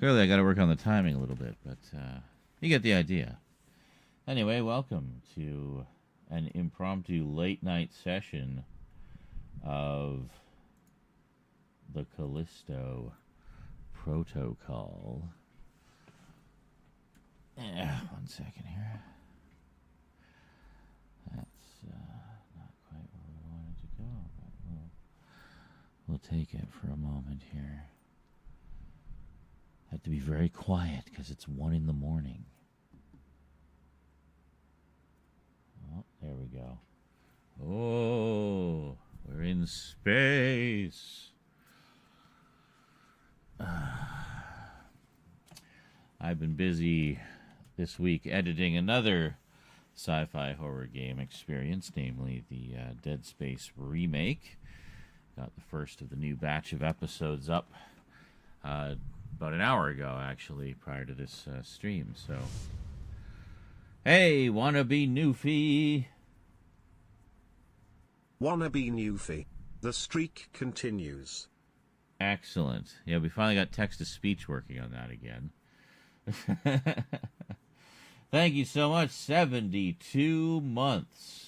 Clearly, I got to work on the timing a little bit, but you get the idea. Anyway, welcome to an impromptu late-night session of the Callisto Protocol. One second here. That's not quite where we wanted to go, but we'll take it for a moment here. Have to be very quiet because it's 1 a.m. Oh, there we go. Oh, we're in space. I've been busy this week editing another sci-fi horror game experience, namely the Dead Space remake. Got the first of the new batch of episodes up about an hour ago, actually, prior to this stream. So, hey, wannabe newfie. Wannabe newfie. The streak continues. Excellent. Yeah, we finally got text-to-speech working on that again. Thank you so much. 72 months.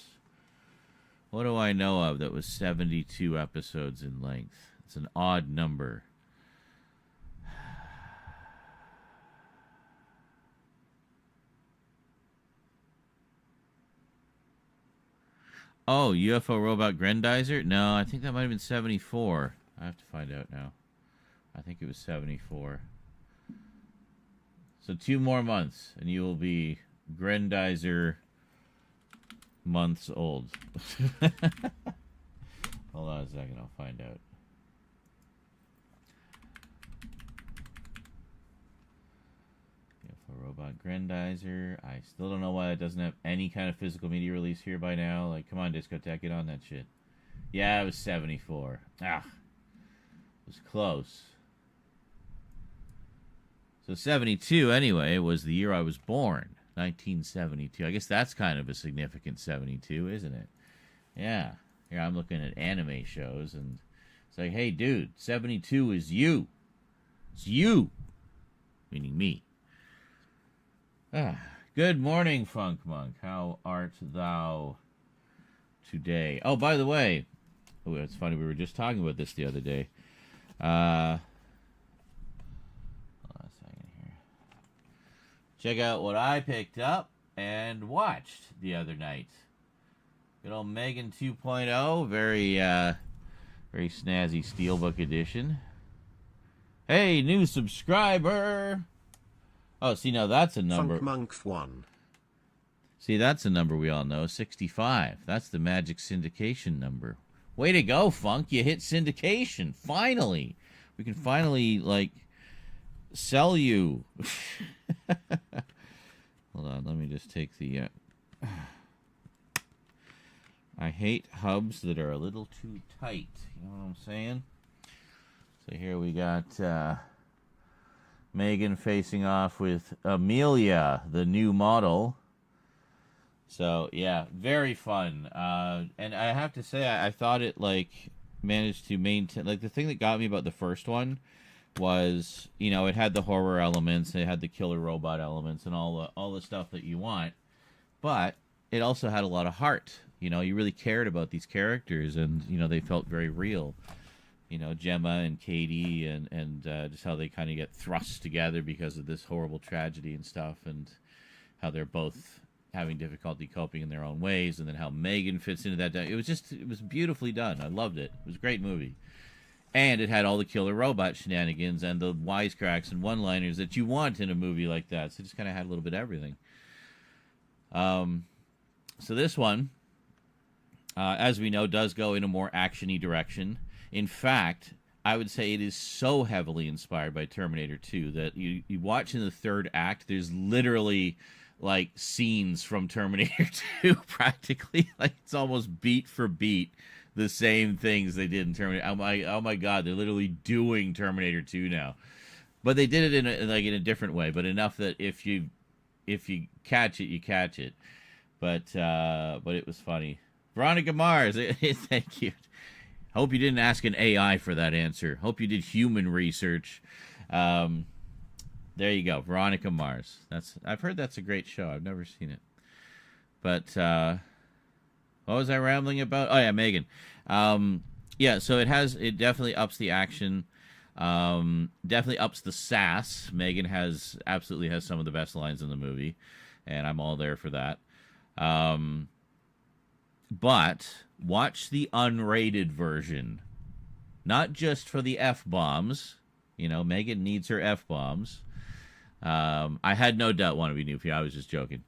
What do I know of that was 72 episodes in length? It's an odd number. Oh, UFO Robot Grendizer? No, I think that might have been 74. I have to find out now. I think it was 74. So 2 more months, and you will be Grendizer months old. Hold on a second, I'll find out. UFO Robot Grendizer. I still don't know why it doesn't have any kind of physical media release here by now. Like, come on, Discotech, get on that shit. Yeah, it was 74. Ah, it was close. So 72, anyway, was the year I was born, 1972. I guess that's kind of a significant 72, isn't it? Yeah. Here I'm looking at anime shows, and it's like, hey, dude, 72 is you. It's you. Meaning me. Good morning, Funk Monk. How art thou today? Oh, by the way, it's funny, we were just talking about this the other day. Hold on a second here. Check out what I picked up and watched the other night. Good old Megan 2.0, very snazzy Steelbook edition. Hey, new subscriber! Oh, see, now that's a number. Funk Monk 1. See, that's a number we all know, 65. That's the magic syndication number. Way to go, Funk. You hit syndication. Finally. We can finally, like, sell you. Hold on, let me just take the... I hate hubs that are a little too tight. You know what I'm saying? So here we got Megan facing off with Amelia, the new model. So, yeah, very fun. And I have to say, I thought it, like, managed to maintain... Like, the thing that got me about the first one was, you know, it had the horror elements, it had the killer robot elements, and all the stuff that you want. But it also had a lot of heart. You know, you really cared about these characters, and, you know, they felt very real. You know, Gemma and Katie, and just how they kind of get thrust together because of this horrible tragedy and stuff, and how they're both having difficulty coping in their own ways, and then how Megan fits into that. It was beautifully done. I loved it. It was a great movie. And it had all the killer robot shenanigans and the wisecracks and one-liners that you want in a movie like that. So it just kind of had a little bit of everything. So this one, as we know, does go in a more action-y direction. In fact, I would say it is so heavily inspired by Terminator 2 that you watch in the third act, there's literally... like scenes from Terminator 2 practically. Like it's almost beat for beat the same things they did in Terminator. Oh my god, they're literally doing Terminator 2 now. But they did it in a different way, but enough that if you catch it, you catch it. But it was funny. Veronica Mars, thank you. Hope you didn't ask an AI for that answer. Hope you did human research. There you go, Veronica Mars. I've heard that's a great show. I've never seen it. But what was I rambling about? Oh yeah, Megan. Yeah, so it definitely ups the action. Definitely ups the sass. Megan absolutely has some of the best lines in the movie, and I'm all there for that. But watch the unrated version, not just for the F-bombs. You know, Megan needs her F-bombs. I had no doubt one of you knew. I was just joking.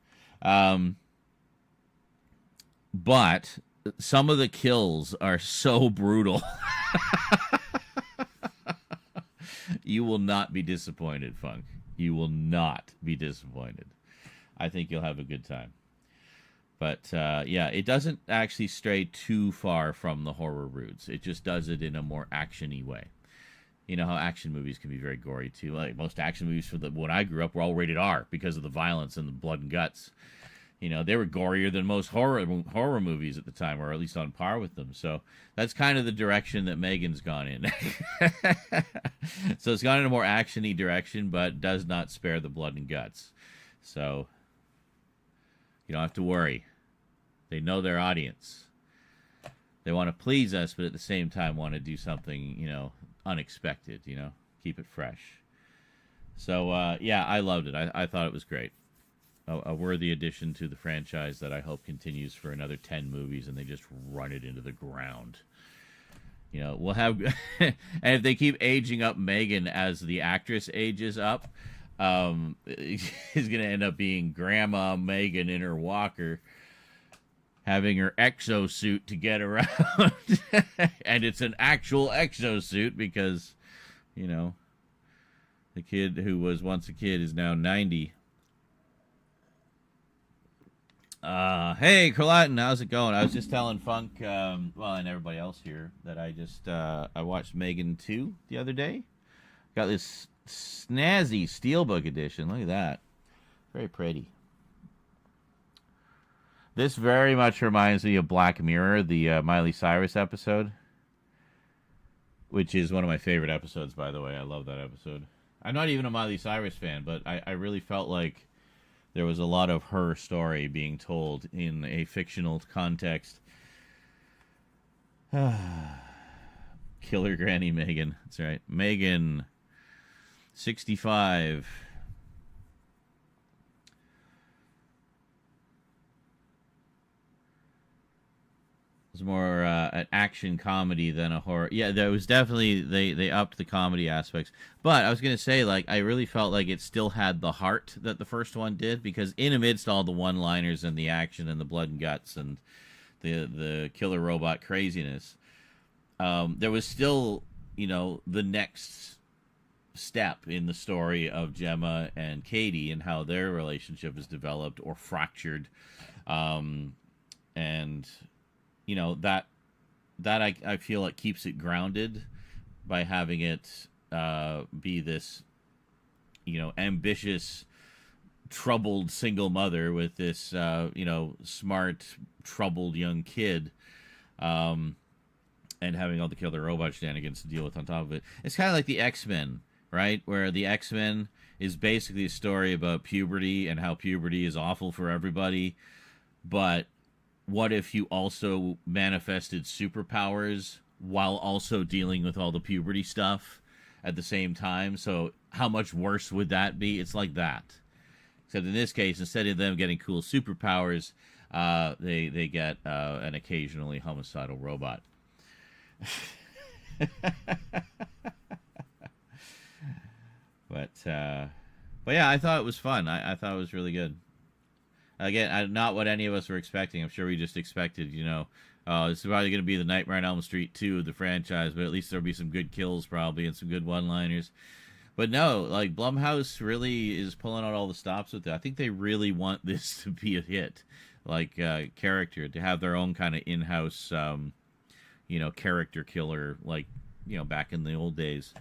But some of the kills are so brutal. You will not be disappointed, Funk. You will not be disappointed. I think you'll have a good time. But, yeah, it doesn't actually stray too far from the horror roots. It just does it in a more action-y way. You know how action movies can be very gory, too. Like, most action movies when I grew up were all rated R because of the violence and the blood and guts. You know, they were gorier than most horror movies at the time, or at least on par with them. So that's kind of the direction that Megan's gone in. So it's gone in a more action-y direction, but does not spare the blood and guts. So you don't have to worry. They know their audience. They want to please us, but at the same time want to do something, you know, unexpected, you know, keep it fresh. So, yeah, I loved it. I thought it was great. A worthy addition to the franchise that I hope continues for another 10 movies and they just run it into the ground. You know, we'll have... and if they keep aging up Megan as the actress ages up, is going to end up being Grandma Megan in her walker, having her exosuit to get around. And it's an actual exosuit because, you know, the kid who was once a kid is now 90. Hey, Carlatin, how's it going? I was just telling Funk, and everybody else here, that I watched Megan 2 the other day. Got this snazzy Steelbook edition. Look at that. Very pretty. This very much reminds me of Black Mirror, the Miley Cyrus episode, which is one of my favorite episodes, by the way. I love that episode. I'm not even a Miley Cyrus fan, but I really felt like there was a lot of her story being told in a fictional context. Killer Granny Megan. That's right. Megan, 65. It was more an action comedy than a horror. Yeah, there was definitely, they upped the comedy aspects. But I was going to say, like, I really felt like it still had the heart that the first one did, because in amidst all the one-liners and the action and the blood and guts and the killer robot craziness, there was still, you know, the next step in the story of Gemma and Katie and how their relationship is developed or fractured. And... you know, that I feel like keeps it grounded by having it be this, you know, ambitious, troubled single mother with this, you know, smart, troubled young kid, and having all the killer robot shenanigans to deal with on top of it. It's kind of like the X-Men, right? Where the X-Men is basically a story about puberty and how puberty is awful for everybody, but what if you also manifested superpowers while also dealing with all the puberty stuff at the same time? So how much worse would that be? It's like that. Except in this case, instead of them getting cool superpowers, they get an occasionally homicidal robot. But yeah, I thought it was fun. I thought it was really good. Again, not what any of us were expecting. I'm sure we just expected, you know, this is probably going to be the Nightmare on Elm Street 2 of the franchise, but at least there'll be some good kills probably and some good one-liners. But no, like, Blumhouse really is pulling out all the stops with it. I think they really want this to be a hit, like, character, to have their own kind of in-house, you know, character killer, like, you know, back in the old days,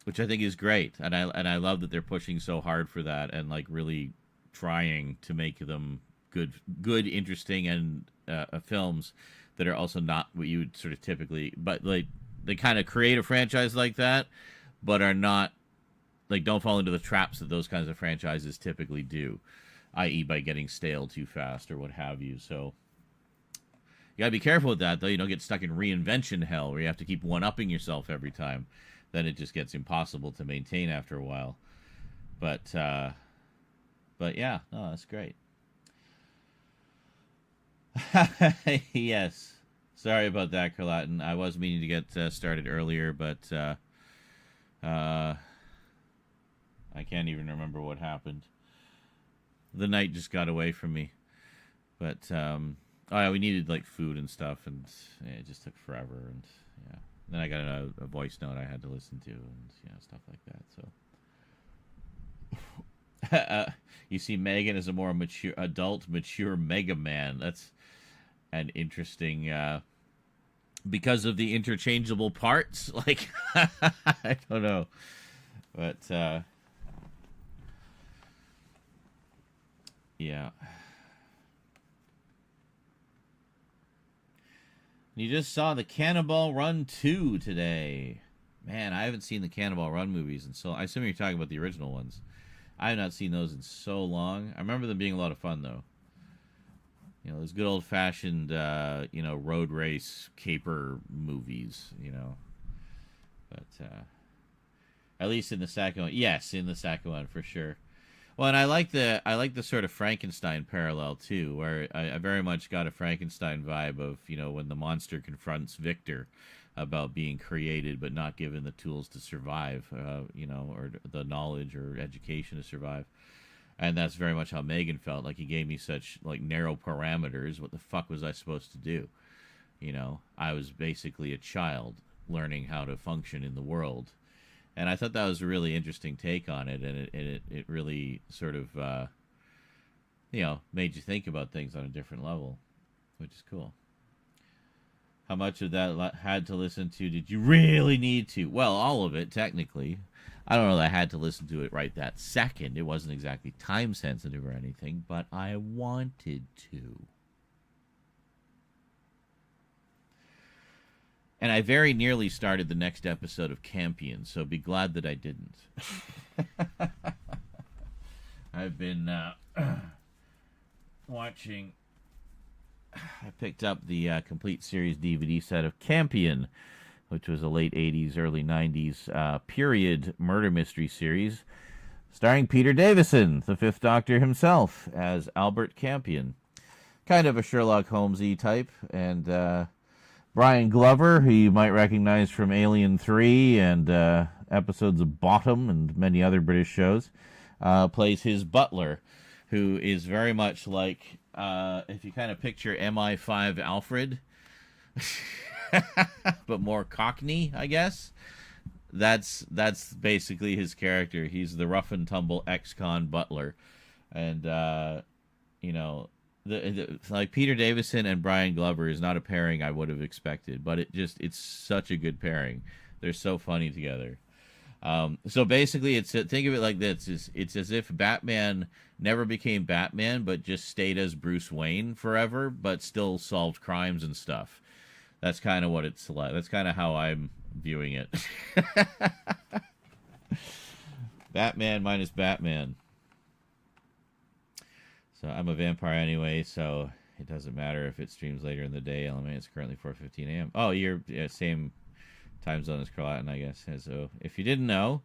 which I think is great. And I love that they're pushing so hard for that and, like, really trying to make them good, interesting, and films that are also not what you would sort of typically, but like they kind of create a franchise like that, but are not like don't fall into the traps that those kinds of franchises typically do, i.e. by getting stale too fast or what have you. So you gotta be careful with that, though. You don't get stuck in reinvention hell where you have to keep one-upping yourself every time. Then it just gets impossible to maintain after a while. But yeah, no, that's great. Yes. Sorry about that, Carlatin. I was meaning to get started earlier, but I can't even remember what happened. The night just got away from me. But oh yeah, we needed like food and stuff, and it just took forever. And yeah, then I got a voice note I had to listen to, and stuff like that. So you see, Megan is a more mature Mega Man. That's an interesting. Because of the interchangeable parts, like I don't know, but yeah. You just saw the Cannonball Run 2 today. Man, I haven't seen the Cannonball Run movies, and so I assume you're talking about the original ones. I have not seen those in so long. I remember them being a lot of fun, though. Those good old-fashioned, road race caper movies, But at least in the second one. Yes, in the second one, for sure. Well, and I like the sort of Frankenstein parallel, too, where I very much got a Frankenstein vibe of, when the monster confronts Victor about being created but not given the tools to survive, or the knowledge or education to survive. And that's very much how Megan felt. Like, he gave me such, like, narrow parameters. What the fuck was I supposed to do? I was basically a child learning how to function in the world. And I thought that was a really interesting take on it. And it really sort of, made you think about things on a different level, which is cool. How much of that had to listen to did you really need to? Well, all of it, technically. I don't know that I had to listen to it right that second. It wasn't exactly time sensitive or anything, but I wanted to. And I very nearly started the next episode of Campion, so be glad that I didn't. I've been watching... I picked up the complete series DVD set of Campion, which was a late 80s, early 90s period murder mystery series starring Peter Davison, the Fifth Doctor himself, as Albert Campion. Kind of a Sherlock Holmes-y type. And Brian Glover, who you might recognize from Alien 3 and episodes of Bottom and many other British shows, plays his butler, who is very much like, if you kind of picture MI5 Alfred... but more Cockney, I guess. That's basically his character. He's the rough and tumble ex-con butler, and like Peter Davison and Brian Glover is not a pairing I would have expected, but it's such a good pairing. They're so funny together. So basically, think of it like this: it's as if Batman never became Batman, but just stayed as Bruce Wayne forever, but still solved crimes and stuff. That's kind of what it's like. That's kind of how I'm viewing it. Batman minus Batman. So I'm a vampire anyway, so it doesn't matter if it streams later in the day. I mean, it's currently 4:15 a.m. Oh, you're same time zone as Carlatin, I guess. So if you didn't know,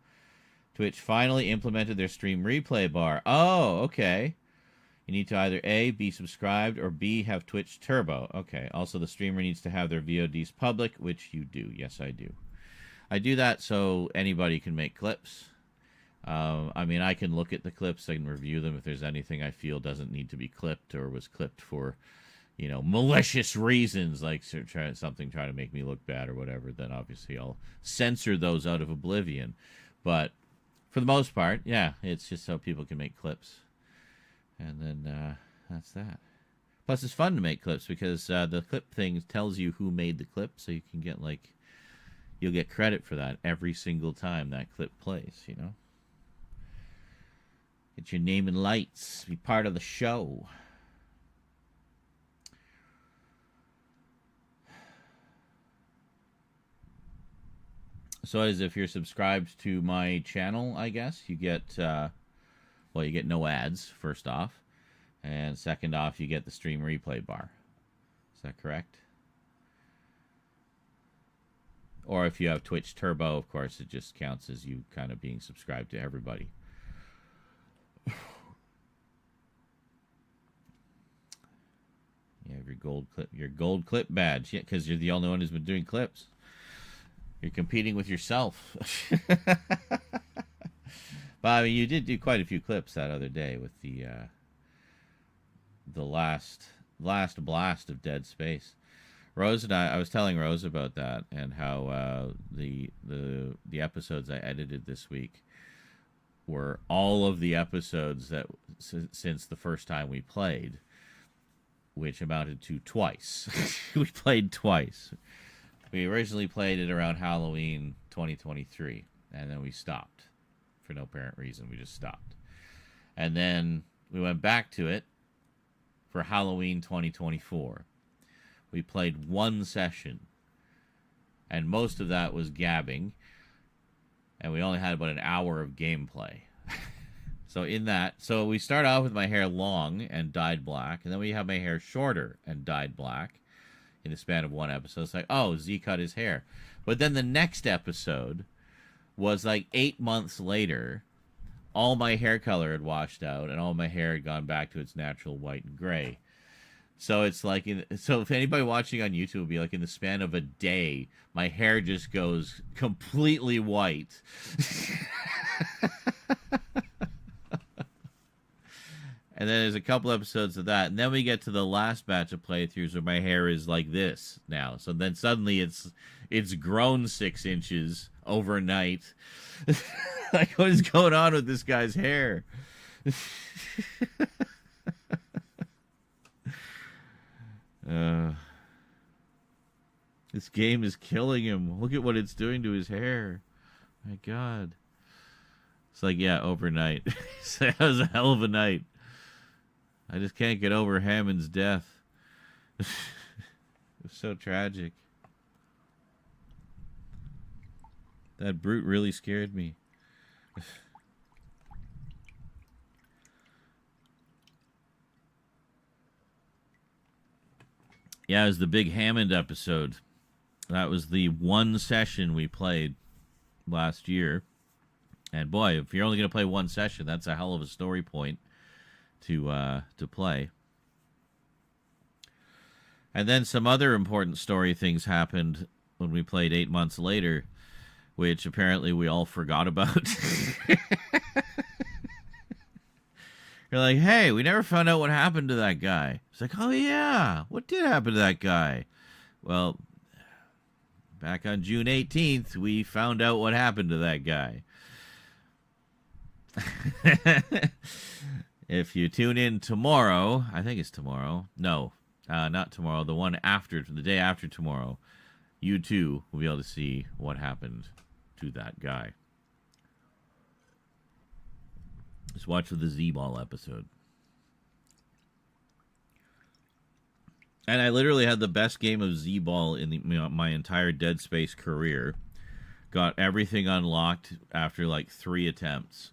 Twitch finally implemented their stream replay bar. Oh, okay. You need to either A, be subscribed, or B, have Twitch Turbo. Okay. Also, the streamer needs to have their VODs public, which you do. Yes, I do. I do that so anybody can make clips. I mean, I can look at the clips. I can review them if there's anything I feel doesn't need to be clipped or was clipped for, malicious reasons, like something trying to make me look bad or whatever. Then obviously I'll censor those out of oblivion. But for the most part, yeah, it's just so people can make clips. And then that's that. Plus, it's fun to make clips because the clip thing tells you who made the clip, so you can get you'll get credit for that every single time that clip plays. Get your name in lights, be part of the show. So as if you're subscribed to my channel, I guess, you get, you get no ads, first off. And second off, you get the stream replay bar. Is that correct? Or if you have Twitch Turbo, of course, it just counts as you kind of being subscribed to everybody. You have your gold clip badge, yeah, because you're the only one who's been doing clips. You're competing with yourself. But I mean, you did do quite a few clips that other day with the last blast of Dead Space. Rose and I was telling Rose about that and how the episodes I edited this week were all of the episodes that since the first time we played, which amounted to twice. We played twice. We originally played it around Halloween 2023, and then we stopped for no apparent reason. We just stopped. And then we went back to it for Halloween 2024. We played one session, and most of that was gabbing, and we only had about an hour of gameplay. So we start off with my hair long and dyed black, and then we have my hair shorter and dyed black in the span of one episode. It's like, oh, Z cut his hair. But then the next episode was like 8 months later. All my hair color had washed out, and all my hair had gone back to its natural white and gray. So it's like, so if anybody watching on YouTube would be like, in the span of a day, my hair just goes completely white. And then there's a couple episodes of that, and then we get to the last batch of playthroughs where my hair is like this now. So then suddenly it's grown 6 inches overnight. Like, what is going on with this guy's hair? This game is killing him. Look at what it's doing to his hair. My God. It's like, yeah, overnight. That was a hell of a night. I just can't get over Hammond's death. It was so tragic. That brute really scared me. Yeah, it was the big Hammond episode. That was the one session we played last year. And boy, if you're only going to play one session, that's a hell of a story point to play. And then some other important story things happened when we played 8 months later, which apparently we all forgot about. You're like, hey, we never found out what happened to that guy. It's like, oh yeah, what did happen to that guy? Well, back on June 18th, we found out what happened to that guy. If you tune in tomorrow, I think it's tomorrow. No, not tomorrow. The day after tomorrow, you too will be able to see what happened to that guy. Just watch the Z-Ball episode. And I literally had the best game of Z-Ball in my entire Dead Space career. Got everything unlocked after like 3 attempts.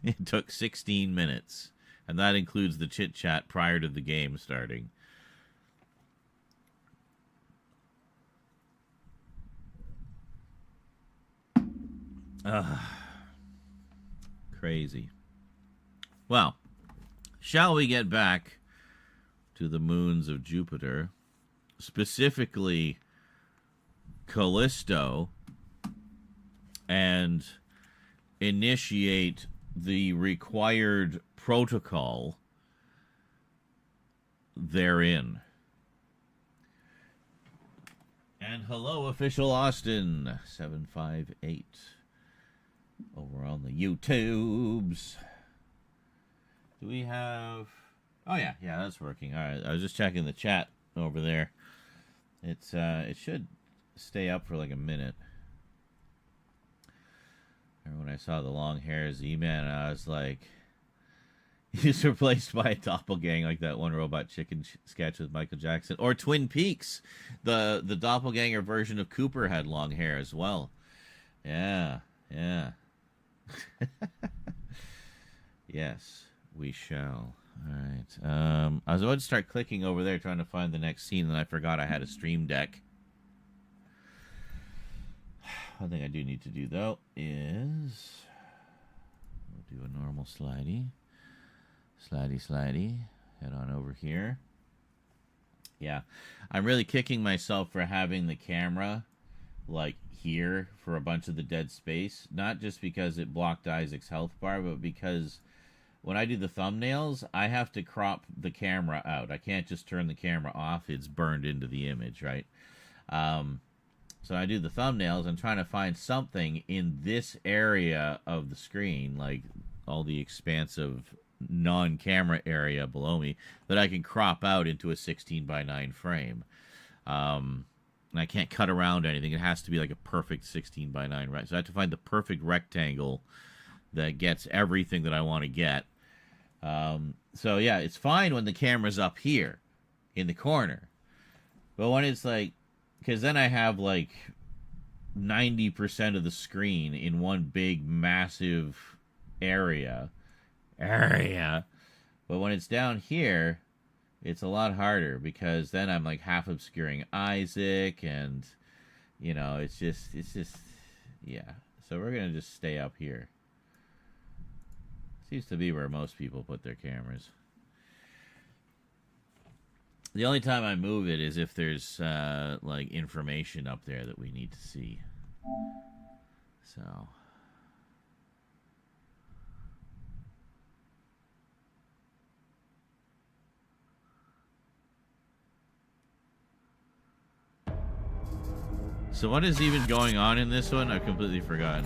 It took 16 minutes. And that includes the chit-chat prior to the game starting. Crazy. Well, shall we get back to the moons of Jupiter, specifically Callisto, and initiate the required protocol therein. And hello, official Austin 758 over on the YouTubes. Do we have? Oh yeah, that's working. All right, I was just checking the chat over there. It should stay up for like a minute. Remember when I saw the long hair Z-Man, I was like, He's replaced by a doppelganger, like that one Robot Chicken sketch with Michael Jackson. Or Twin Peaks. The doppelganger version of Cooper had long hair as well. Yeah, yeah. Yes, we shall. All right. I was about to start clicking over there trying to find the next scene, and I forgot I had a stream deck. One thing I do need to do, though, is... We'll do a normal slidey. Slidey. Head on over here. Yeah. I'm really kicking myself for having the camera, like, here for a bunch of the dead space. Not just because it blocked Isaac's health bar, but because when I do the thumbnails, I have to crop the camera out. I can't just turn the camera off. It's burned into the image, right? So I do the thumbnails. I'm trying to find something in this area of the screen, like all the expansive non-camera area below me, that I can crop out into a 16:9 frame. And I can't cut around anything. It has to be like a perfect 16:9, right? So I have to find the perfect rectangle that gets everything that I want to get. So yeah, it's fine when the camera's up here in the corner. But when it's like, because then I have like 90% of the screen in one big, massive area. But when it's down here, it's a lot harder because then I'm like half obscuring Isaac, and you know, it's just, yeah. So we're gonna just stay up here. Seems to be where most people put their cameras. The only time I move it is if there's like information up there that we need to see. So. So what is even going on in this one? I've completely forgotten.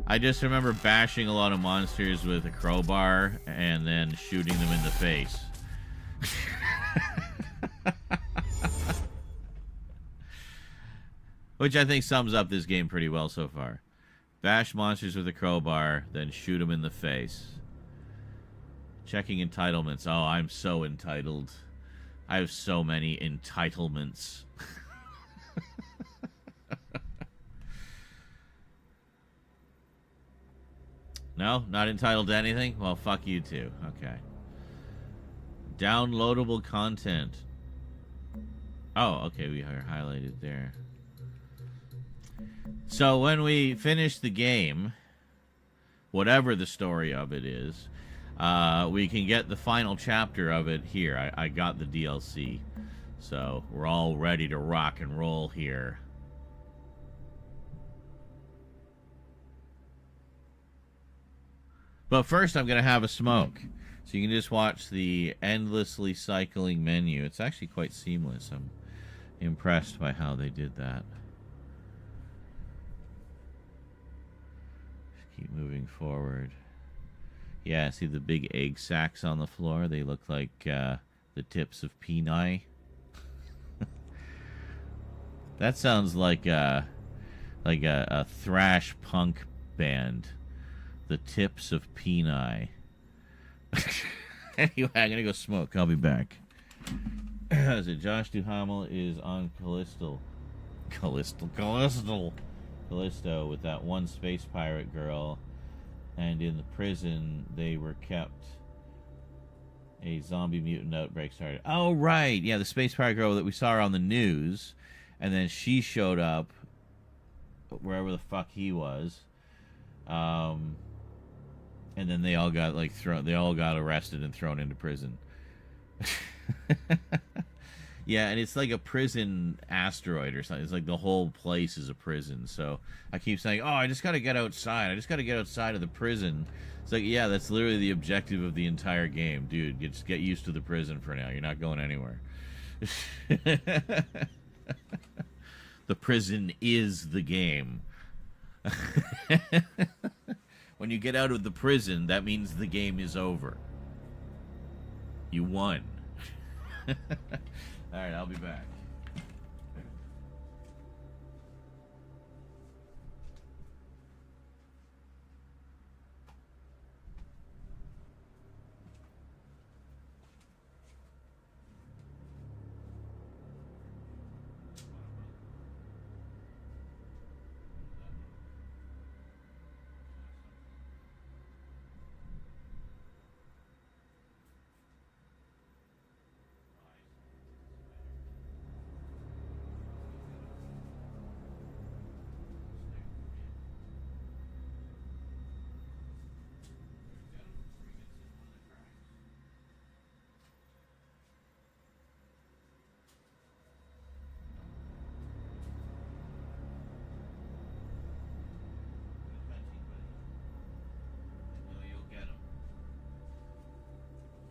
I just remember bashing a lot of monsters with a crowbar and then shooting them in the face. Which I think sums up this game pretty well so far. Bash monsters with a crowbar, then shoot them in the face. Checking entitlements. Oh, I'm so entitled. I have so many entitlements. No? Not entitled to anything? Well, fuck you too. Okay. Downloadable content. Oh, okay, we are highlighted there. So when we finish the game, whatever the story of it is, we can get the final chapter of it here. I got the DLC. So we're all ready to rock and roll here. But first, I'm going to have a smoke. So you can just watch the endlessly cycling menu. It's actually quite seamless. I'm impressed by how they did that. Just keep moving forward. Yeah, see the big egg sacs on the floor? They look like the tips of peni. That sounds like a thrash punk band. The tips of peni. Anyway, I'm gonna go smoke. I'll be back. Is it Josh Duhamel is on Callisto with that one space pirate girl, and in the prison they were kept. A zombie mutant outbreak started. Oh right, yeah, the space pirate girl that we saw her on the news, and then she showed up wherever the fuck he was. And then they all got arrested and thrown into prison. Yeah, and it's like a prison asteroid or something. It's like the whole place is a prison. So I keep saying, oh, I just got to get outside. I just got to get outside of the prison. It's like, yeah, that's literally the objective of the entire game. Dude, you just get used to the prison for now. You're not going anywhere. The prison is the game. When you get out of the prison, that means the game is over. You won. Alright, I'll be back.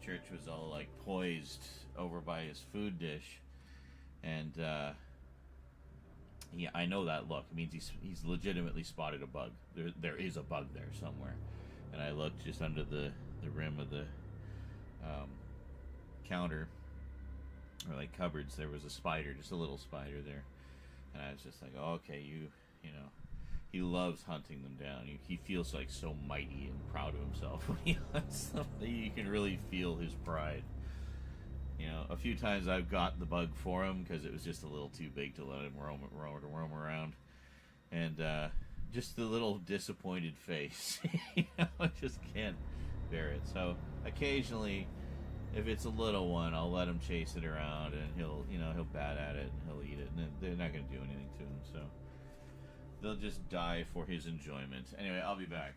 church was all like poised over by his food dish, and yeah, I know that look. It means he's legitimately spotted a bug. There is a bug there somewhere, and I looked just under the rim of the counter, or like cupboards. There was a spider, just a little spider there, and I was just like, oh, okay, you know. He loves hunting them down. He feels like so mighty and proud of himself when he hunts them. You can really feel his pride. You know, a few times I've got the bug for him because it was just a little too big to let him roam around. And just the little disappointed face. You know, I just can't bear it. So occasionally, if it's a little one, I'll let him chase it around, and he'll bat at it and he'll eat it. And they're not going to do anything to him, so they'll just die for his enjoyment. Anyway, I'll be back.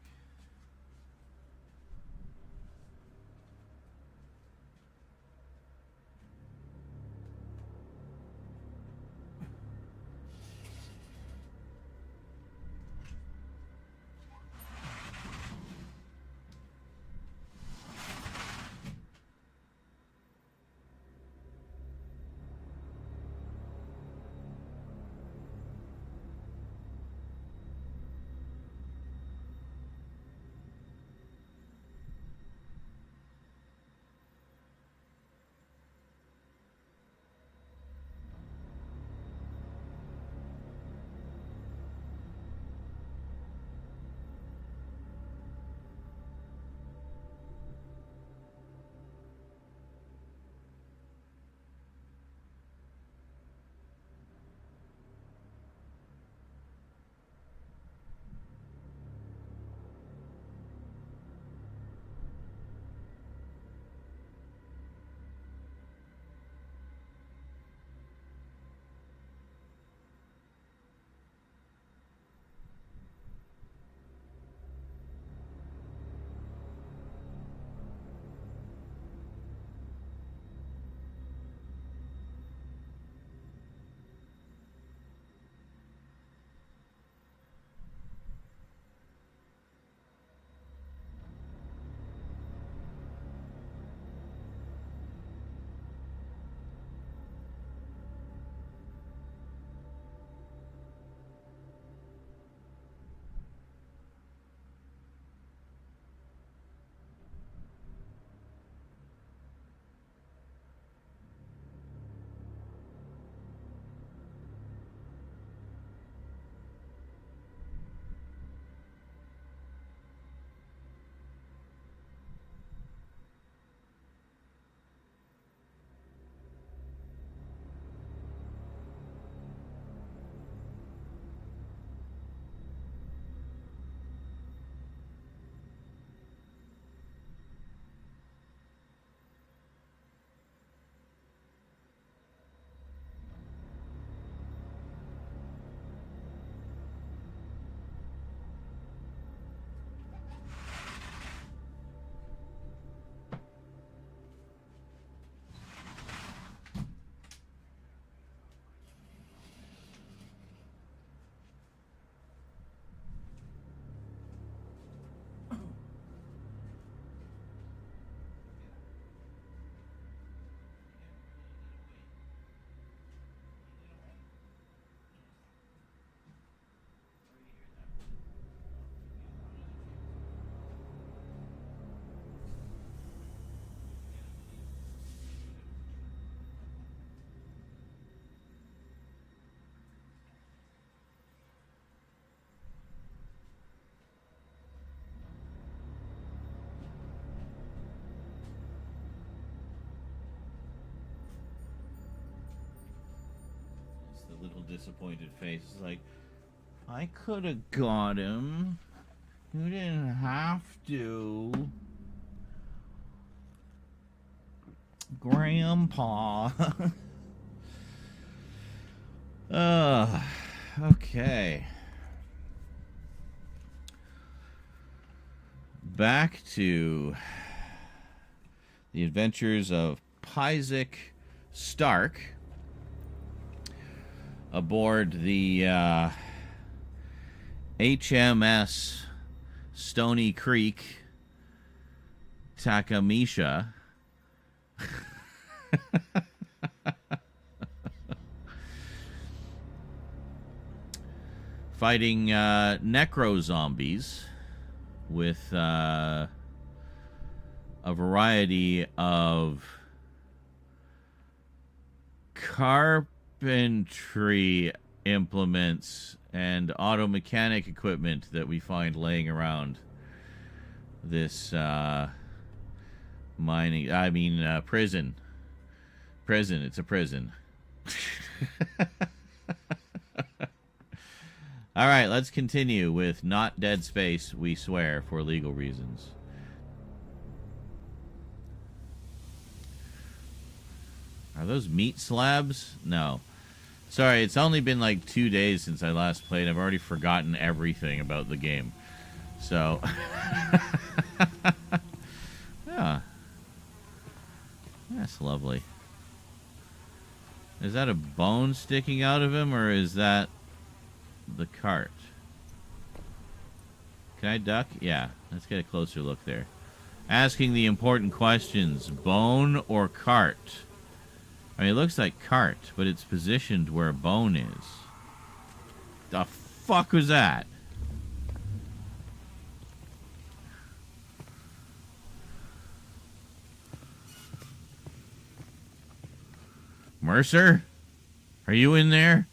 Little disappointed face. It's like, I could have got him. You didn't have to. Grandpa. Okay. Back to the adventures of Isaac Stark aboard the HMS Stony Creek Takamisha, Fighting necro zombies with a variety of carpentry implements and auto mechanic equipment that we find laying around this prison. It's a prison. All right, let's continue with not Dead Space, we swear, for legal reasons. Are those meat slabs? No. Sorry, it's only been like 2 days since I last played. I've already forgotten everything about the game. So... yeah. That's lovely. Is that a bone sticking out of him, or is that the cart? Can I duck? Yeah. Let's get a closer look there. Asking the important questions. Bone or cart? I mean, it looks like cart, but it's positioned where bone is. The fuck was that? Mercer? Are you in there?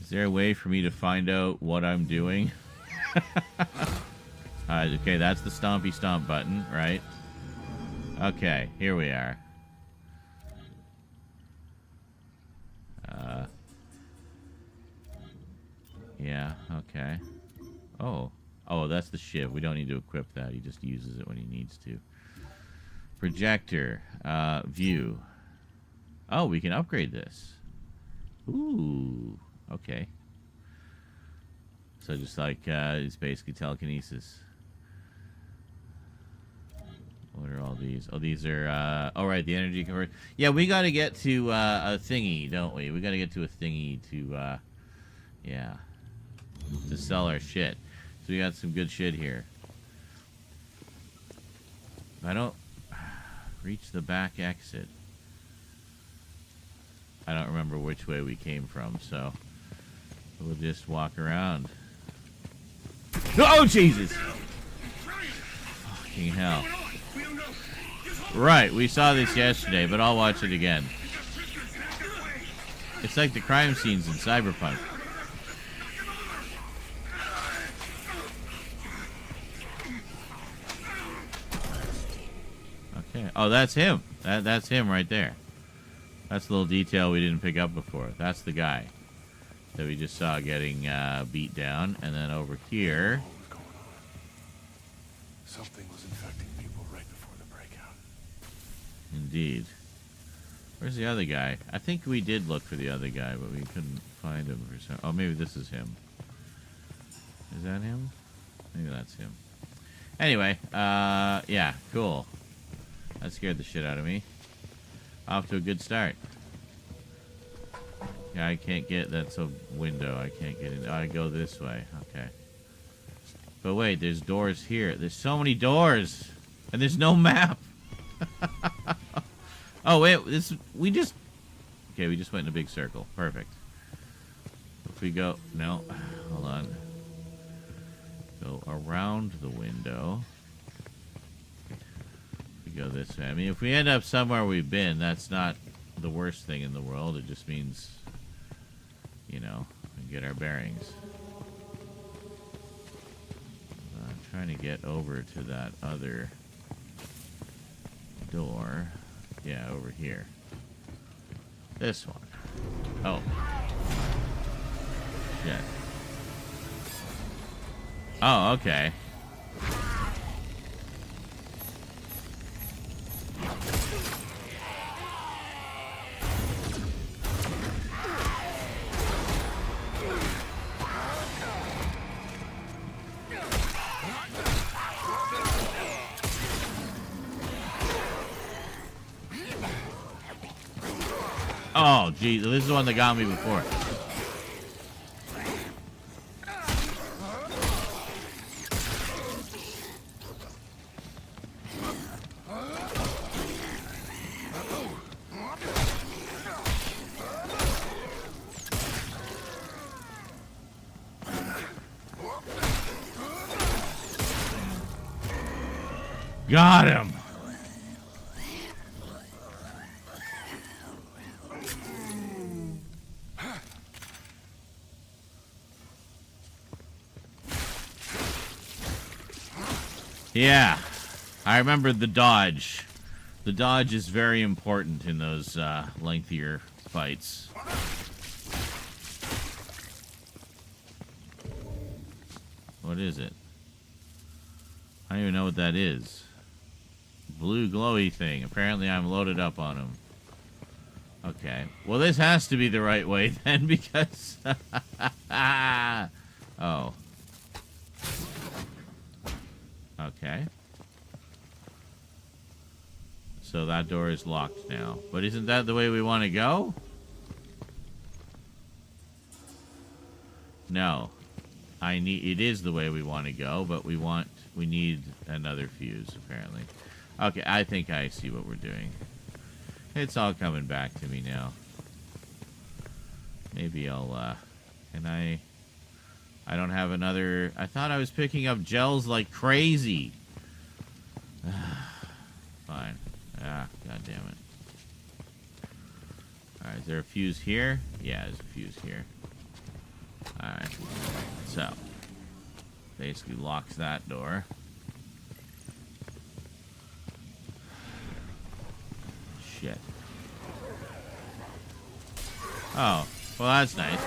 Is there a way for me to find out what I'm doing? Okay, that's the stompy stomp button, right? Okay, here we are. Yeah, okay. Oh, that's the shiv. We don't need to equip that. He just uses it when he needs to. Projector. View. Oh, we can upgrade this. Ooh. Okay. So just like, it's basically telekinesis. What are all these? Oh, these are, oh, right, the energy converter. Yeah, we got to get to a thingy, don't we? We got to get to a thingy to, yeah, to sell our shit. So we got some good shit here. I don't reach the back exit. I don't remember which way we came from, so we'll just walk around. Oh, Jesus! Fucking hell. Right, we saw this yesterday, but I'll watch it again. It's like the crime scenes in Cyberpunk. Okay. Oh, that's him. That's him right there. That's a little detail we didn't pick up before. That's the guy that we just saw getting beat down. And then over here... What was going on? Something was infecting people right before the breakout. Indeed. Where's the other guy? I think we did look for the other guy, but we couldn't find him for some... Oh, maybe this is him. Is that him? Maybe that's him. Anyway, yeah, cool. That scared the shit out of me. Off to a good start. Yeah, I can't get... That's a window. I can't get in. I go this way. Okay. But wait, there's doors here. There's so many doors! And there's no map! Oh, wait. We just... Okay, we just went in a big circle. Perfect. If we go... No. Hold on. Go around the window. Go this way. I mean, if we end up somewhere we've been, that's not the worst thing in the world. It just means, you know, we get our bearings. I'm trying to get over to that other door. Yeah, over here. This one. Oh. Shit. Oh, okay. Oh, geez. This is the one that got me before. Got him. Yeah, I remember the dodge. The dodge is very important in those lengthier fights. What is it? I don't even know what that is. Blue glowy thing. Apparently I'm loaded up on him. Okay. Well, this has to be the right way then, because... oh. Okay. So that door is locked now. But isn't that the way we want to go? No. It is the way we want to go, but we need another fuse, apparently. Okay, I think I see what we're doing. It's all coming back to me now. Maybe I'll, can I don't have another... I thought I was picking up gels like crazy. Fine. Ah, god damn it. Alright, is there a fuse here? Yeah, there's a fuse here. Alright. So, basically locks that door. Shit. Oh, well that's nice.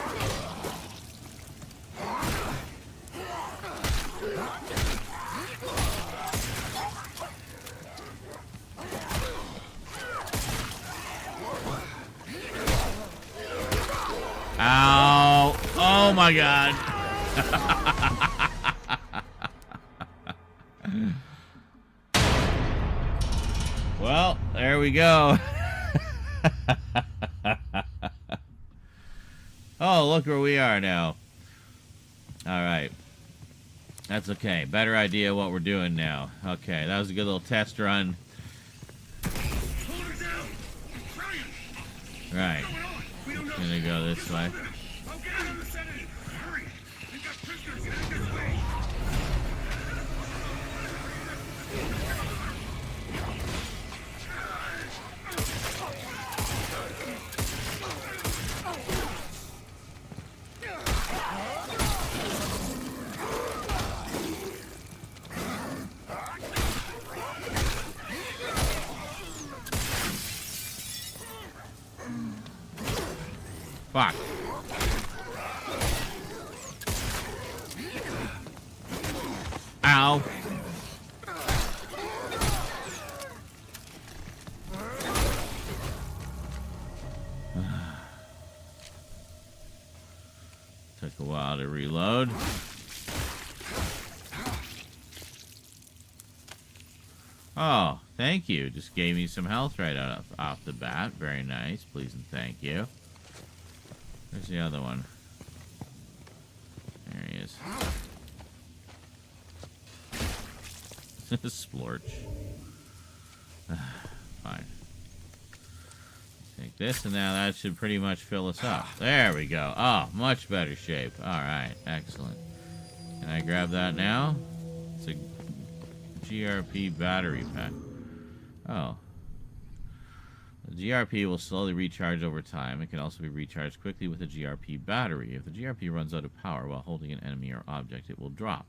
Ow! Oh my god! Well, there we go. Oh, look where we are now. Alright. That's okay. Better idea what we're doing now. Okay, that was a good little test run. Right. Gonna go this way. Fuck. Ow. Took a while to reload. Oh, thank you. Just gave me some health right off the bat. Very nice. Please and thank you. Where's the other one? There he is. Splorch. Fine. Take this, and now that should pretty much fill us up. There we go. Oh, much better shape. Alright, excellent. Can I grab that now? It's a GRP battery pack. Oh. The GRP will slowly recharge over time. It can also be recharged quickly with a GRP battery. If the GRP runs out of power while holding an enemy or object, it will drop.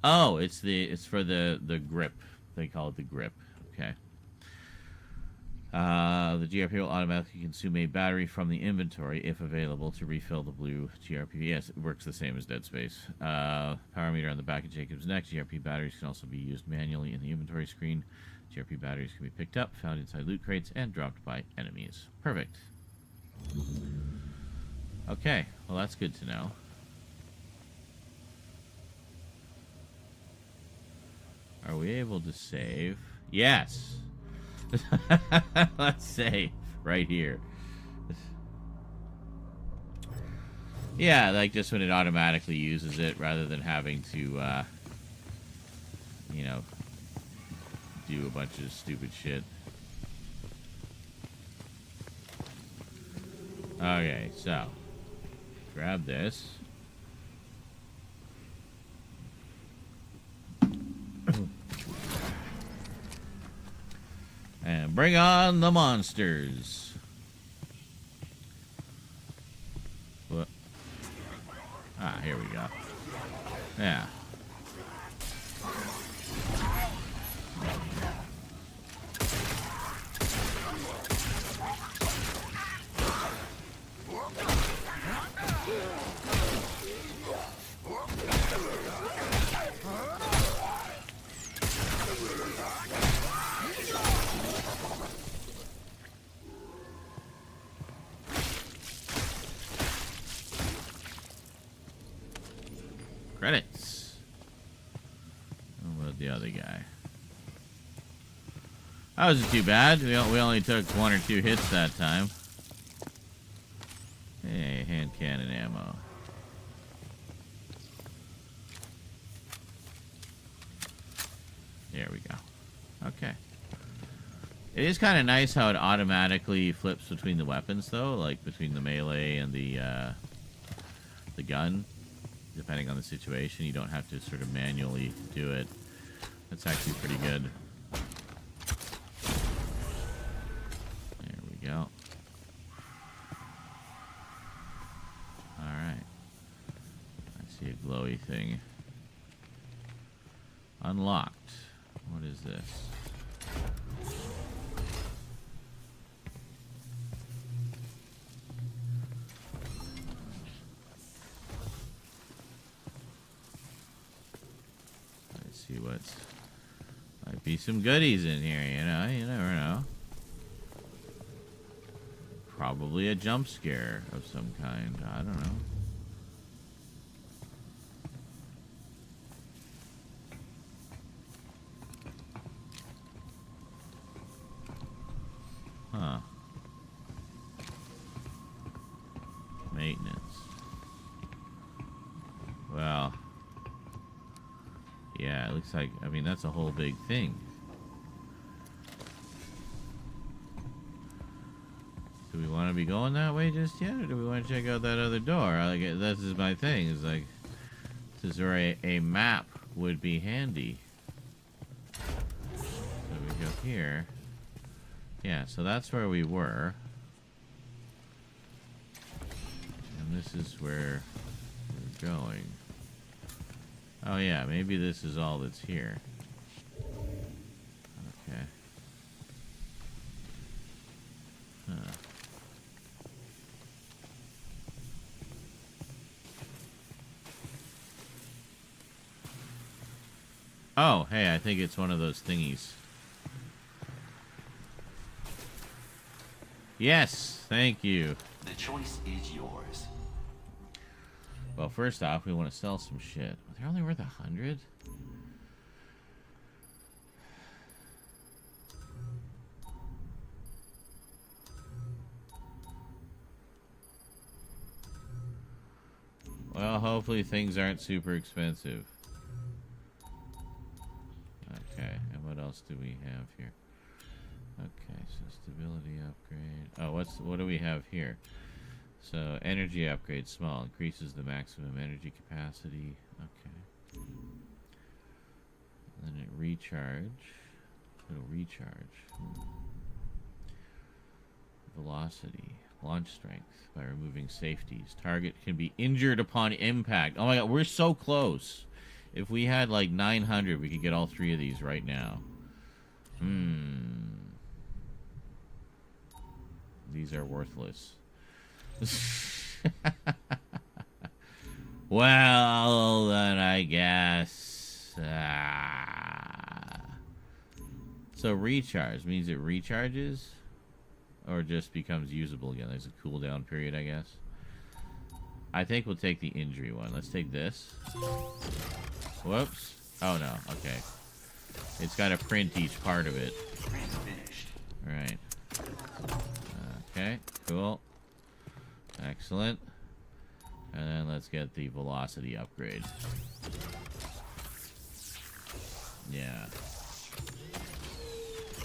Oh, it's for the grip. They call it the grip. Okay. The GRP will automatically consume a battery from the inventory if available to refill the blue GRP. Yes, it works the same as Dead Space. Power meter on the back of Jacob's neck. GRP batteries can also be used manually in the inventory screen. GRP batteries can be picked up, found inside loot crates, and dropped by enemies. Perfect. Okay, well that's good to know. Are we able to save? Yes! Let's save right here. Yeah, like just when it automatically uses it rather than having to, you know, do a bunch of stupid shit. Okay, so grab this. bring on the monsters. What? Ah, here we go. Yeah. Credits. What about the other guy? That wasn't too bad. We only took 1 or 2 hits that time. Hey, hand cannon ammo. There we go. Okay. It is kind of nice how it automatically flips between the weapons, though, like between the melee and the gun. Depending on the situation, you don't have to sort of manually do it. That's actually pretty good. There we go. Alright. I see a glowy thing. Unlocked. What is this? Let's see what's... Might be some goodies in here, you know? You never know. Probably a jump scare of some kind. I don't know. Huh. Maintenance. Well. Yeah, it looks like, I mean, that's a whole big thing. Do we want to be going that way just yet, or do we want to check out that other door? Like, this is my thing. It's like, this is where a map would be handy. So we go here. Yeah, so that's where we were. And this is where we're going. Oh yeah, maybe this is all that's here. Okay. Huh. Oh, hey, I think it's one of those thingies. Yes, thank you. The choice is yours. Well, first off, we want to sell some shit. They're only worth 100? Well, hopefully things aren't super expensive. Okay, and what else do we have here? Okay, so stability upgrade. Oh, what do we have here? So energy upgrade, small, increases the maximum energy capacity. Okay. And then it recharge. It'll recharge. Velocity, launch strength by removing safeties. Target can be injured upon impact. Oh my god, we're so close. If we had like 900, we could get all 3 of these right now. These are worthless. Well, then I guess. So recharge means it recharges? Or just becomes usable again? There's a cooldown period, I guess. I think we'll take the injury one. Let's take this. Whoops. Oh no, okay. It's got to print each part of it. Alright. Okay, cool. Excellent. And then let's get the velocity upgrade. Yeah.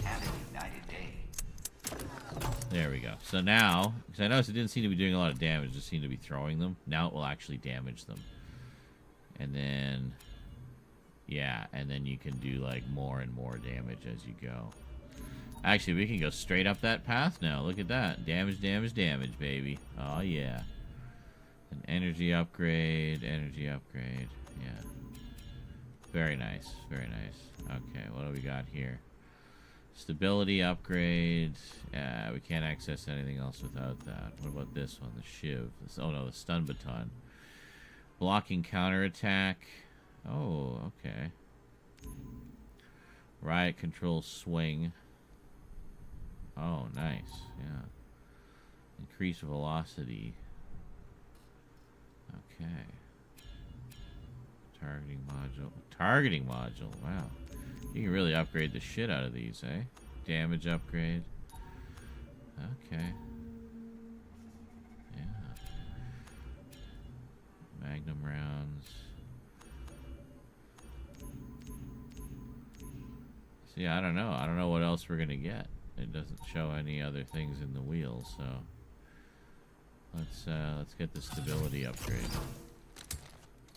Have a united day. There we go. So now, because I noticed it didn't seem to be doing a lot of damage, it just seemed to be throwing them. Now it will actually damage them. And then, yeah, and then you can do like more and more damage as you go. Actually, we can go straight up that path now. Look at that. Damage, damage, damage, baby. Oh, yeah. An energy upgrade, yeah. Very nice, very nice. Okay, what do we got here? Stability upgrade. Yeah, we can't access anything else without that. What about this one? The shiv. Oh no, the stun baton. Blocking counterattack. Oh, okay. Riot control swing. Oh, nice. Yeah. Increase velocity. Okay. Targeting module. Wow. You can really upgrade the shit out of these, eh? Damage upgrade. Okay. Yeah. Magnum rounds. See, I don't know. I don't know what else we're gonna get. It doesn't show any other things in the wheel, so let's get the stability upgrade.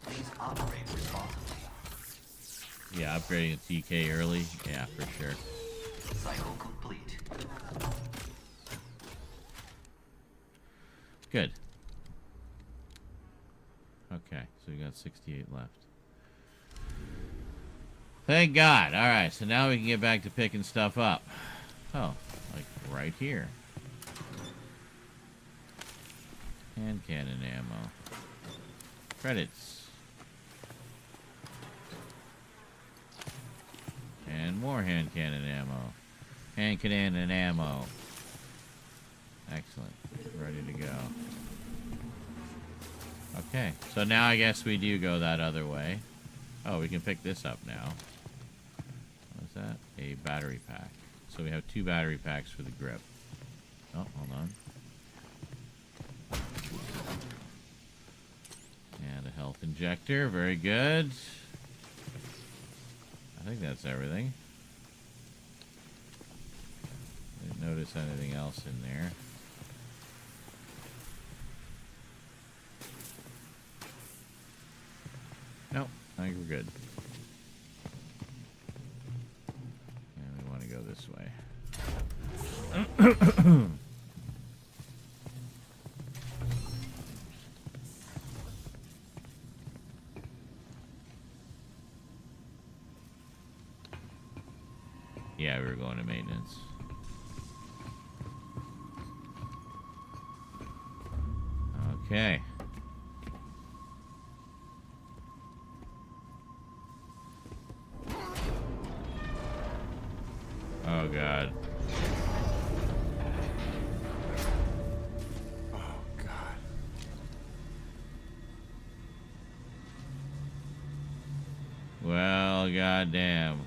Please operate responsibly. Yeah, upgrading a TK early. Yeah, for sure. Cycle complete. Good. Okay, so we got 68 left. Thank God. Alright, so now we can get back to picking stuff up. Oh, like right here. Hand cannon ammo. Credits. And more hand cannon ammo. Hand cannon ammo. Excellent. Ready to go. Okay, so now I guess we do go that other way. Oh, we can pick this up now. What's that? A battery pack. So we have 2 battery packs for the grip. Oh, hold on. And a health injector. Very good. I think that's everything. Didn't notice anything else in there. Nope, I think we're good. And we want to go this way. Yeah, we were going to maintenance. Okay. Oh, God. Oh, God. Well, goddamn.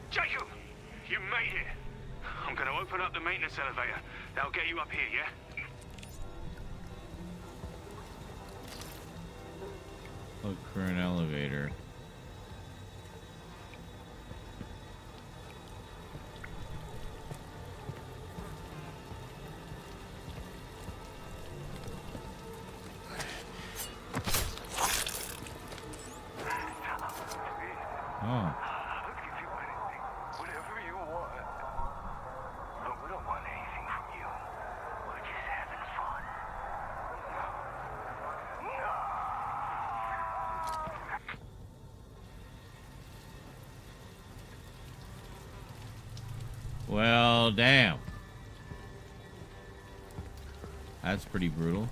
Jacob! You made it! I'm gonna open up the maintenance elevator. That'll get you up here, yeah? Look for an elevator. Oh. I'll give you anything. Whatever you want. But we don't want anything from you. We're just having fun. Well, damn. That's pretty brutal.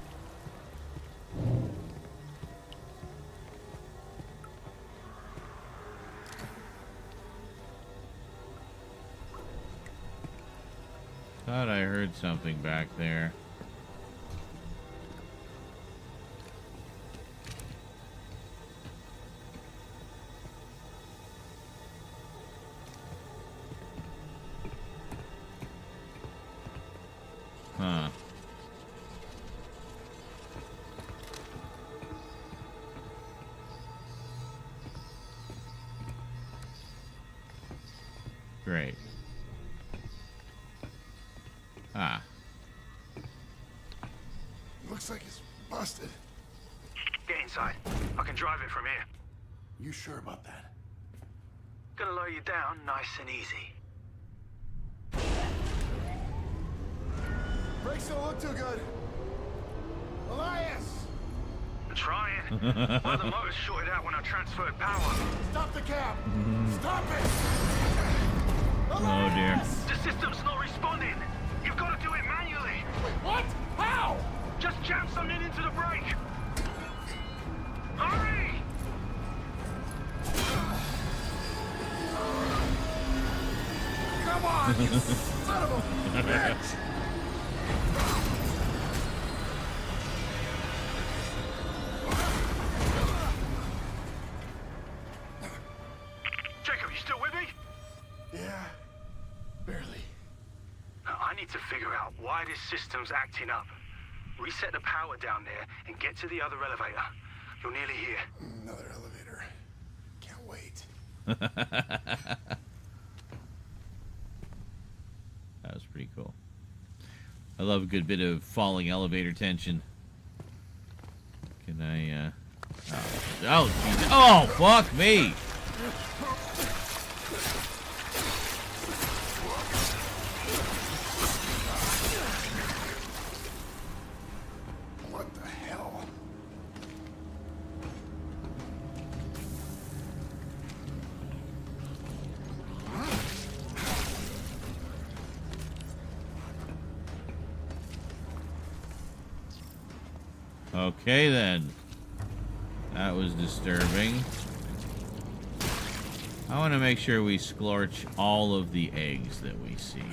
Thought I heard something back there. Huh. Great. Ah. Looks like it's busted. Get inside. I can drive it from here. You sure about that? Gonna lower you down nice and easy. Brakes don't look too good. Elias! I'm trying. One of the motors shorted out when I transferred power. Stop the cab! Stop it! Oh dear. The system's not responding. You've got to do it manually. Wait, what? How? Just jam something into the brake. Hurry! Come on, you son of a bitch! Jacob, you still with me? Yeah, barely. I need to figure out why this system's acting up. Reset the power down there and get to the other elevator. You're nearly here. Another elevator. Can't wait. That was pretty cool. I love a good bit of falling elevator tension. Can I, oh, geez. Oh, fuck me! What the hell? Okay, then. That was disturbing. I want to make sure we scorch all of the eggs that we see.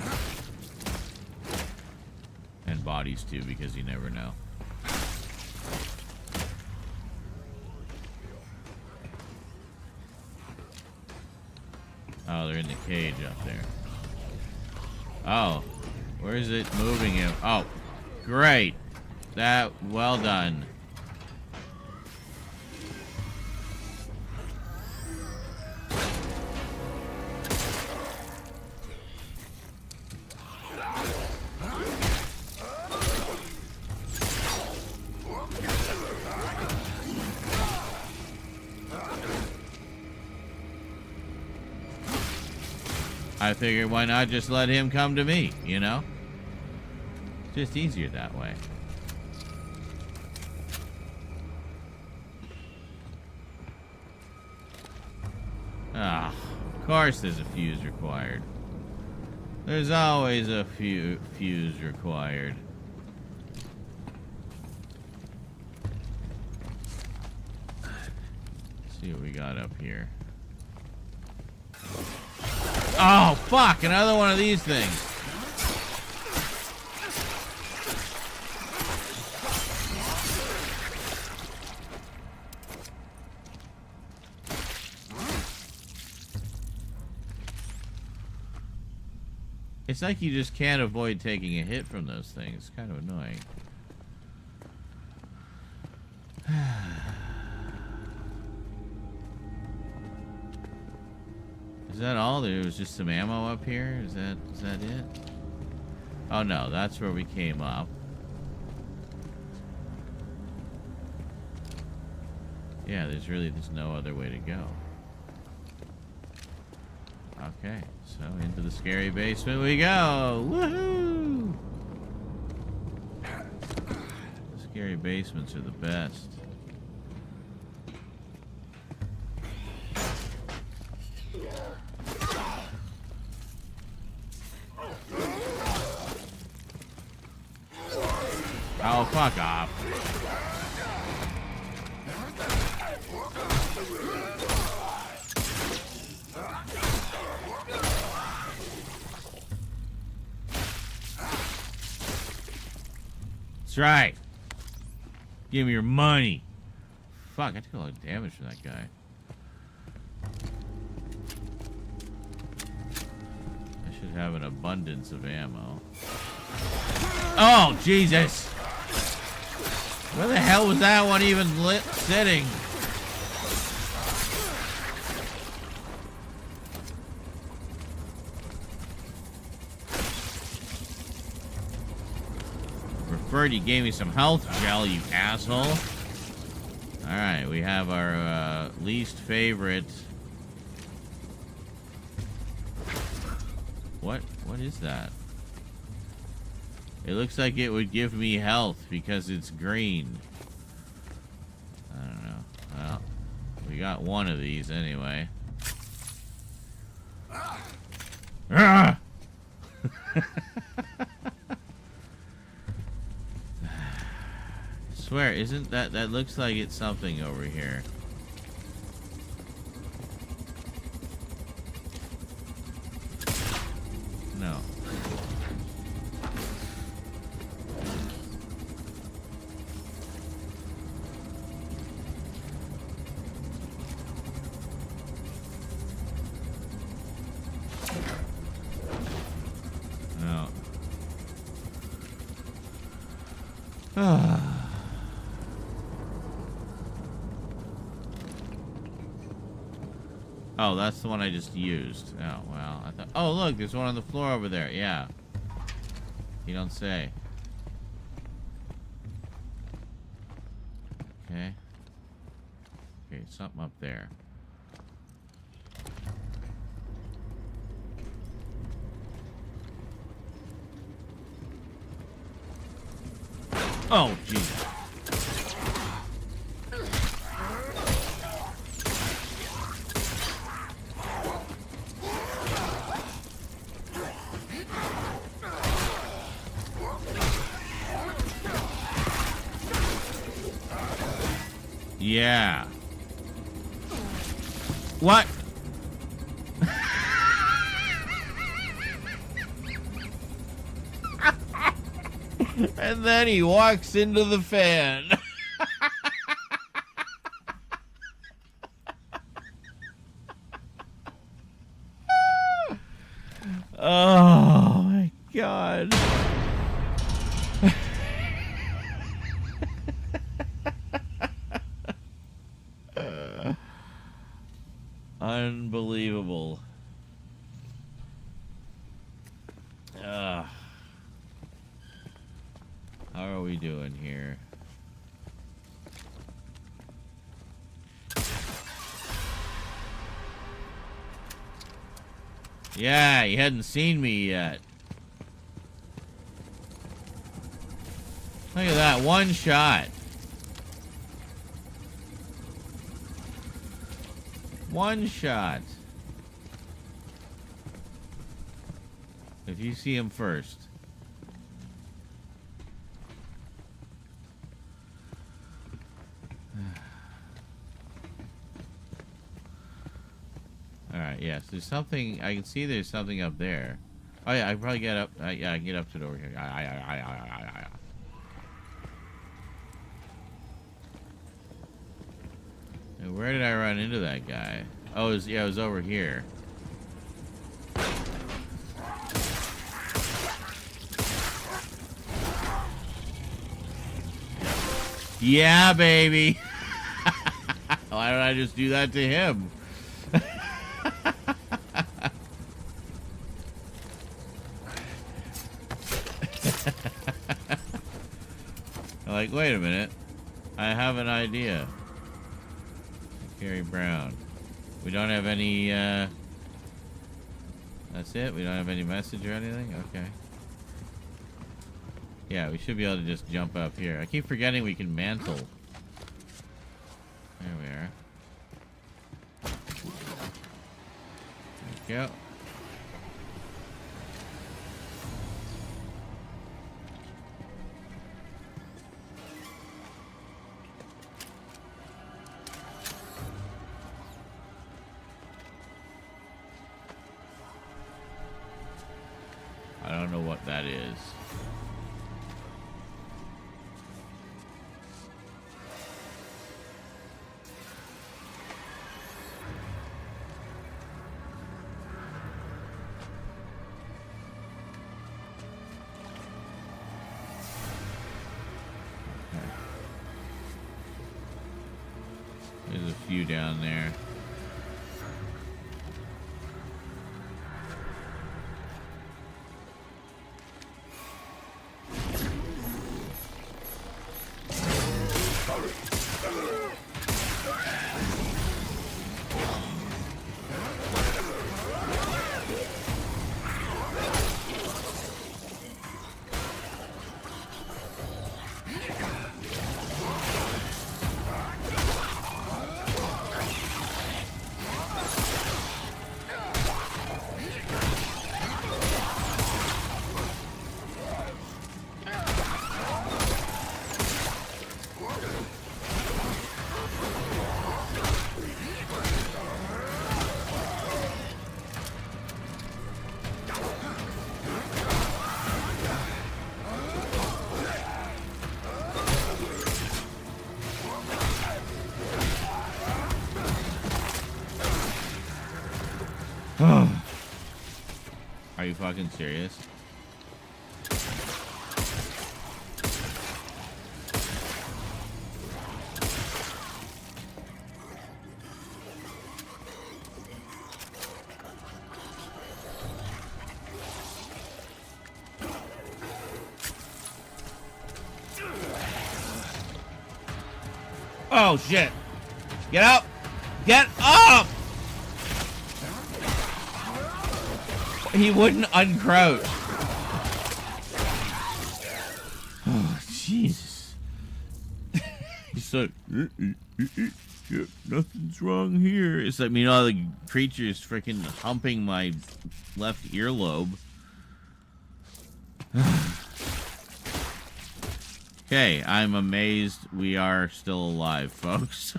And bodies, too, because you never know. Oh, they're in the cage up there. Oh, where is it moving him? Oh, great. That, well done. I figured why not just let him come to me, you know? Just easier that way. Ah, of course there's a fuse required. There's always a fuse required. Let's see what we got up here. Oh, fuck! Another one of these things. It's like you just can't avoid taking a hit from those things. It's kind of annoying. Is that all? There was just some ammo up here? Is that it? Oh no, that's where we came up. Yeah, there's no other way to go. Okay, so into the scary basement we go! Woohoo! The scary basements are the best. Oh, fuck off. That's right. Give me your money. Fuck, I took a lot of damage from that guy. I should have an abundance of ammo. Oh, Jesus! Where the hell was that one even sitting? preferred you gave me some health gel, you asshole. Alright, we have our least favorite. What is that? It looks like it would give me health because it's green. I don't know. Well, we got one of these anyway. Ah! Swear, isn't that looks like it's something over here? No. No. Oh, that's the one I just used. Oh, well, I thought... Oh, look, there's one on the floor over there. Yeah. You don't say. Okay. Okay, something up there. Oh, Jesus. Yeah. What? And then he walks into the fan. Oh my God. Unbelievable. How are we doing here? Yeah, he hadn't seen me yet. Look at that, one shot. One shot. If you see him first. Alright, yes. There's something. I can see there's something up there. Oh, yeah, I can probably get up. Yeah, I can get up to it over here. And where did I run into that guy? Oh, it was over here. Yeah, baby. Why don't I just do that to him? Like, wait a minute. I have an idea. Gary Brown. We don't have any, that's it? We don't have any message or anything? Okay. Yeah, we should be able to just jump up here. I keep forgetting we can mantle. There we are. There we go. I don't know what that is. Okay. There's a few down there. Are you fucking serious? Oh shit! Get up! Get up! He wouldn't uncrouch. Oh, Jesus. He's like, yeah, nothing's wrong here. It's like, meanwhile, the creature's freaking humping my left earlobe. Okay, I'm amazed we are still alive, folks.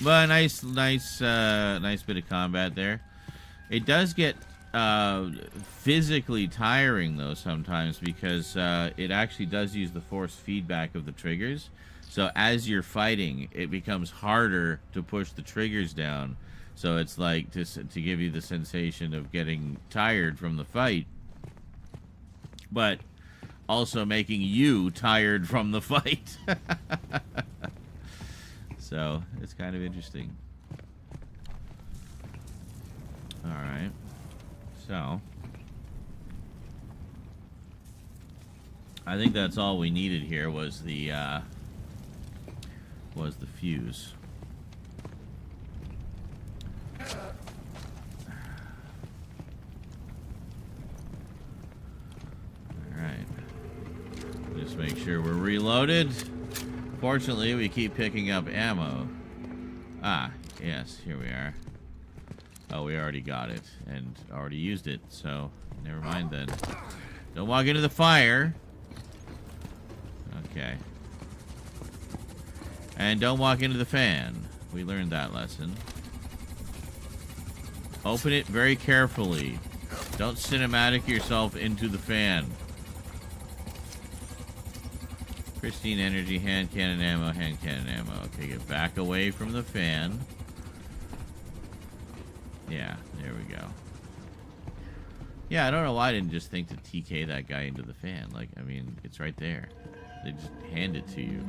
But nice bit of combat there. It does get physically tiring though sometimes because it actually does use the force feedback of the triggers. So as you're fighting, it becomes harder to push the triggers down. So it's like to give you the sensation of getting tired from the fight, but also making you tired from the fight. So it's kind of interesting. All right. So I think that's all we needed here was the fuse. All right. Just make sure we're reloaded. Fortunately, we keep picking up ammo. Ah, yes, here we are. Oh, we already got it and already used it, so never mind then. Don't walk into the fire. Okay. And don't walk into the fan. We learned that lesson. Open it very carefully. Don't cinematic yourself into the fan. Pristine energy, hand cannon ammo, hand cannon ammo. Okay, get back away from the fan. Yeah, there we go. Yeah, I don't know why I didn't just think to TK that guy into the fan. Like, I mean, it's right there. They just hand it to you.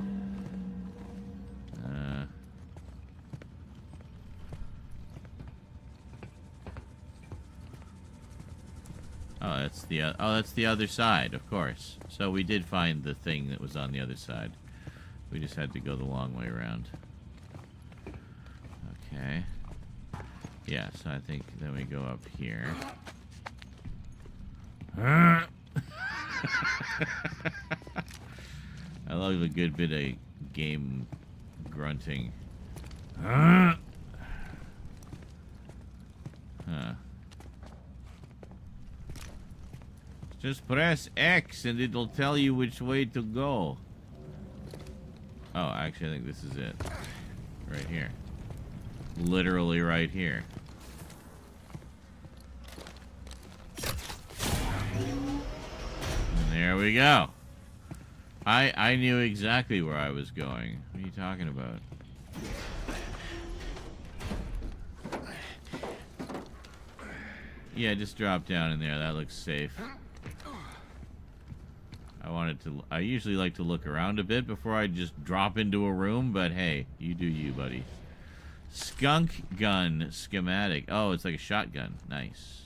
Oh, that's the other side, of course. So we did find the thing that was on the other side. We just had to go the long way around. Okay. Yeah, so I think then we go up here. I love a good bit of game grunting. Huh. Just press X and it'll tell you which way to go. Oh, actually, I think this is it. Right here. Literally right here. And there we go. I knew exactly where I was going. What are you talking about? Yeah, just drop down in there. That looks safe. I usually like to look around a bit before I just drop into a room, but hey, you do you, buddy. Skunk gun schematic. Oh, it's like a shotgun. Nice.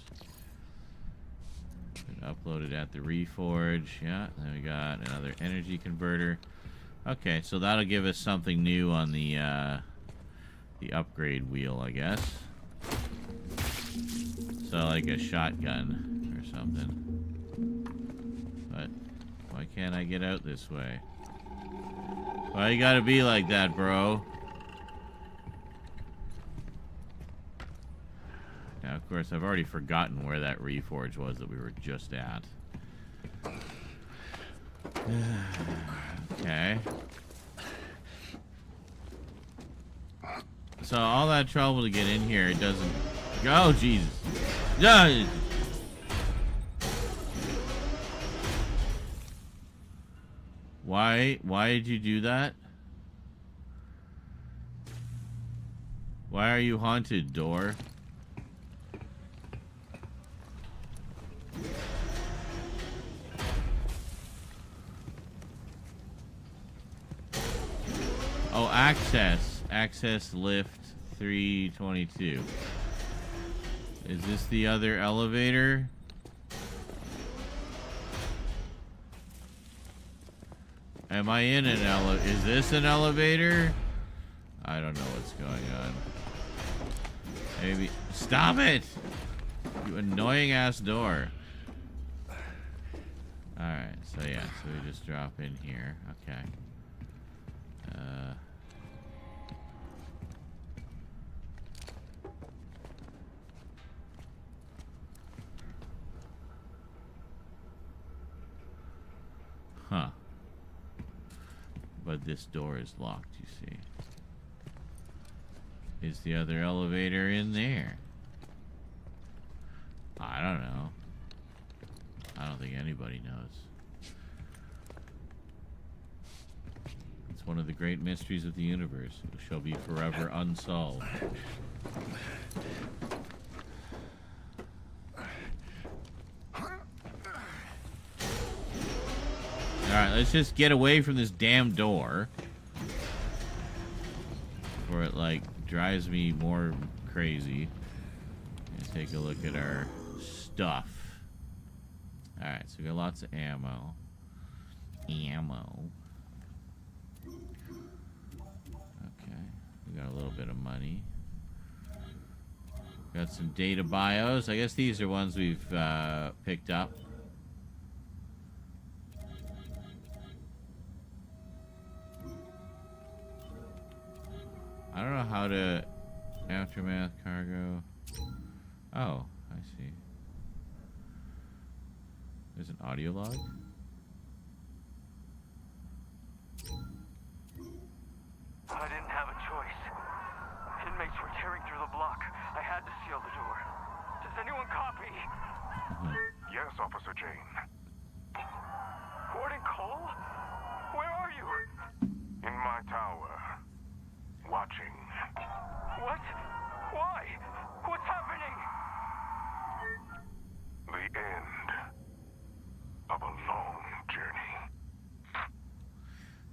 Uploaded at the Reforge. Yeah, then we got another energy converter. Okay, so that'll give us something new on the upgrade wheel, I guess. So like a shotgun or something. But why can't I get out this way? Why you gotta be like that, bro? Now, of course, I've already forgotten where that Reforge was that we were just at. Okay. So all that trouble to get in here, it doesn't... Oh, Jesus. Why did you do that? Why are you haunted, door? Oh, access. Access lift 322. Is this the other elevator? Am I in an elevator? Is this an elevator? I don't know what's going on. Maybe. Stop it! You annoying ass door. Alright, so yeah, so we just drop in here. Okay. Huh. But this door is locked, you see. Is the other elevator in there? I don't know. I don't think anybody knows. It's one of the great mysteries of the universe. It shall be forever unsolved. Alright, let's just get away from this damn door. Before it, like, drives me more crazy. And take a look at our stuff. Alright, so we got lots of ammo. Okay, we got a little bit of money. Got some data bios. I guess these are ones we've picked up. I don't know how to... Aftermath cargo. Oh, I see. There's an audio log? I didn't have a choice. Inmates were tearing through the block. I had to seal the door. Does anyone copy? Yes, Officer Jane. Gordon Cole? Where are you? In my tower. Watching. What? Why? What's happening? The end of a long journey.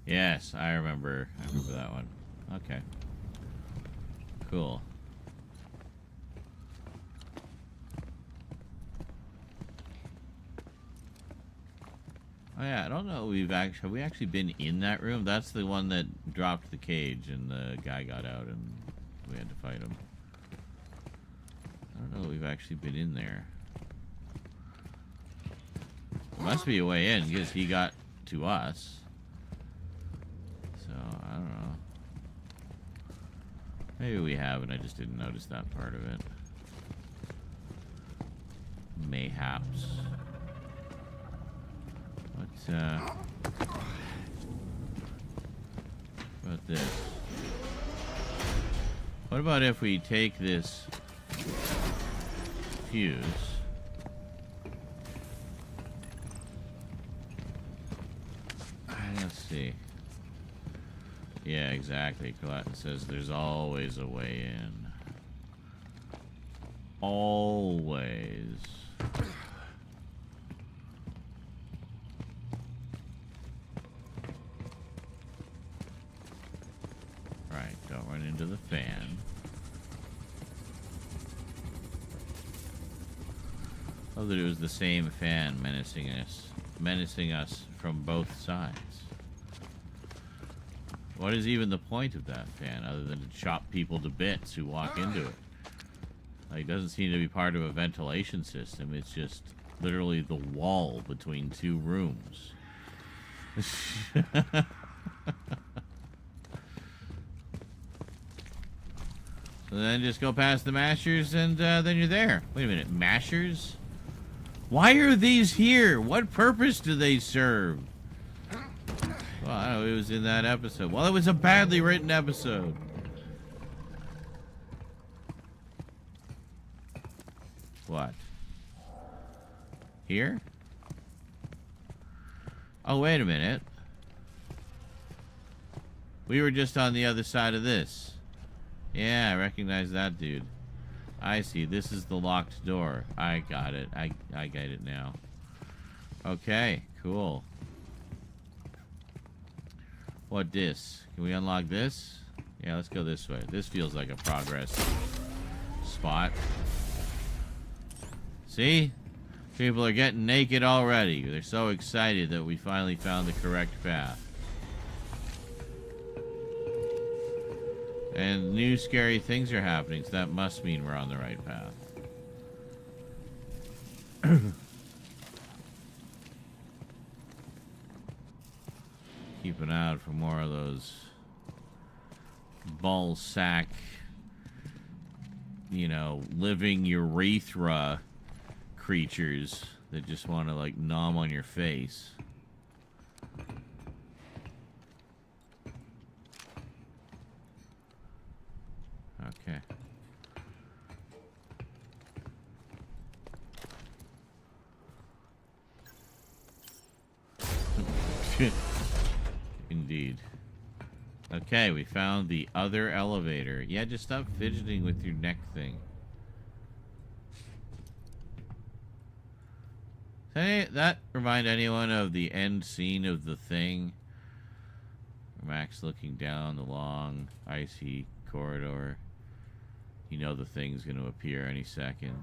Yes, I remember that one. Okay. Cool. Oh yeah, I don't know. Have we actually been in that room? That's the one that dropped the cage and the guy got out and we had to fight him. I don't know if we've actually been in there. There must be a way in because he got to us. So, I don't know. Maybe we have and I just didn't notice that part of it. Mayhaps. What about this? What about if we take this fuse? Let's see. Yeah, exactly. It says there's always a way in. Always. Right, don't run into the fan. Oh, that it was the same fan menacing us from both sides. What is even the point of that fan other than to chop people to bits who walk into it? Like, it doesn't seem to be part of a ventilation system. It's just literally the wall between two rooms. So then just go past the mashers and then you're there. Wait a minute, mashers? Why are these here? What purpose do they serve? Well, I don't know, it was in that episode. Well, it was a badly written episode. What? Here? Oh, wait a minute. We were just on the other side of this. Yeah, I recognize that dude. I see. This is the locked door. I got it. I get it now. Okay, cool. What this? Can we unlock this? Yeah, let's go this way. This feels like a progress spot. See? People are getting naked already. They're so excited that we finally found the correct path. And new scary things are happening, so that must mean we're on the right path. Keep an eye out for more of those ball sack, you know, living urethra creatures that just want to, like, nom on your face. Okay. Indeed. Okay, we found the other elevator. Yeah, just stop fidgeting with your neck thing. Does that remind anyone of the end scene of The Thing? Max looking down the long, icy corridor. You know the thing's going to appear any second.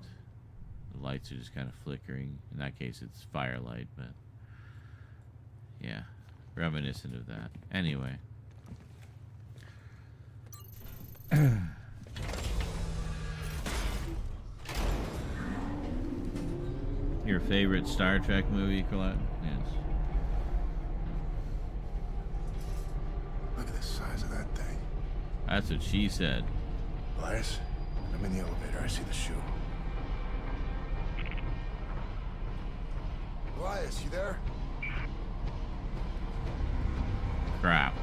The lights are just kind of flickering. In that case, it's firelight, but... yeah, reminiscent of that. Anyway. Your favorite Star Trek movie, Colette? Yes. Look at the size of that thing. That's what she said. Elias, I'm in the elevator. I see the shoe. Elias, you there? Crap.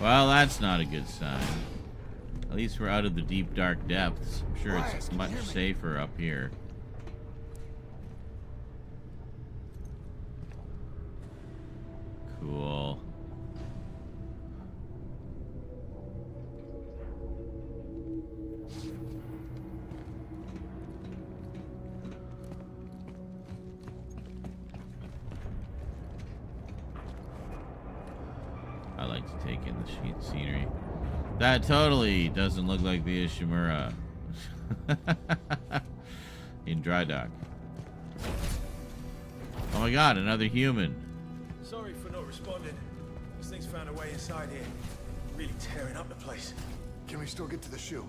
Well, that's not a good sign. At least we're out of the deep, dark depths. I'm sure it's much safer up here. Cool. I like to take in the scenery. That totally doesn't look like the Ishimura in dry dock. Oh my god, another human. Sorry for not responding. This thing's found a way inside here. Really tearing up the place. Can we still get to the shoe?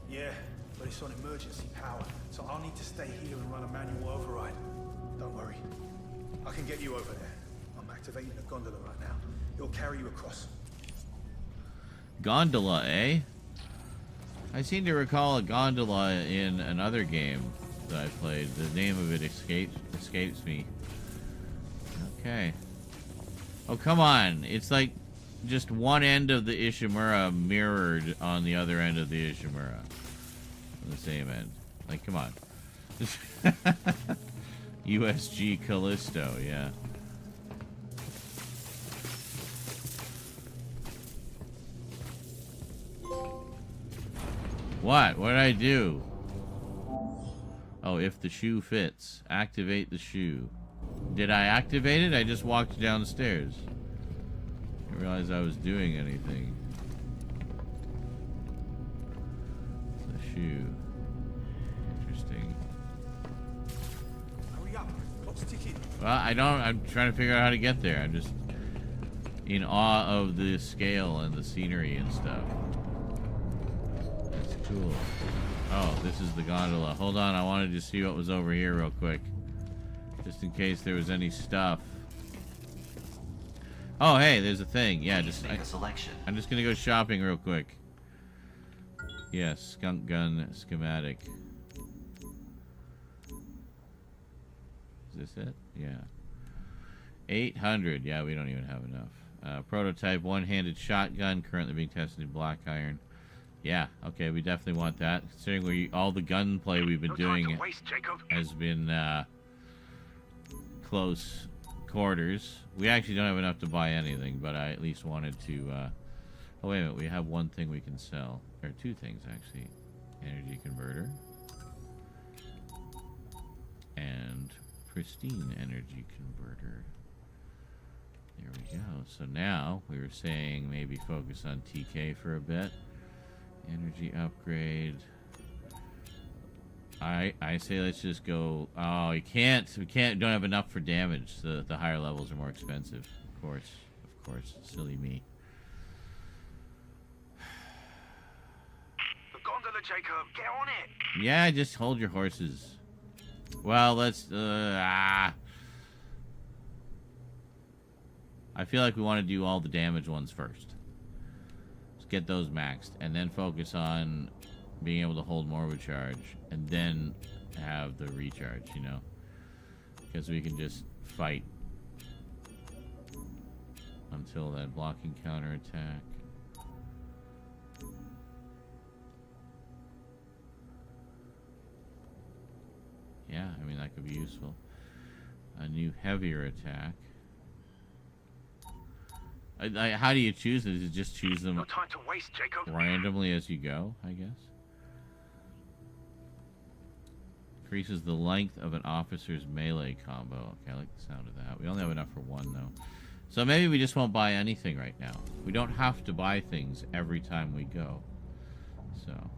Yeah, but it's on emergency power, so I'll need to stay here and run a manual override. Don't worry. I can get you over there. I'm activating the gondola right now. It'll carry you across. Gondola, eh? I seem to recall a gondola in another game that I played. The name of it escapes me. Okay. Oh, come on. It's like just one end of the Ishimura mirrored on the other end of the Ishimura. On the same end. Like, come on. USG Callisto, yeah. What? What did I do? Oh, if the shoe fits. Activate the shoe. Did I activate it? I just walked down the stairs. Didn't realize I was doing anything. The shoe. Interesting. Hurry up. Clock's ticking. Well, I'm trying to figure out how to get there. I'm just in awe of the scale and the scenery and stuff. That's cool. Oh, this is the gondola. Hold on, I wanted to see what was over here real quick. Just in case there was any stuff. Oh, hey, there's a thing. Yeah, just Make a selection. I'm just gonna go shopping real quick. Yes, skunk gun schematic. Is this it? Yeah. 800. Yeah, we don't even have enough. Prototype one-handed shotgun currently being tested in black iron. Yeah, okay, we definitely want that. Considering all the gunplay we've been doing has been close quarters. We actually don't have enough to buy anything, but I at least wanted to... Oh, wait a minute. We have one thing we can sell. Or two things, actually. Energy converter. And pristine energy converter. There we go. So now, we were saying maybe focus on TK for a bit. Energy upgrade. I say let's just go... Oh, we can't. Don't have enough for damage. The higher levels are more expensive. Of course. Silly me. The gondola, Jacob. Get on it. Yeah, just hold your horses. Well, let's... I feel like we want to do all the damage ones first. Let's get those maxed. And then focus on being able to hold more of a charge. And then have the recharge, you know? Because we can just fight. Until that blocking counterattack. Yeah, I mean, that could be useful. A new heavier attack. How do you choose it? Is it just choose them No time to waste, Jacob. randomly as you go, I guess? Increases the length of an officer's melee combo. Okay, I like the sound of that. We only have enough for one, though. So maybe we just won't buy anything right now. We don't have to buy things every time we go. So...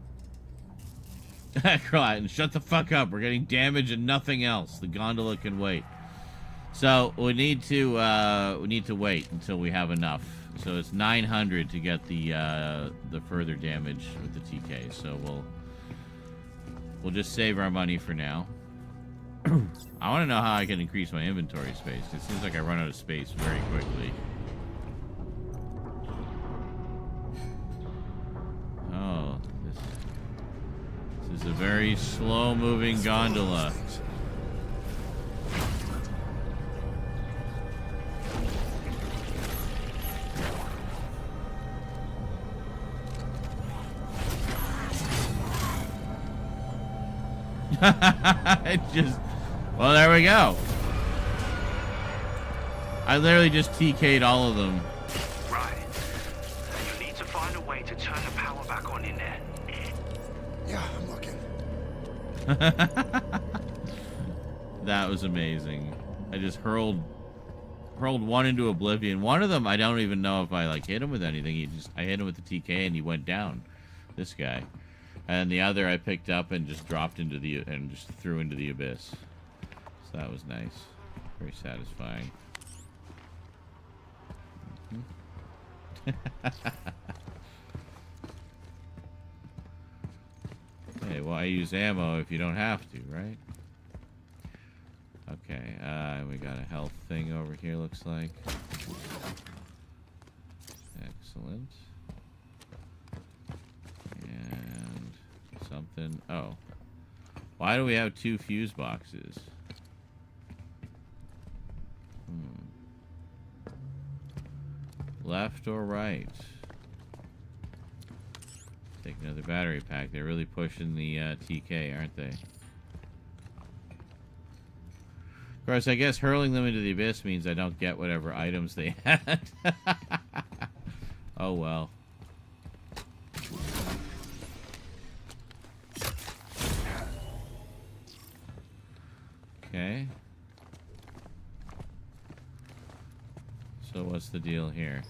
Croat, shut the fuck up. We're getting damage and nothing else. The gondola can wait. So we need to wait until we have enough. So it's 900 to get the further damage with the TK. So we'll just save our money for now. I want to know how I can increase my inventory space. It seems like I run out of space very quickly. Oh, this is a very slow-moving gondola. It just... Well, there we go. I literally just TK'd all of them. Right. You need to find a way to turn the power back on in there. Yeah, I'm looking. That was amazing. I just hurled one into oblivion. One of them, I don't even know if I like hit him with anything. I hit him with the TK and he went down. This guy. And the other I picked up and just dropped into and just threw into the abyss. So that was nice. Very satisfying. Hey, why use ammo if you don't have to, right? Okay, we got a health thing over here, looks like. Excellent. And something. Oh. Why do we have 2 fuse boxes? Left or right? Take another battery pack. They're really pushing the TK, aren't they? Of course, I guess hurling them into the abyss means I don't get whatever items they had. Oh well. Okay. So what's the deal here?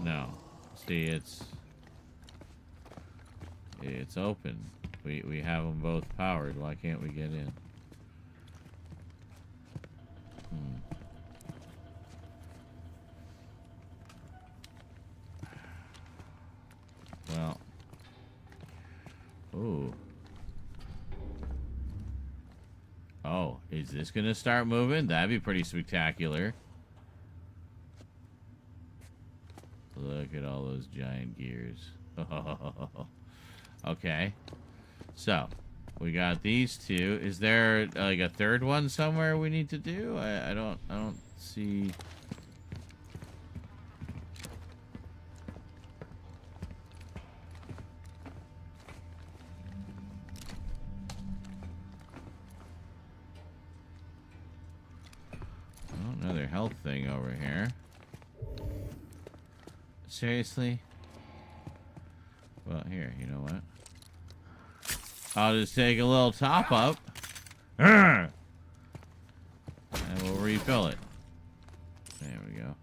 No. See, it's open. We have them both powered. Why can't we get in? Well. Ooh. Oh, is this gonna start moving? That'd be pretty spectacular. Look at all those giant gears. Okay. So, we got these two. Is there like a third one somewhere we need to do? I don't see. health thing over here. Seriously? Well, here, you know what? I'll just take a little top up. And we'll refill it. There we go.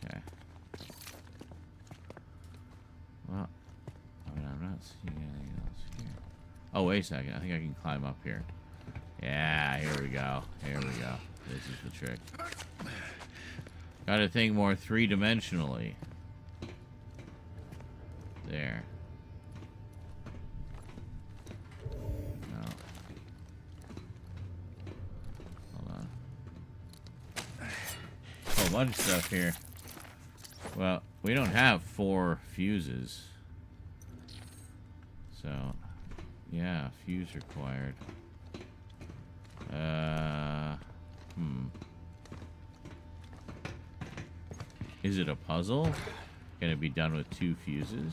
Okay. Well, I mean, I'm not seeing anything else here. Oh, wait a second. I think I can climb up here. Yeah, here we go. Here we go. This is the trick. Gotta think more three-dimensionally. There. No. Hold on. Oh, a bunch of stuff here. Well, we don't have 4 fuses. So, yeah, fuse required. Is it a puzzle? Can it be done with 2 fuses?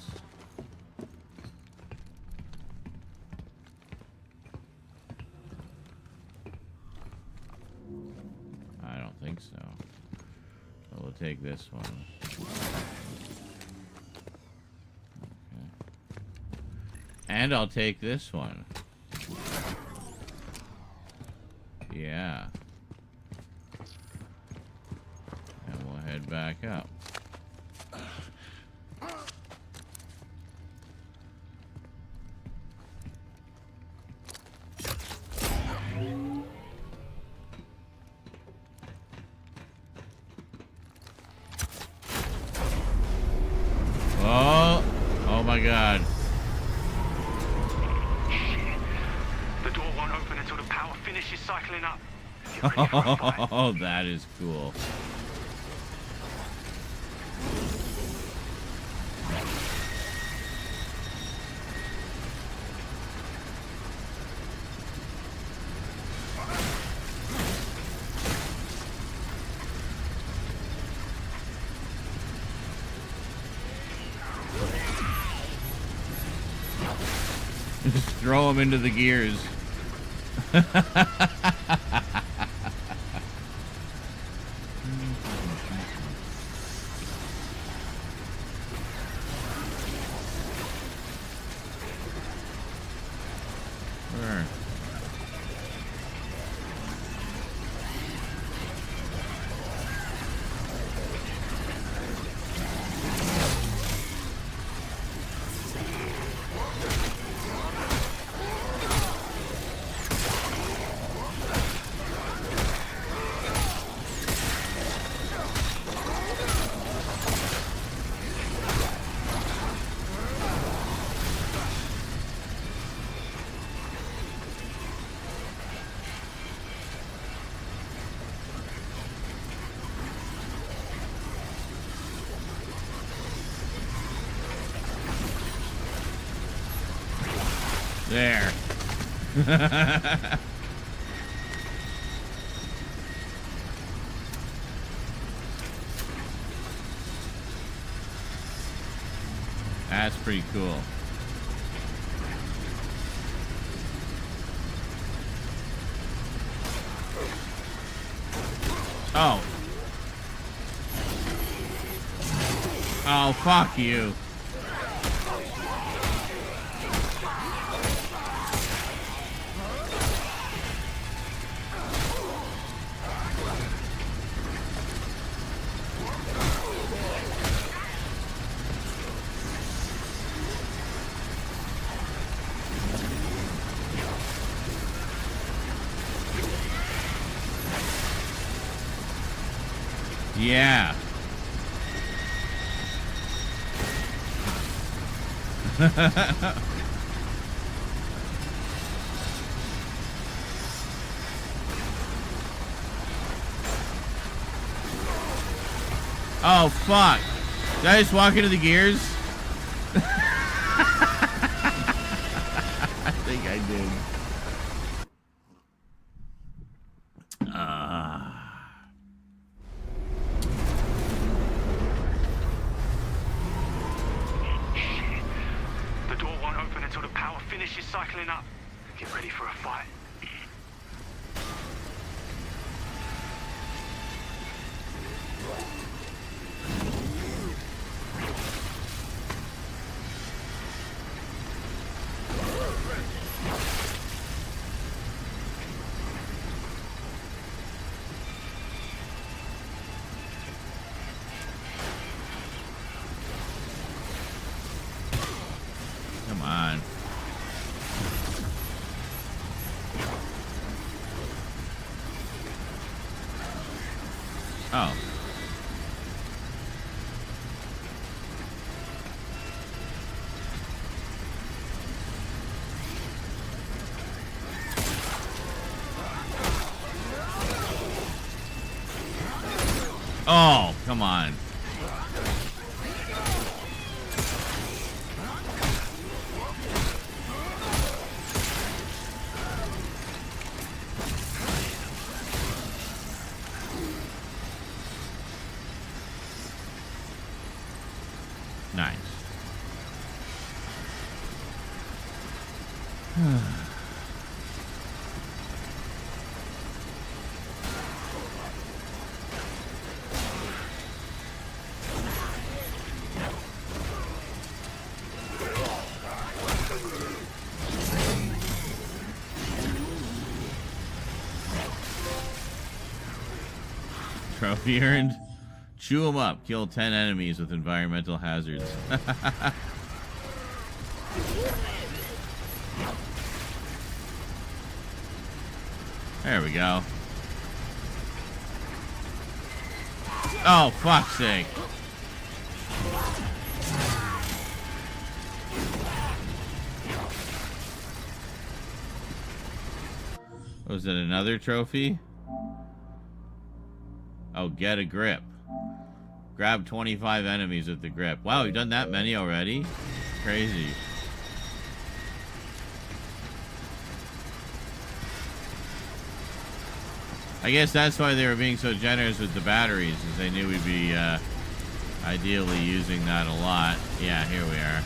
I don't think so. So we'll take this one. Okay. And I'll take this one. Yeah. And we'll head back up. Oh! Oh my god. The door won't open until the power finishes cycling up. Get ready for a fight. Oh, that is cool. Just throw him into the gears. Where? There. That's pretty cool. Oh. Oh, fuck you. Yeah. Oh, fuck. Did I just walk into the gears? I think I did. The door won't open until the power finishes cycling up. Get ready for a fight. Come on. Oh. Oh, come on. Nice. Trophy earned. Chew them up. Kill 10 enemies with environmental hazards. There we go. Oh, fuck's sake. Was it another trophy? Oh, get a grip. Grab 25 enemies with the grip. Wow, we've done that many already? Crazy. I guess that's why they were being so generous with the batteries, is they knew we'd be ideally using that a lot. Yeah, here we are.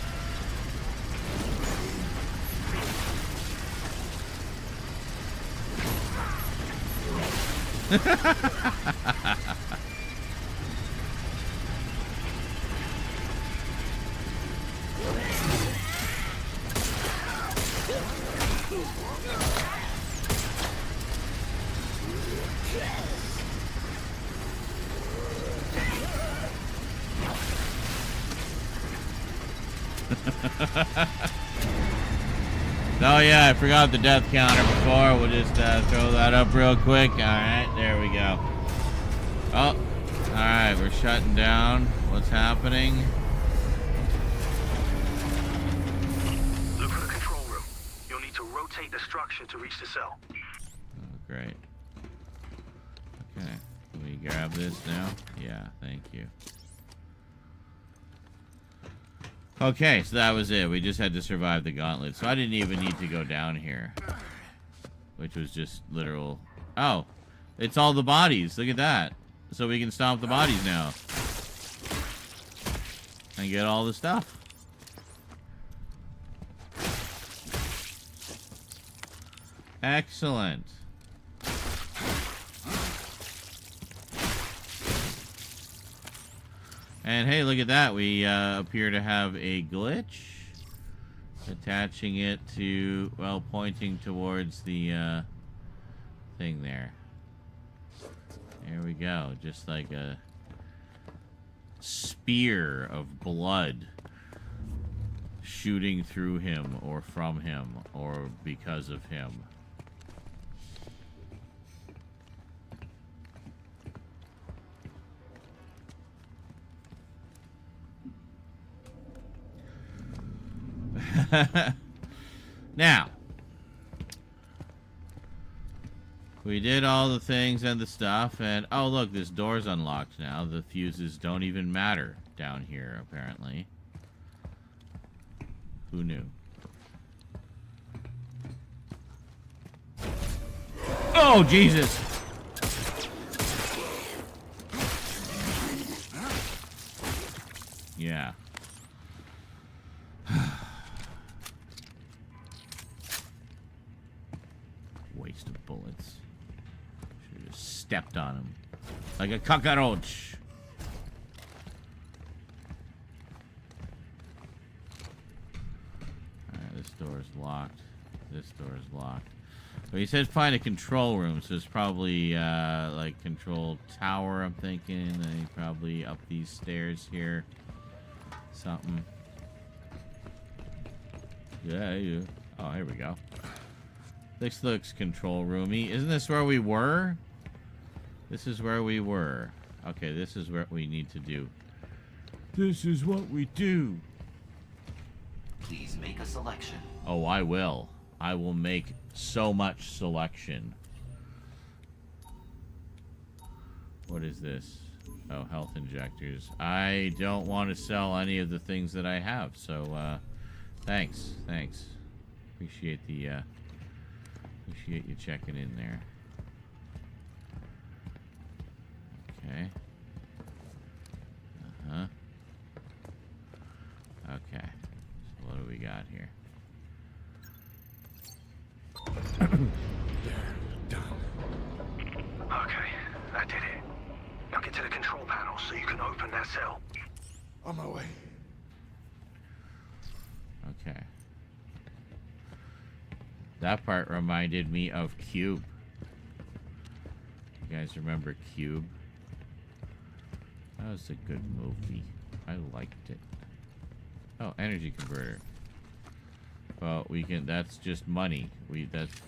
Oh yeah, I forgot the death counter before. We'll just throw that up real quick. Alright, there we go. Oh, alright, we're shutting down. What's happening? Look for the control room. You'll need to rotate the structure to reach the cell. Oh, great. Okay, can we grab this now? Yeah, thank you. Okay, so that was it. We just had to survive the gauntlet. So I didn't even need to go down here. Which was just literal... Oh, it's all the bodies. Look at that. So we can stomp the bodies now. And get all the stuff. Excellent. And hey, look at that. We appear to have a glitch. Attaching it to, well, pointing towards the thing there. There we go. Just like a spear of blood shooting through him or from him or because of him. Now, we did all the things and the stuff, and oh look, this door's unlocked now. The fuses don't even matter down here, apparently. Who knew? Oh, Jesus! Yeah. Waste of bullets. Should've just stepped on him. Like a cockroach. This door is locked. This door is locked. But he said find a control room, so it's probably like control tower, I'm thinking. And he probably up these stairs here. Something. Yeah. Oh, here we go. This looks control roomy. Isn't this where we were? This is where we were. Okay, this is what we need to do. This is what we do. Please make a selection. Oh, I will. I will make so much selection. What is this? Oh, health injectors. I don't want to sell any of the things that I have, so thanks. Appreciate the appreciate you checking in there. Okay. Okay. So what do we got here? Okay, I did it. Now get to the control panel so you can open that cell. On my way. Okay. That part reminded me of Cube. You guys remember Cube? That was a good movie. I liked it. Oh, energy converter. Well, we can. That's just money.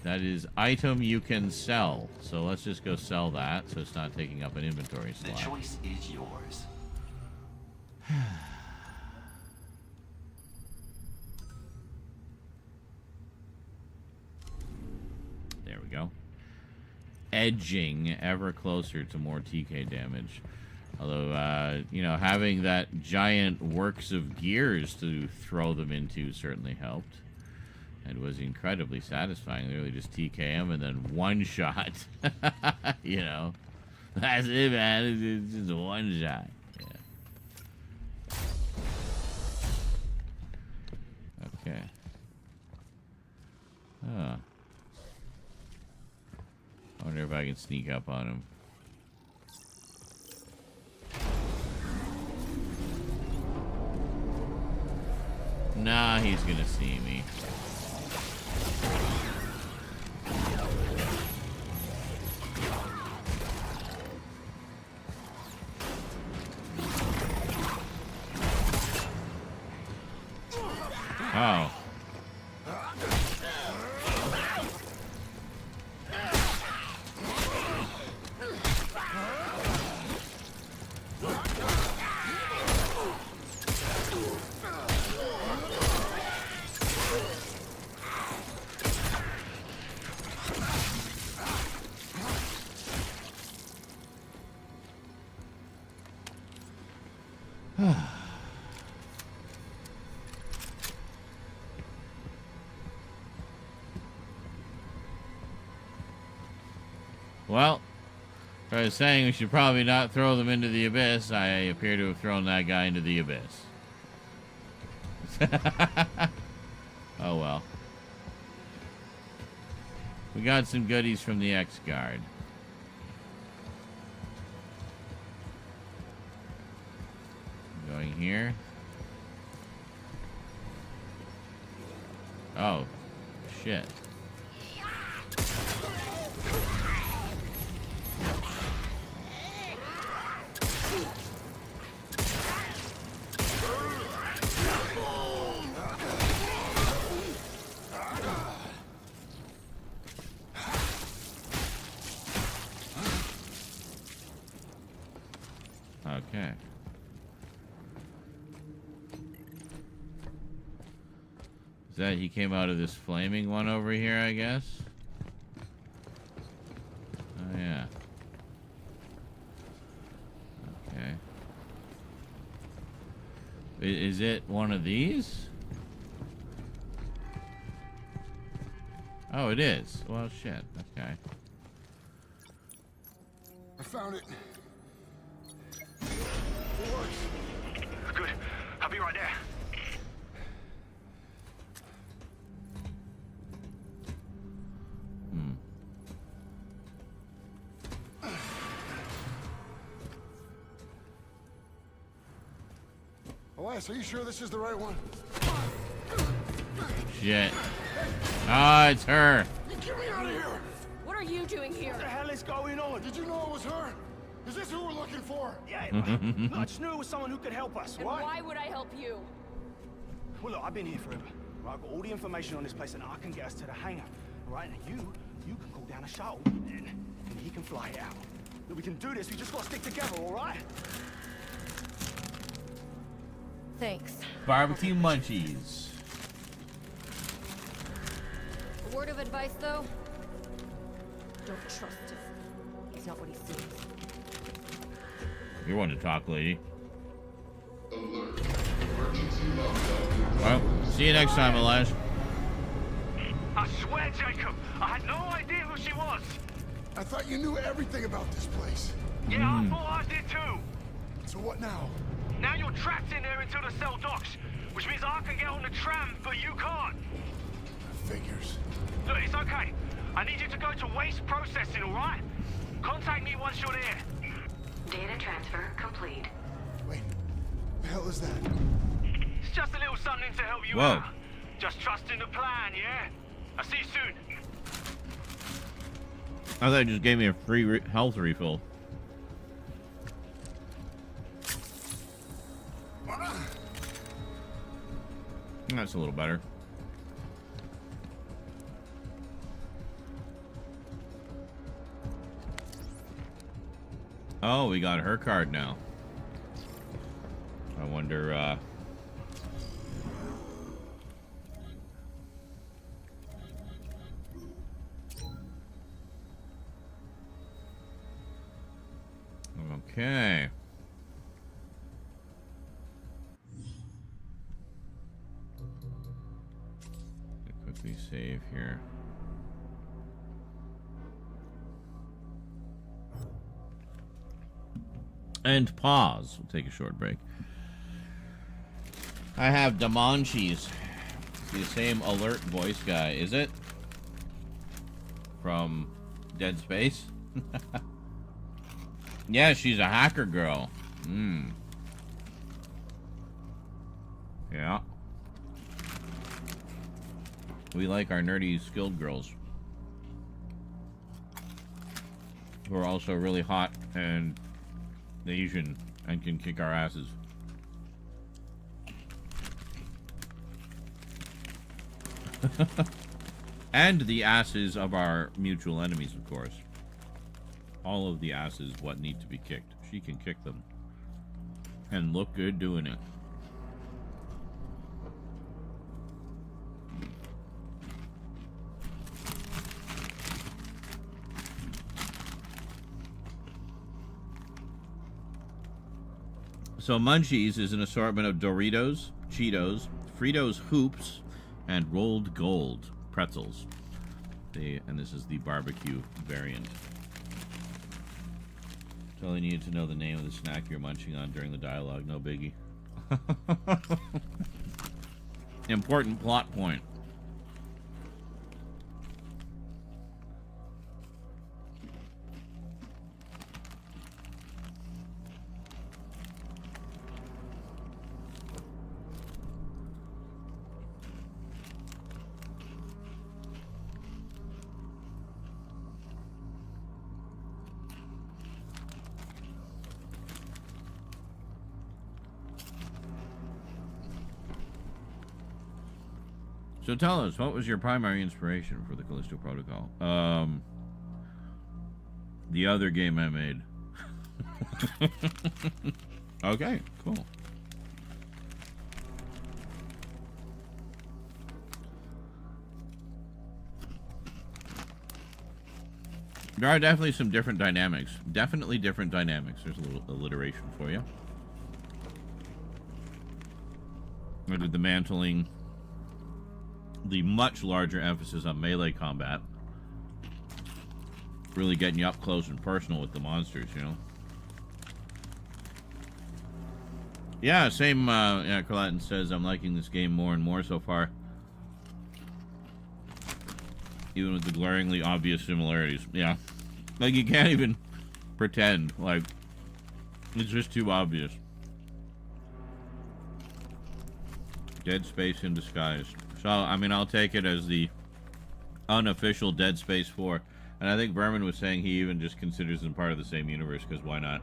That is item you can sell. So let's just go sell that, so it's not taking up an inventory The slot. choice is yours. There we go. Edging ever closer to more TK damage. Although, you know, having that giant works of gears to throw them into certainly helped. And was incredibly satisfying. Literally just TKM and then one shot. You know. That's it, man. It's just one shot. Yeah. Okay. Huh. I wonder if I can sneak up on him. Nah, he's gonna see me. Oh. Well, I was saying we should probably not throw them into the abyss. I appear to have thrown that guy into the abyss. Oh well. We got some goodies from the X-Guard. Going here. Oh, shit. Okay. Is that he came out of this flaming one over here, I guess? Oh, yeah. Okay. Is it one of these? Oh, it is. Well, shit. Okay. I found it. Good. I'll be right there. Elias, are you sure this is the right one? shit. Ah, it's her. Get me out of here! What are you doing here? What the hell is going on? Did you know it was her? Is this who we're looking for? Yeah, look, I just knew it was someone who could help us, And right? why would I help you? Well, look, I've been here forever. Right, I've got all the information on this place, and I can get us to the hangar. All right, and you can call down a shuttle, and he can fly it out. Look, we can do this. We just got to stick together, all right? Thanks. Barbecue munchies. A word of advice, though? Don't trust him. He's not what he seems. You want to talk, lady. Alert. Emergency lockdown. Well, see you next time, Elijah. I swear, Jacob, I had no idea who she was. I thought you knew everything about this place. Yeah, I thought I did too. So what now? Now you're trapped in there until the cell docks, which means I can get on the tram, but you can't. Figures. Look, it's okay. I need you to go to waste processing, all right? Contact me once you're there. Data transfer complete. Wait, the hell is that? It's just a little something to help you Whoa. out. Just trust in the plan, yeah? I'll see you soon. I thought it just gave me a free health refill. That's a little better. Oh, we got her card now. I wonder, okay. Quickly save here. And pause. We'll take a short break. I have Damonchi's. The same alert voice guy, is it? From Dead Space? Yeah, she's a hacker girl. Yeah. We like our nerdy, skilled girls. Who are also really hot and Asian and can kick our asses. And the asses of our mutual enemies, of course. All of the asses what need to be kicked. She can kick them. And look good doing it. So Munchies is an assortment of Doritos, Cheetos, Fritos Hoops, and rolled gold pretzels. And this is the barbecue variant. So I needed to know the name of the snack you're munching on during the dialogue. No biggie. Important plot point. So tell us, what was your primary inspiration for the Callisto Protocol? The other game I made. Okay, cool. There are definitely some different dynamics. Definitely different dynamics. There's a little alliteration for you. I did the mantling. The much larger emphasis on melee combat. Really getting you up close and personal with the monsters, you know? Yeah, same, yeah, Carlatin says, I'm liking this game more and more so far. Even with the glaringly obvious similarities. Yeah. Like, you can't even pretend. Like, it's just too obvious. Dead Space in disguise. So, I mean, I'll take it as the unofficial Dead Space 4. And I think Berman was saying he even just considers them part of the same universe, because why not?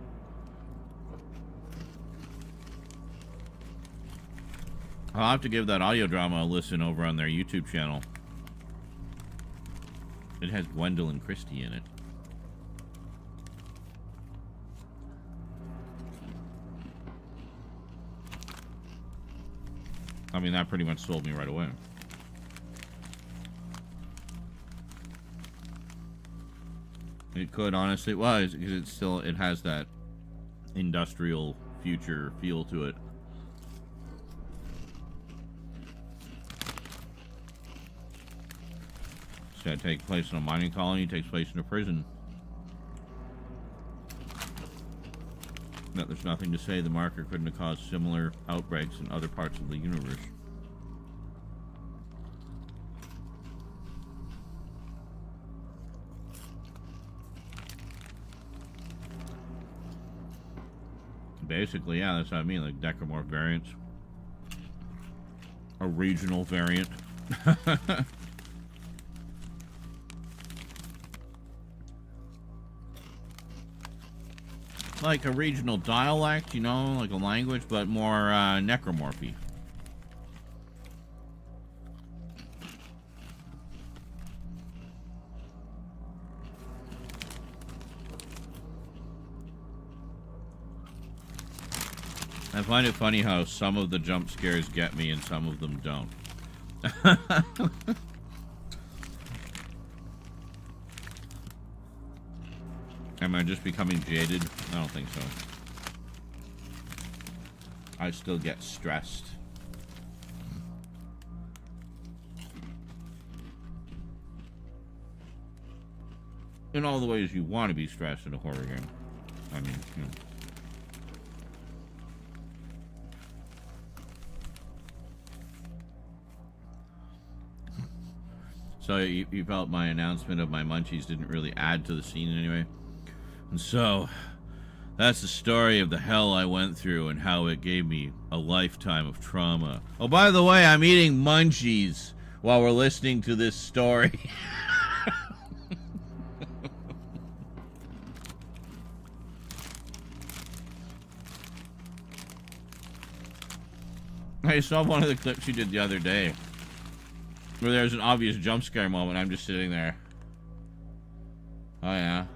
I'll have to give that audio drama a listen over on their YouTube channel. It has Gwendolyn Christie in it. I mean, that pretty much sold me right away. It could, honestly. Well, because it's still, it has that industrial future feel to it. It's going to take place in a mining colony, it takes place in a prison. That there's nothing to say the marker couldn't have caused similar outbreaks in other parts of the universe. Basically, yeah, that's what I mean, like decromorph variants. A regional variant. Like a regional dialect, you know, like a language, but more necromorphy. I find it funny how some of the jump scares get me and some of them don't. Am I just becoming jaded? I don't think so. I still get stressed. In all the ways you want to be stressed in a horror game. I mean, you know. So you felt my announcement of my munchies didn't really add to the scene anyway. And so, that's the story of the hell I went through and how it gave me a lifetime of trauma. Oh, by the way, I'm eating munchies while we're listening to this story. I saw one of the clips you did the other day where there's an obvious jump scare moment. I'm just sitting there. Oh, yeah.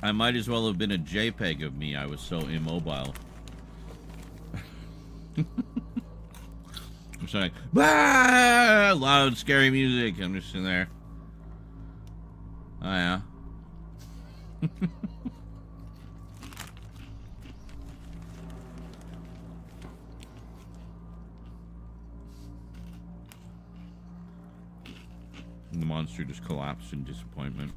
I might as well have been a JPEG of me. I was so immobile. I'm just like, bah! Loud, scary music. I'm just sitting there. Oh, yeah. And the monster just collapsed in disappointment.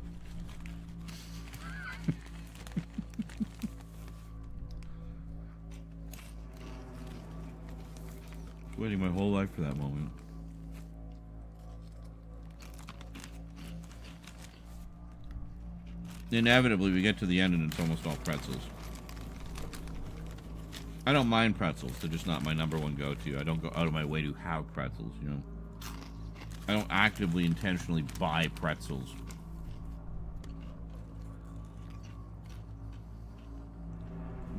Waiting my whole life for that moment. Inevitably, we get to the end and it's almost all pretzels. I don't mind pretzels. They're just not my number one go-to. I don't go out of my way to have pretzels, you know. I don't actively, intentionally buy pretzels.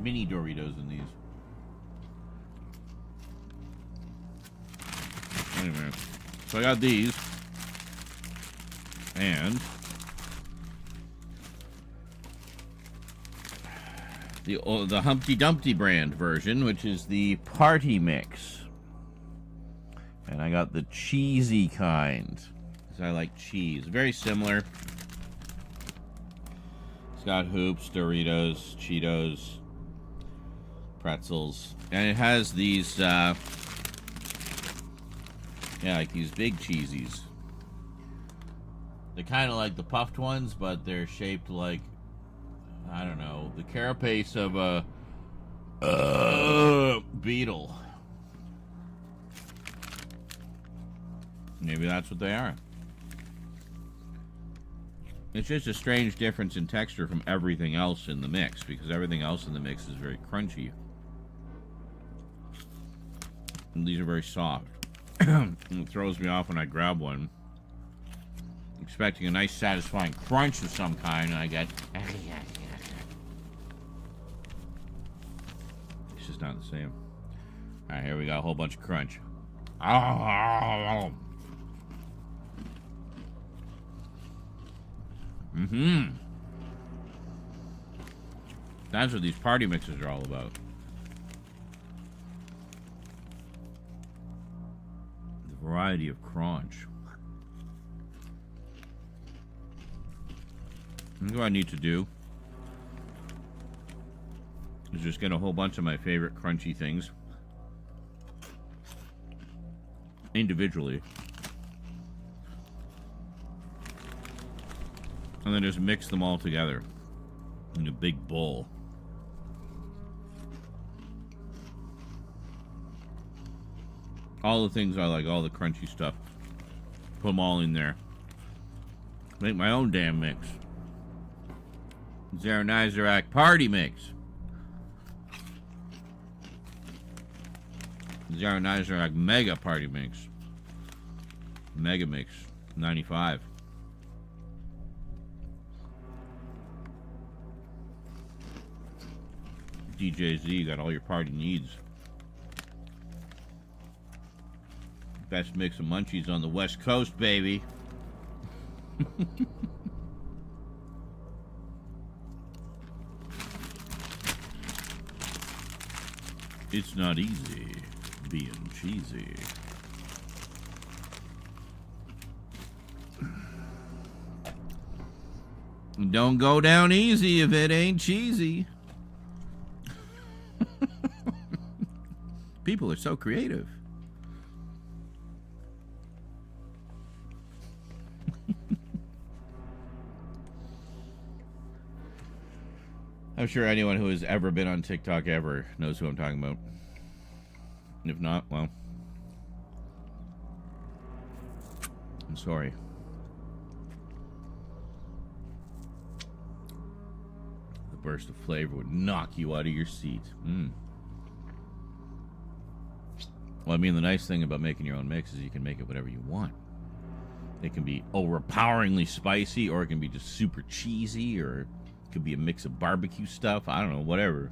Mini Doritos in these. Anyway, so I got these. And the Humpty Dumpty brand version, which is the party mix. And I got the cheesy kind, because I like cheese. Very similar. It's got hoops, Doritos, Cheetos, pretzels. And it has these, yeah, like these big cheesies. They're kind of like the puffed ones, but they're shaped like, I don't know, the carapace of a beetle. Maybe that's what they are. It's just a strange difference in texture from everything else in the mix, because everything else in the mix is very crunchy. And these are very soft. And it throws me off when I grab one, expecting a nice satisfying crunch of some kind, and I get... It's just not the same. Alright, here we got a whole bunch of crunch. Mm-hmm. That's what these party mixes are all about. The variety of crunch. What I need to do is just get a whole bunch of my favorite crunchy things individually, and then just mix them all together in a big bowl. All the things I like, all the crunchy stuff, put them all in there. Make my own damn mix. Zaranizarak Party Mix. Zaranizarak Mega Party Mix. Mega Mix 95. DJ Z got all your party needs. Best mix of munchies on the West Coast, baby. It's not easy being cheesy. Don't go down easy if it ain't cheesy. People are so creative. I'm sure anyone who has ever been on TikTok ever knows who I'm talking about. If not, well, I'm sorry. The burst of flavor would knock you out of your seat. Well, I mean, the nice thing about making your own mix is you can make it whatever you want. It can be overpoweringly spicy, or it can be just super cheesy, or it could be a mix of barbecue stuff. I don't know, whatever.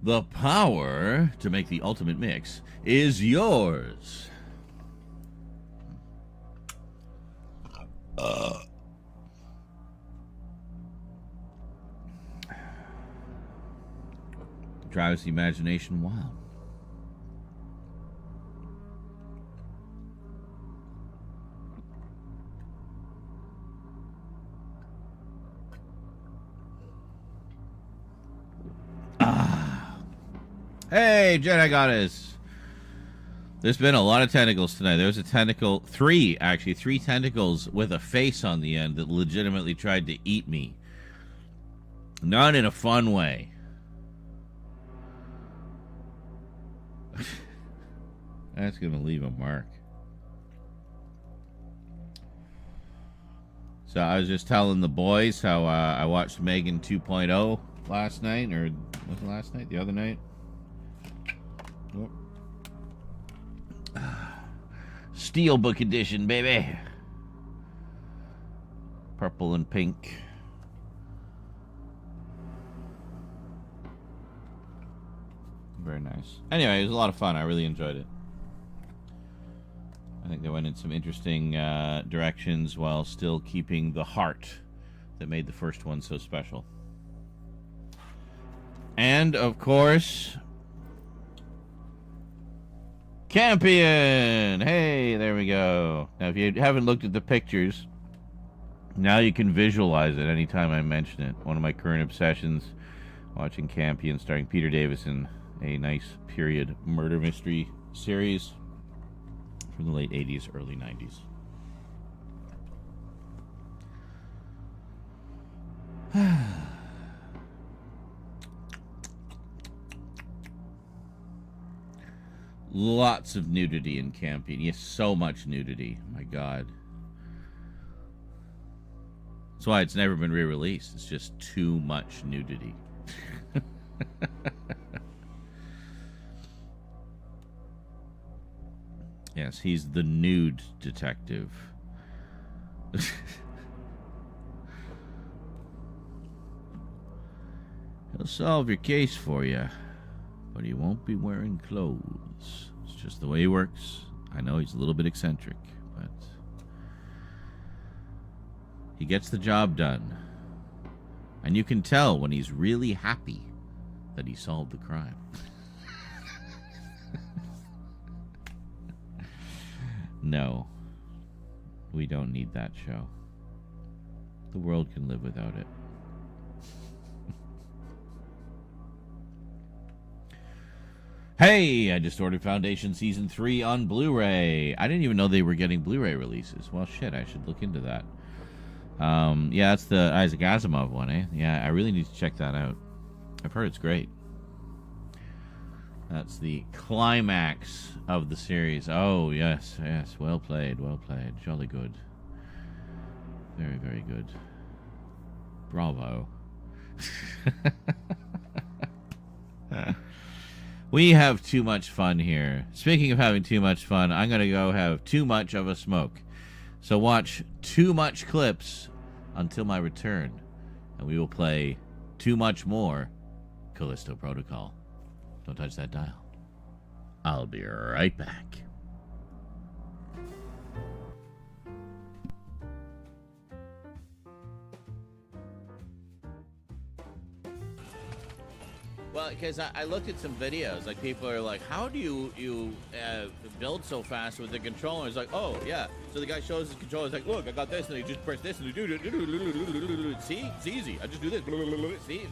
The power to make the ultimate mix is yours. Drives the imagination wild. Hey, Jedi Goddess. There's been a lot of tentacles tonight. There was a tentacle, three tentacles with a face on the end that legitimately tried to eat me. Not in a fun way. That's going to leave a mark. So I was just telling the boys how I watched Megan 2.0 last night, or was it last night? The other night? Oh. Steelbook edition, baby. Purple and pink. Very nice. Anyway, it was a lot of fun. I really enjoyed it. I think they went in some interesting directions while still keeping the heart that made the first one so special. And, of course, Campion! Hey, there we go. Now, if you haven't looked at the pictures, now you can visualize it anytime I mention it. One of my current obsessions, watching Campion starring Peter Davison, a nice period murder mystery series from the late 80s, early 90s. Lots of nudity in camping. Yes, so much nudity. My God. That's why it's never been re-released. It's just too much nudity. Yes, he's the nude detective. He'll solve your case for you, but he won't be wearing clothes. It's just the way he works. I know he's a little bit eccentric, but he gets the job done. And you can tell when he's really happy that he solved the crime. No, we don't need that show. The world can live without it. Hey, I just ordered Foundation Season 3 on Blu-ray. I didn't even know they were getting Blu-ray releases. Well, shit, I should look into that. Yeah, that's the Isaac Asimov one, eh? Yeah, I really need to check that out. I've heard it's great. That's the climax of the series. Oh, yes, yes. Well played, well played. Jolly good. Very, very good. Bravo. We have too much fun here. Speaking of having too much fun, I'm going to go have too much of a smoke. So watch too much clips until my return, and we will play too much more Callisto Protocol. Don't touch that dial. I'll be right back. Well, because I looked at some videos, like people are like, how do you build so fast with the controller? It's like, oh, yeah. So the guy shows his controller, he's like, look, I got this, and he just press this, and see? It's easy. I just do this. See?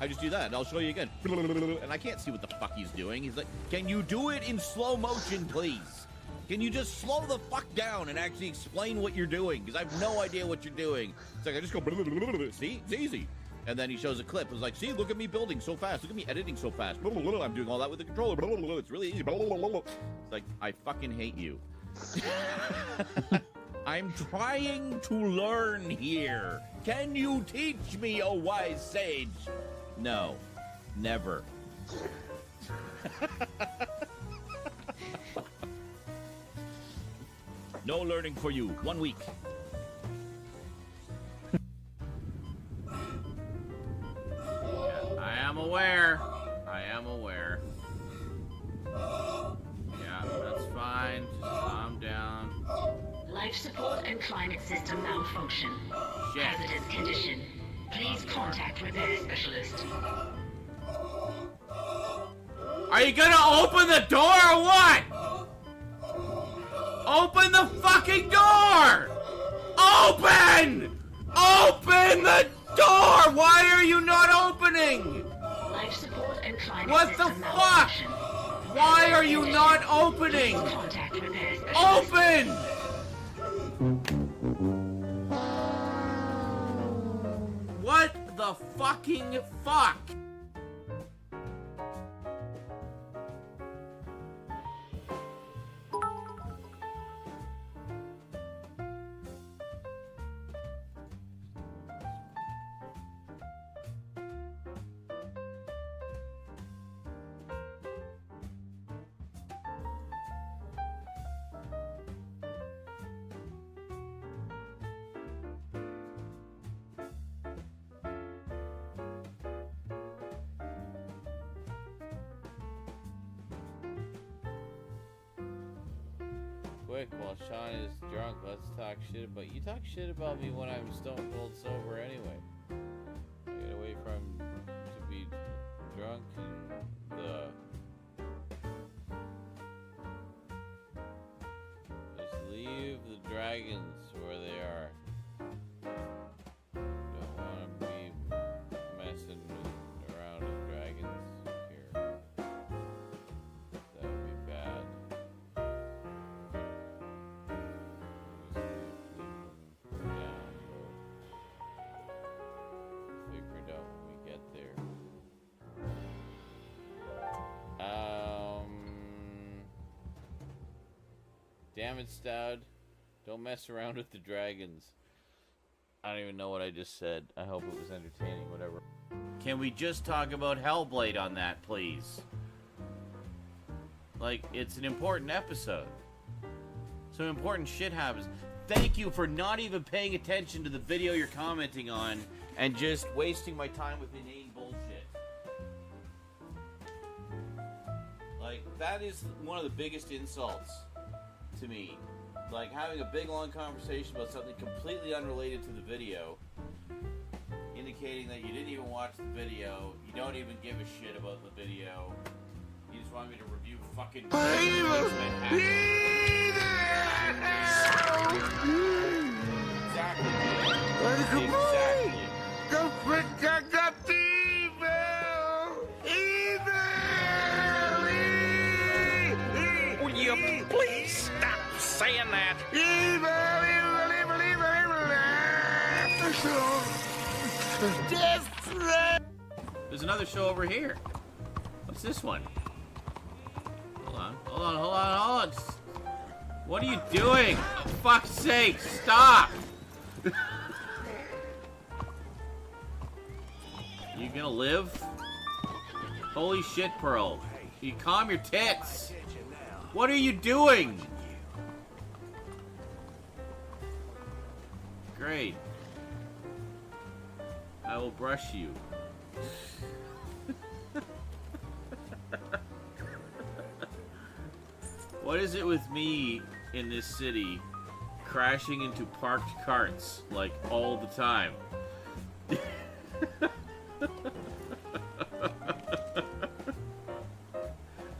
I just do that, and I'll show you again. And I can't see what the fuck he's doing. He's like, can you do it in slow motion, please? Can you just slow the fuck down and actually explain what you're doing? Because I have no idea what you're doing. It's like, I just go, see? It's easy. And then he shows a clip. It's like, see, look at me building so fast. Look at me editing so fast. I'm doing all that with the controller. It's really easy. It's like, I fucking hate you. I'm trying to learn here. Can you teach me, oh wise sage? No, never. No learning for you. 1 week. I am aware. I am aware. Yeah, that's fine. Just calm down. Life support and climate system malfunction. Shit. Hazardous condition. Please contact repair specialist. Are you gonna open the door or what? Open the fucking door! Open! Open the door! Why are you not opening? Life support and climate What the system fuck? malfunction. Why are you not opening? Please contact repair specialist. Open! What the fucking fuck? Quick, while Sean is drunk, let's talk shit about you. Talk shit about me when I'm stone cold sober anyway. I gotta wait for him to be drunk and just leave the dragons where they are. Don't wanna be messing around with dragons here. That would be bad. Figure it out when we get there. Damn it, Stoud. Don't mess around with the dragons. I don't even know what I just said. I hope it was entertaining, whatever. Can we just talk about Hellblade on that, please? Like, it's an important episode. Some important shit happens. Thank you for not even paying attention to the video you're commenting on and just wasting my time with inane bullshit. Like, that is one of the biggest insults to me. Like, having a big, long conversation about something completely unrelated to the video, indicating that you didn't even watch the video, you don't even give a shit about the video, you just want me to review fucking exactly. Will you please stop saying that? There's another show over here. What's this one? Hold on. What are you doing? For fuck's sake, stop! You gonna live? Holy shit, Pearl. You calm your tits. What are you doing? Great. I will brush you. What is it with me in this city crashing into parked carts like all the time?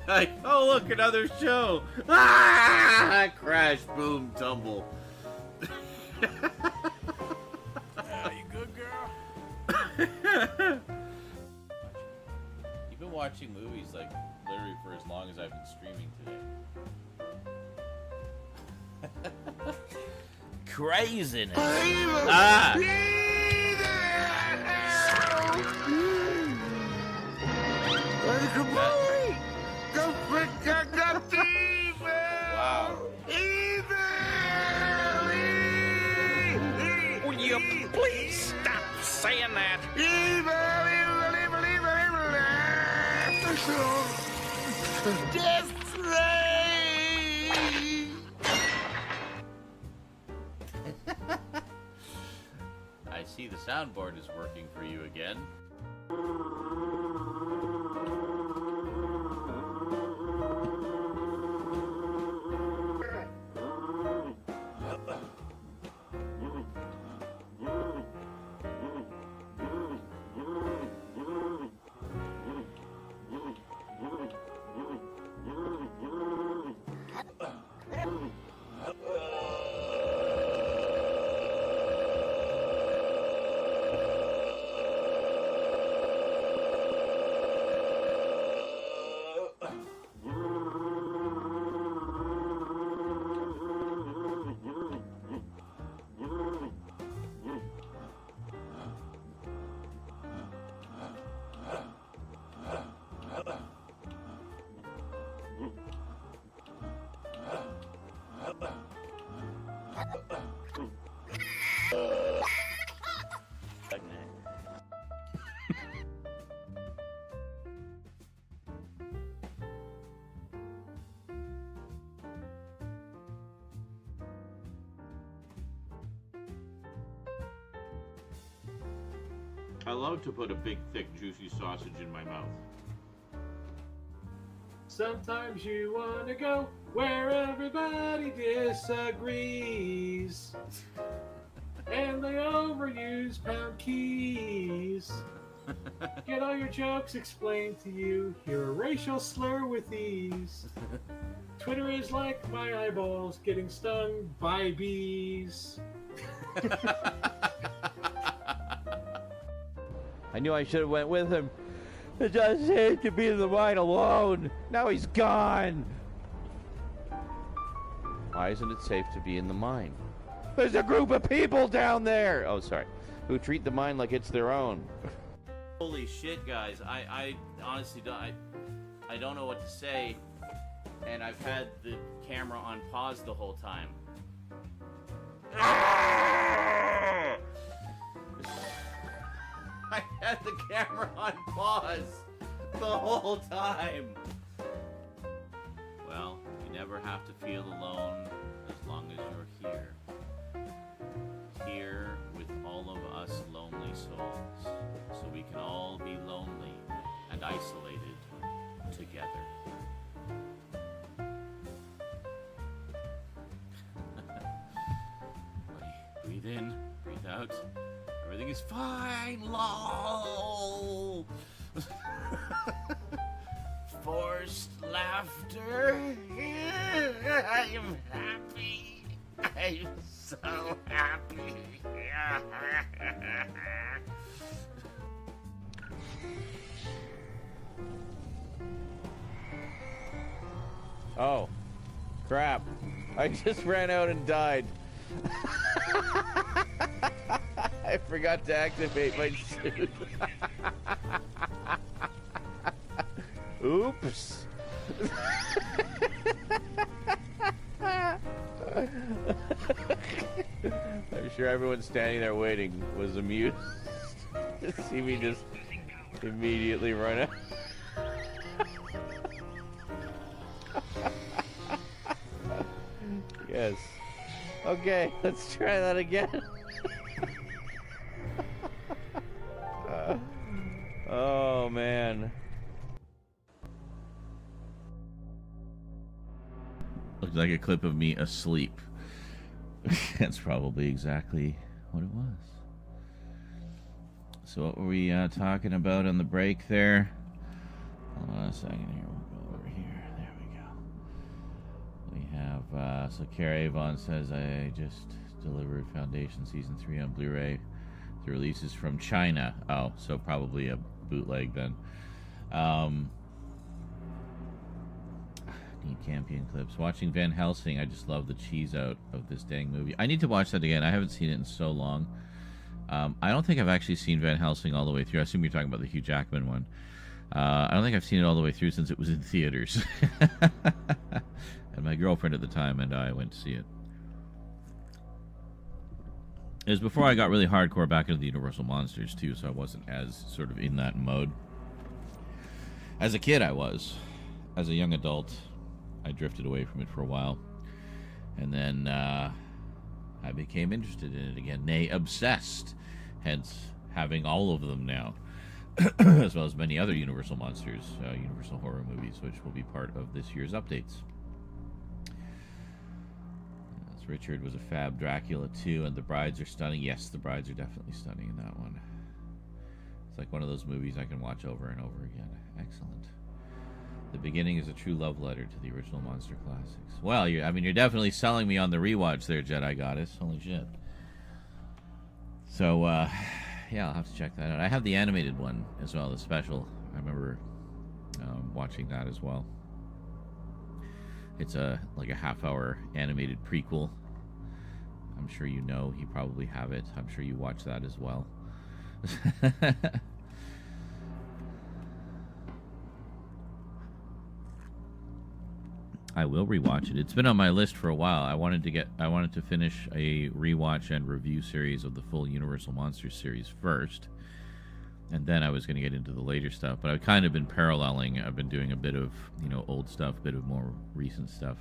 Like, oh look, another show! Ah! Crash, boom, tumble. You good, girl? You've been watching movies like literally for as long as I've been streaming today. Craziness. Ah! Wow. Will you please stop saying that? I see the soundboard is working for you again. I love to put a big, thick, juicy sausage in my mouth. Sometimes you want to go where everybody disagrees. And they overuse pound keys. Get all your jokes explained to you. Hear a racial slur with ease. Twitter is like my eyeballs getting stung by bees. I knew I should have went with him. I just hate to be in the mine alone. Now he's gone. Why isn't it safe to be in the mine? There's a group of people down there. Oh, sorry. Who treat the mine like it's their own. Holy shit, guys! I honestly don't. I don't know what to say. and I've had the camera on pause the whole time. I had the camera on pause the whole time. Well, you never have to feel alone as long as you're here. Here with all of us lonely souls, so we can all be lonely and isolated together. Buddy, breathe in, breathe out. Everything is fine, lol. Forced laughter. I'm happy. I'm so happy. Oh, crap. I just ran out and died. I forgot to activate my suit. Oops. I'm sure everyone standing there waiting was amused to see me just immediately run out. Yes. Okay, let's try that again. Oh, man. Looks like a clip of me asleep. That's probably exactly what it was. So what were we talking about on the break there? Hold on a second here. We'll go over here. There we go. We have, so Cara Avon says, I just delivered Foundation Season 3 on Blu-ray. The release is from China. Oh, so probably a bootleg then. Neat Campion clips. Watching Van Helsing, I just love the cheese out of this dang movie. I need to watch that again. I haven't seen it in so long. I don't think I've actually seen Van Helsing all the way through. I assume you're talking about the Hugh Jackman one. I don't think I've seen it all the way through since it was in theaters. And my girlfriend at the time and I went to see it. It was before I got really hardcore back into the Universal Monsters, too, so I wasn't as sort of in that mode. As a kid, I was. As a young adult, I drifted away from it for a while. And then I became interested in it again. Nay, obsessed. Hence, having all of them now. As well as many other Universal Monsters, Universal horror movies, which will be part of this year's updates. Yes, Richard was a fab Dracula too, and the brides are stunning. Yes, the brides are definitely stunning in that one. It's like one of those movies I can watch over and over again. Excellent. The beginning is a true love letter to the original Monster classics. Well, you're definitely selling me on the rewatch there, Jedi Goddess. Holy shit. So, yeah, I'll have to check that out. I have the animated one as well, the special. I remember watching that as well. It's like a half-hour animated prequel. I'm sure you know. You probably have it. I'm sure you watch that as well. I will rewatch it. It's been on my list for a while. I wanted to finish a rewatch and review series of the full Universal Monsters series first, and then I was going to get into the later stuff. But I've kind of been paralleling. I've been doing a bit of old stuff, a bit of more recent stuff,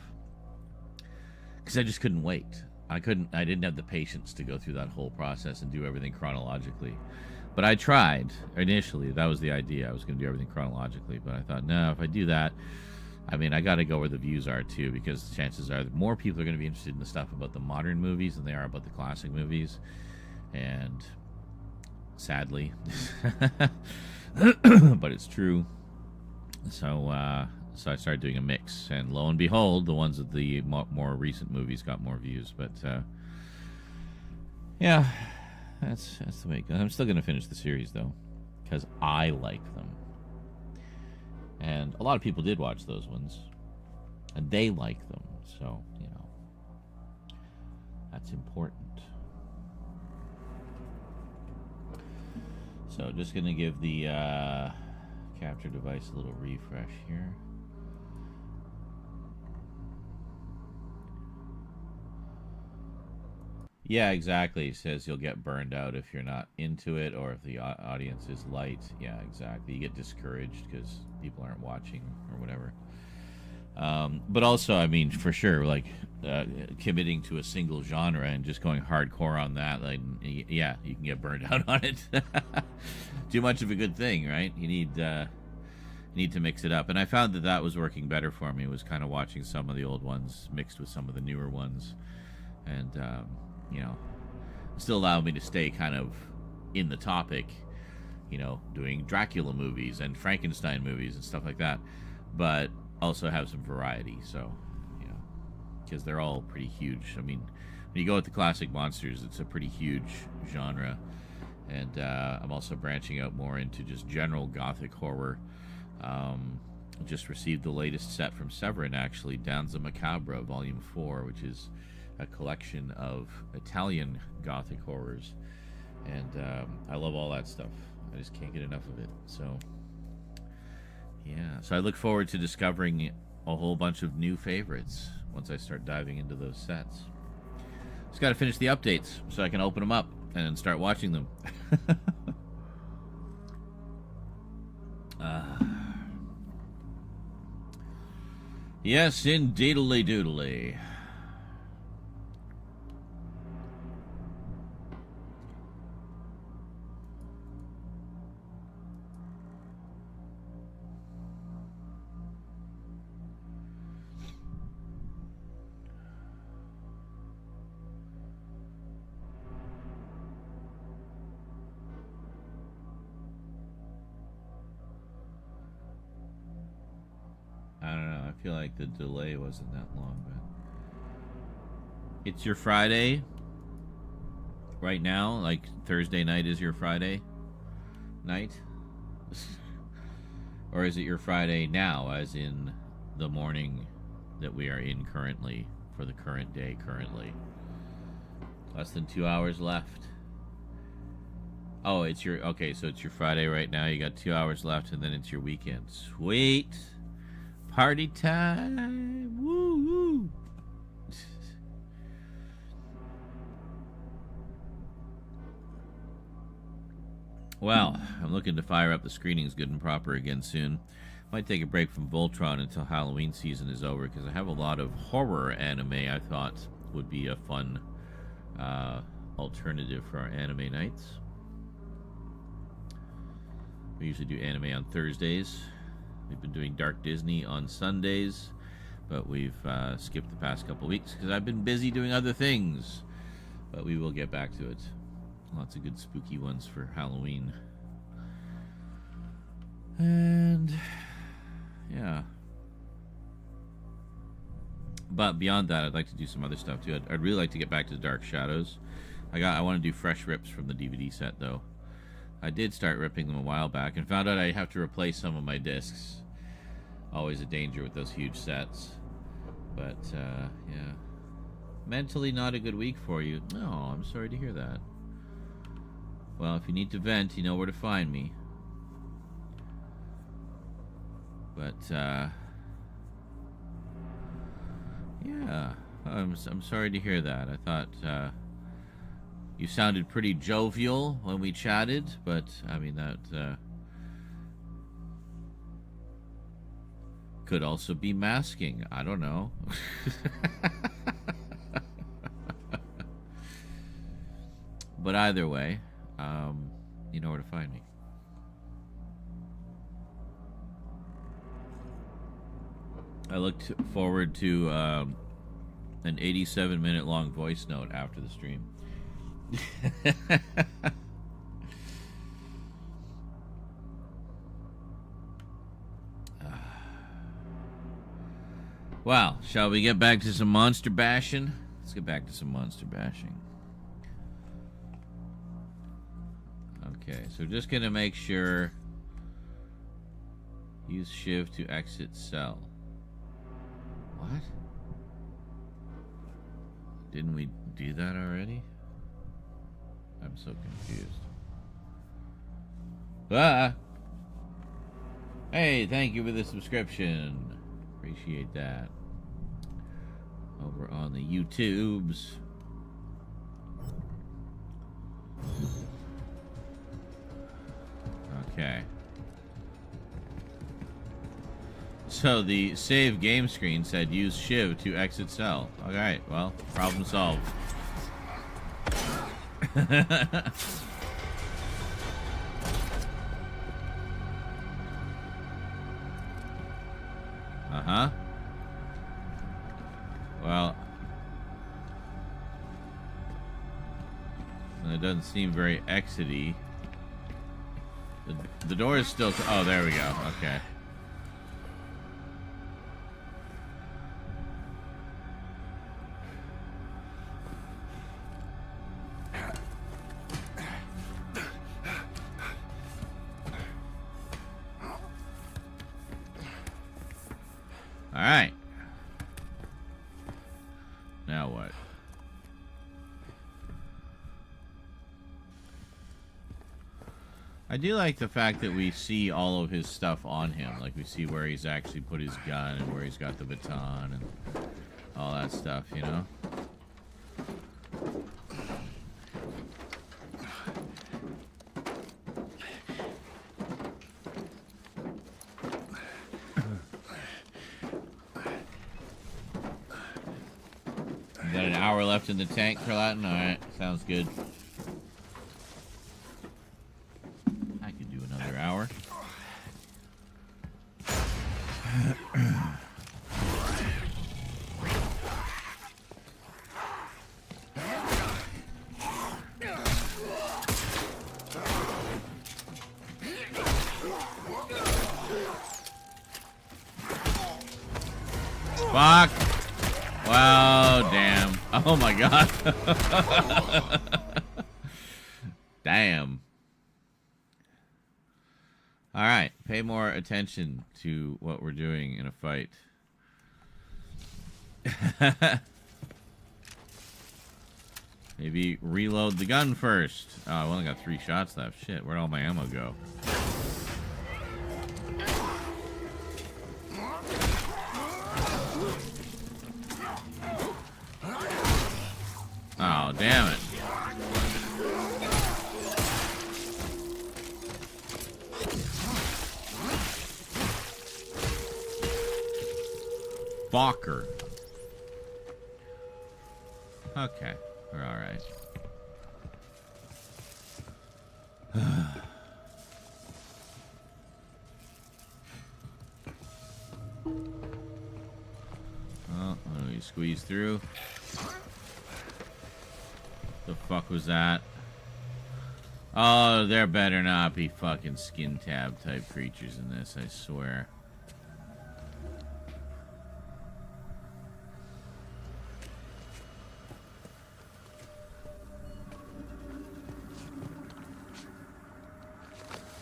because I just couldn't wait. I didn't have the patience to go through that whole process and do everything chronologically. But I tried initially. That was the idea. I was going to do everything chronologically, but I thought, no, if I do that, I mean, I got to go where the views are, too, because the chances are that more people are going to be interested in the stuff about the modern movies than they are about the classic movies. And sadly, but it's true. So I started doing a mix, and lo and behold, the ones with the more recent movies got more views. But yeah, that's the way it goes. I'm still going to finish the series, though, because I like them. And a lot of people did watch those ones, and they like them, so, that's important. So, just going to give the capture device a little refresh here. Yeah, exactly. He says you'll get burned out if you're not into it, or if the audience is light. Yeah, exactly. You get discouraged because people aren't watching or whatever. But also, I mean, for sure, like committing to a single genre and just going hardcore on that, like, yeah, you can get burned out on it. Too much of a good thing, right? You need to mix it up. And I found that was working better for me. Was kind of watching some of the old ones mixed with some of the newer ones, and you know, still allowed me to stay kind of in the topic, you know, doing Dracula movies and Frankenstein movies and stuff like that, but also have some variety. So, you know, because they're all pretty huge. I mean, when you go with the classic monsters, it's a pretty huge genre. And I'm also branching out more into just general gothic horror. Just received the latest set from Severin, actually, Danza Macabra, Volume 4, which is a collection of Italian gothic horrors. And I love all that stuff. I just can't get enough of it. So, yeah. So I look forward to discovering a whole bunch of new favorites once I start diving into those sets. Just got to finish the updates so I can open them up and start watching them. Yes, indeedly doodly. I don't know. I feel like the delay wasn't that long, but it's your Friday right now. Like Thursday night is your Friday night, or is it your Friday now, as in the morning that we are in currently for the current day? Currently, less than 2 hours left. Oh, it's your okay. So it's your Friday right now. You got 2 hours left, and then it's your weekend. Sweet. Party time! Woo woo! Well, I'm looking to fire up the screenings good and proper again soon. Might take a break from Voltron until Halloween season is over, because I have a lot of horror anime I thought would be a fun alternative for our anime nights. We usually do anime on Thursdays. We've been doing Dark Disney on Sundays, but we've skipped the past couple weeks because I've been busy doing other things. But we will get back to it. Lots of good spooky ones for Halloween. And yeah. But beyond that, I'd like to do some other stuff too. I'd really like to get back to the Dark Shadows. I want to do fresh rips from the DVD set though. I did start ripping them a while back and found out I have to replace some of my discs. Always a danger with those huge sets. But, yeah. Mentally not a good week for you. No, I'm sorry to hear that. Well, if you need to vent, you know where to find me. But, yeah. I'm sorry to hear that. I thought, you sounded pretty jovial when we chatted, but I mean that could also be masking. I don't know. But either way, you know where to find me. I looked forward to an 87-minute long voice note after the stream. Well, shall we get back to some monster bashing? Let's get back to some monster bashing. Okay, so just gonna make sure. Use shiv to exit cell. What? Didn't we do that already? I'm so confused. Ah! Hey, thank you for the subscription. Appreciate that. Over on the YouTubes. Okay. So the save game screen said use shiv to exit cell. Alright, well, problem solved. Uh-huh. Well, it doesn't seem very exity. The door is still... Oh, there we go. Okay. Alright. Now what? I do like the fact that we see all of his stuff on him. Like, we see where he's actually put his gun and where he's got the baton and all that stuff, you know? Got an hour left in the tank, Carlatin? Alright, sounds good. I could do another hour. Fuck! Wow, damn. Oh my god. Damn. Alright, pay more attention to what we're doing in a fight. Maybe reload the gun first. Oh, I only got 3 shots left. Shit, where'd all my ammo go? Oh, damn it. Fokker. Okay, we're alright. Oh, we squeeze through. The fuck was that? Oh, there better not be fucking skin tab type creatures in this, I swear.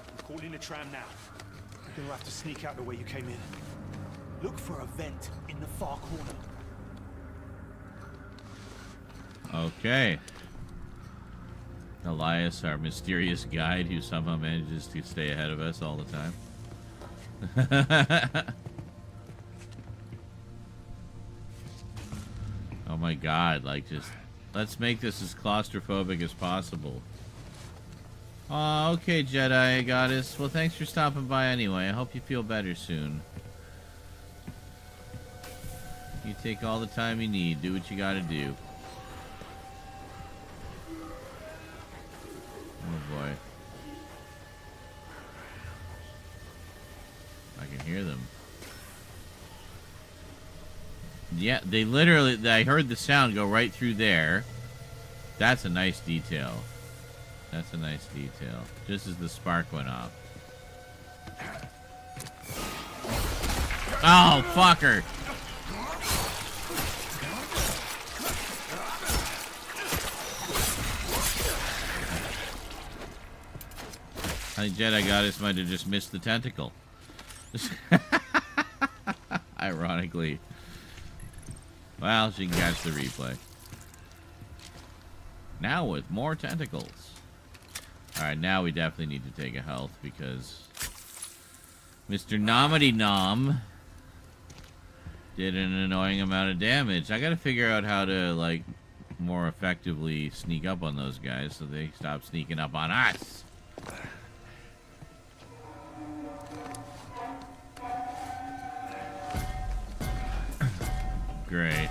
I'm calling the tram now. You're gonna have to sneak out the way you came in. Look for a vent in the far corner. Okay. Elias, our mysterious guide who somehow manages to stay ahead of us all the time. Oh my god, like, just let's make this as claustrophobic as possible. Oh, okay, Jedi Goddess. Well, thanks for stopping by anyway. I hope you feel better soon. You take all the time you need. Do what you gotta do. Oh boy. I can hear them. Yeah, they literally, I heard the sound go right through there. That's a nice detail. That's a nice detail. Just as the spark went off. Oh, fucker! I think Jedi Goddess might have just missed the tentacle. Ironically. Well, she can catch the replay. Now with more tentacles. Alright, now we definitely need to take a health because Mr. Nomity Nom did an annoying amount of damage. I gotta figure out how to, like, more effectively sneak up on those guys so they stop sneaking up on us. Great.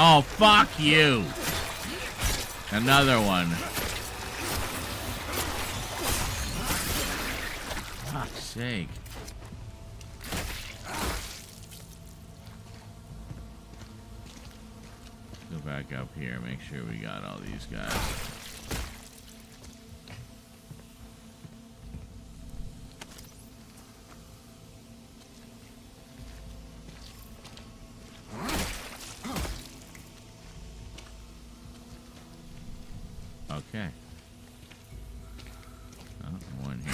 Oh, fuck you. Another one. Fuck's sake. Go back up here, make sure we got all these guys. Okay. Oh, one here.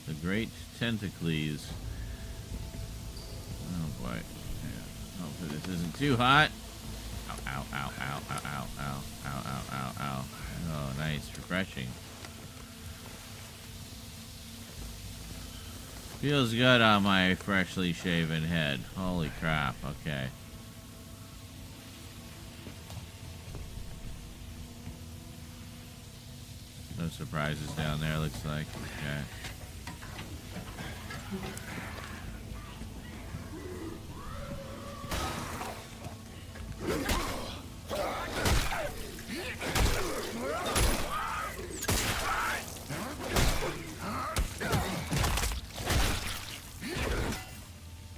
The great tentacles. Oh boy. Hopefully this isn't too hot. Ow, ow, ow, ow, ow, ow, ow, ow, ow, ow, ow. Oh, nice. Refreshing. Feels good on my freshly shaven head. Holy crap. Okay. No surprises down there, looks like. Okay.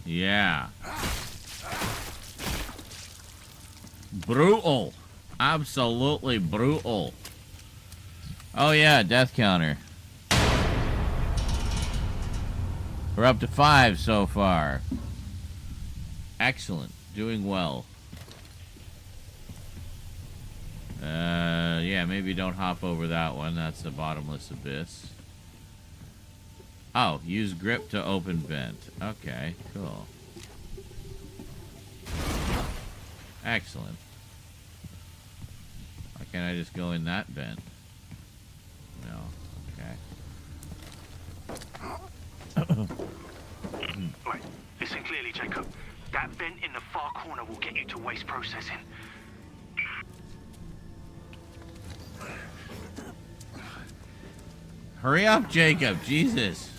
Yeah. Brutal. Absolutely brutal. Oh yeah, death counter. We're up to 5 so far. Excellent. Doing well. Yeah, maybe don't hop over that one. That's the bottomless abyss. Oh, use grip to open vent. Okay, cool. Excellent. Why can't I just go in that vent? No. Okay. Right, listen clearly, Jacob. That vent in the far corner will get you to waste processing. Hurry up, Jacob. Jesus.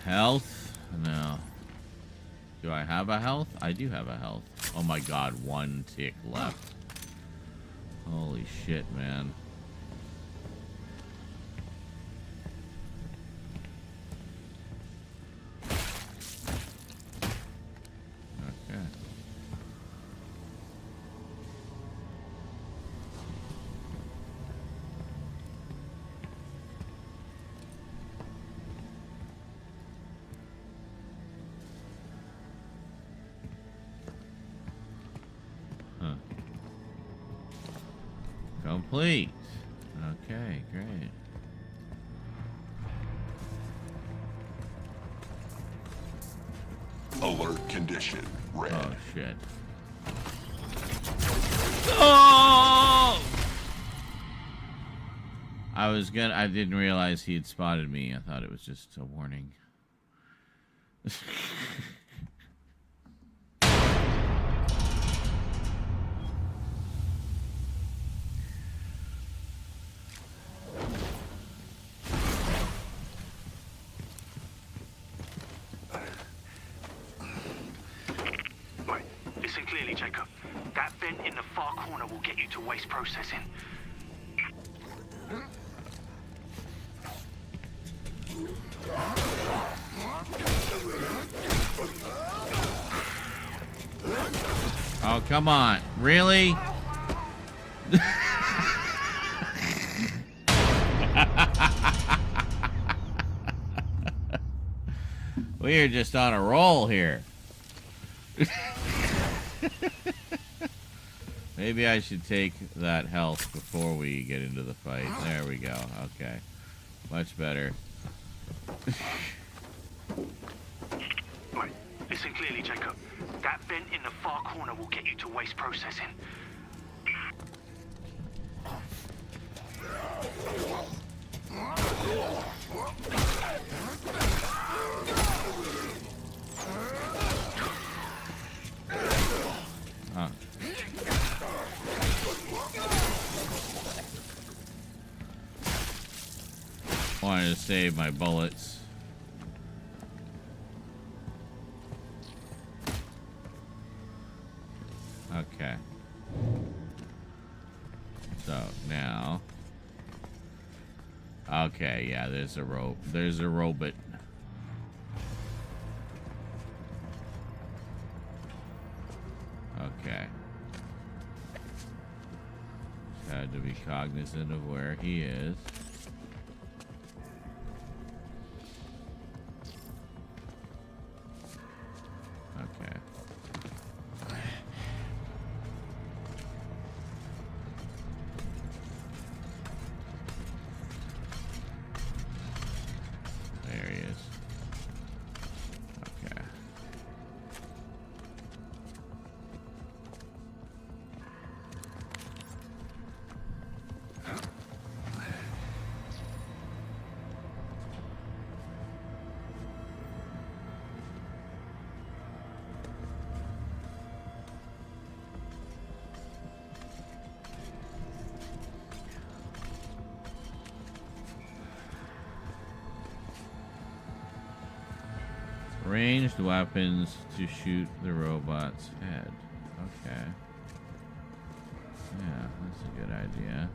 Health? No. Do I have a health? I do have a health. Oh my god, 1 tick left. Holy shit, man. Okay. Huh. Complete. Okay, great. Alert condition red. Oh shit. Oh! I didn't realize he had spotted me. I thought it was just a warning. Right, listen clearly, Jacob. That vent in the far corner will get you to waste processing. Oh, come on. Really? We are just on a roll here. Maybe I should take that health before we get into the fight. There we go. Okay. Much better. Right. Listen clearly, Jacob. That vent in the far corner will get you to waste processing. Huh. Wanted to save my bullets. Okay. So now. Okay, yeah, there's a rope. There's a robot. Okay. Just had to be cognizant of where he is. Okay. There he is. Okay. Ranged weapons to shoot the robot's head. Okay. Yeah, that's a good idea.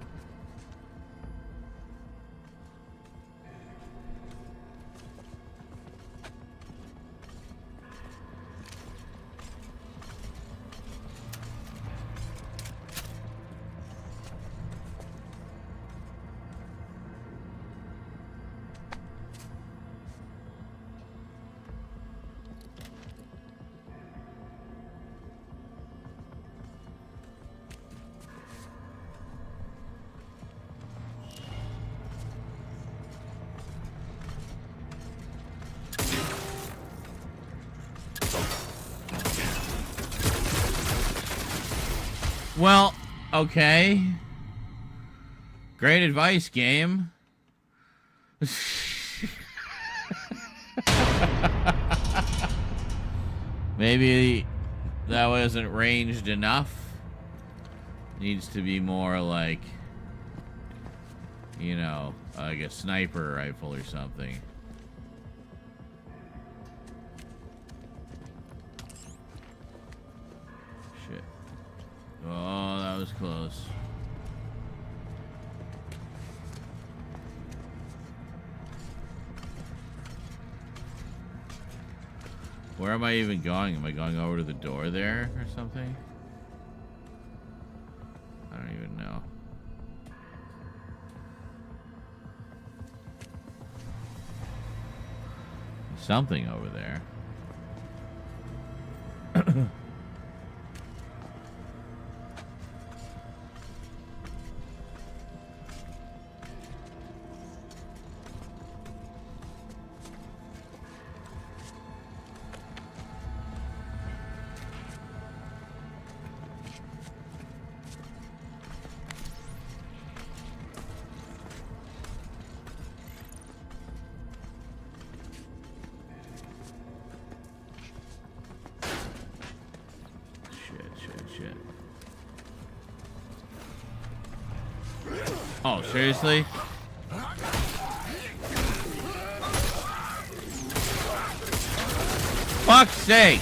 Well, okay. Great advice, game. Maybe that wasn't ranged enough. Needs to be more like, you know, like a sniper rifle or something. Shit. Oh, that was close. Where am I even going? Am I going over to the door there or something? I don't even know. Something over there. Oh, seriously? Fuck's sake!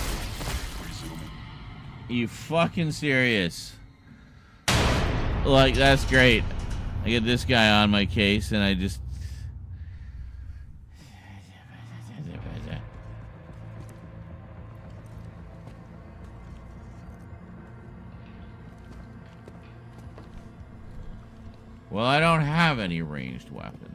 You fucking serious? Like, that's great. I get this guy on my case and I just... Well, I don't have any ranged weapons.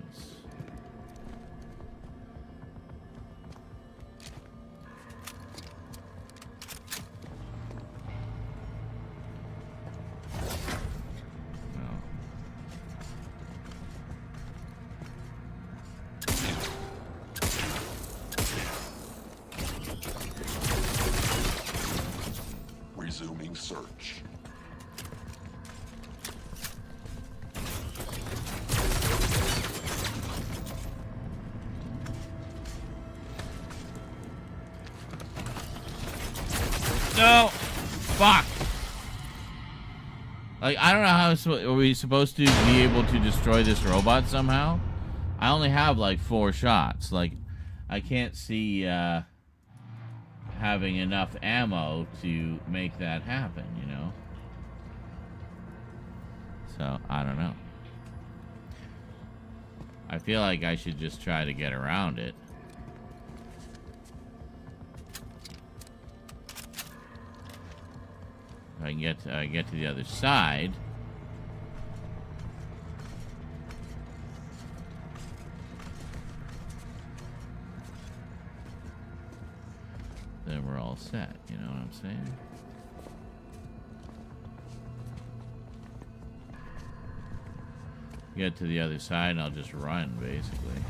Resuming search. No! Fuck! Like, I don't know how are we supposed to be able to destroy this robot somehow? I only have, like, 4 shots. Like, I can't see, having enough ammo to make that happen, you know? So, I don't know. I feel like I should just try to get around it. If I can get to the other side. Then we're all set, you know what I'm saying? Get to the other side and I'll just run, basically.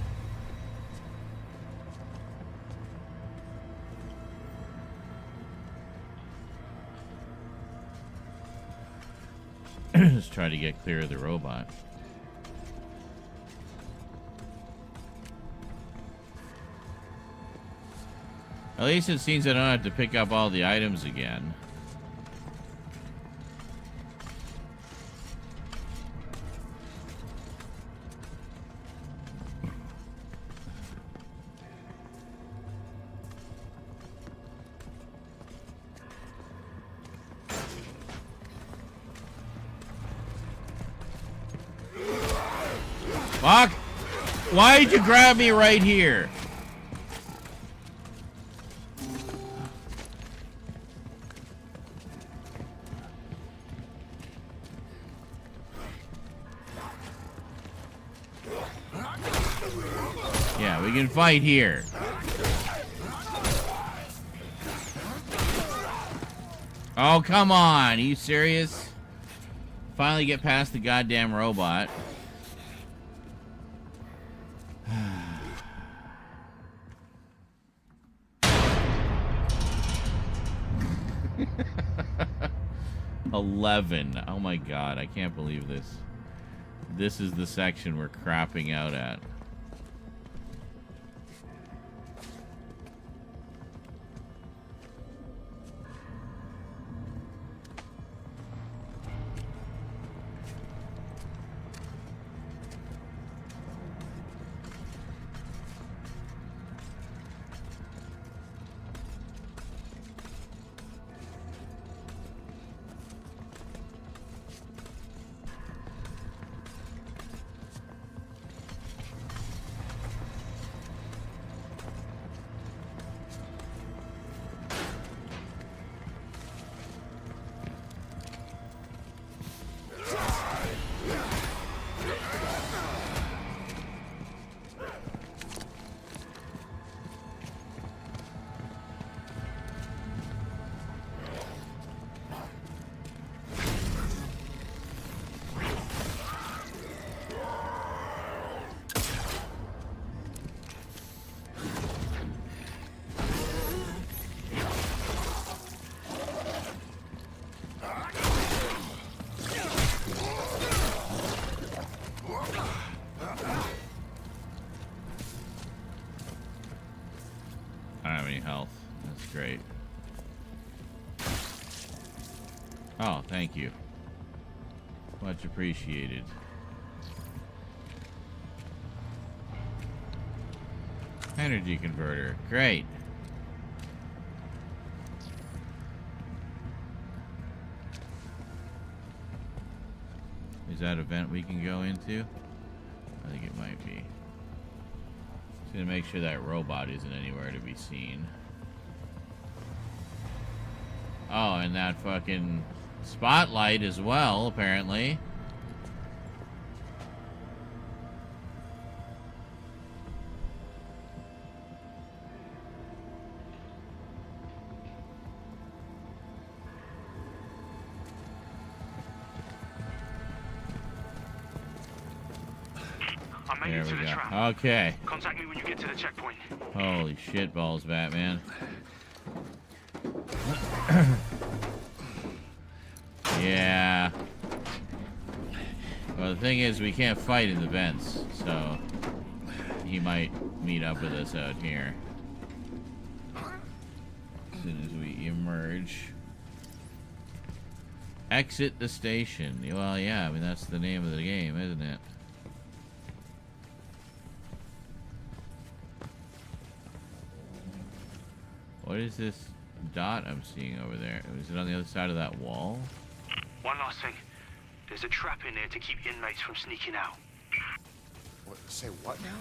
Just try to get clear of the robot. At least it seems I don't have to pick up all the items again. Fuck! Why did you grab me right here? Yeah, we can fight here. Oh, come on. Are you serious? Finally get past the goddamn robot. $11. Oh my god, I can't believe this. This is the section we're crapping out at. Great. Oh, thank you. Much appreciated. Energy converter. Great. Is that a vent we can go into? I think it might be. Just gonna make sure that robot isn't anywhere to be seen. Oh, and that fucking spotlight as well, apparently. Made There it to we the go. trap. Okay. Contact me when you get to the checkpoint. Holy shit balls, Batman. Yeah. Well, the thing is, we can't fight in the vents, so he might meet up with us out here as soon as we emerge. Exit the station. Well, yeah, I mean, that's the name of the game, isn't it? What is this dot I'm seeing over there? Is it on the other side of that wall? One last thing. There's a trap in there to keep inmates from sneaking out. What, say what now?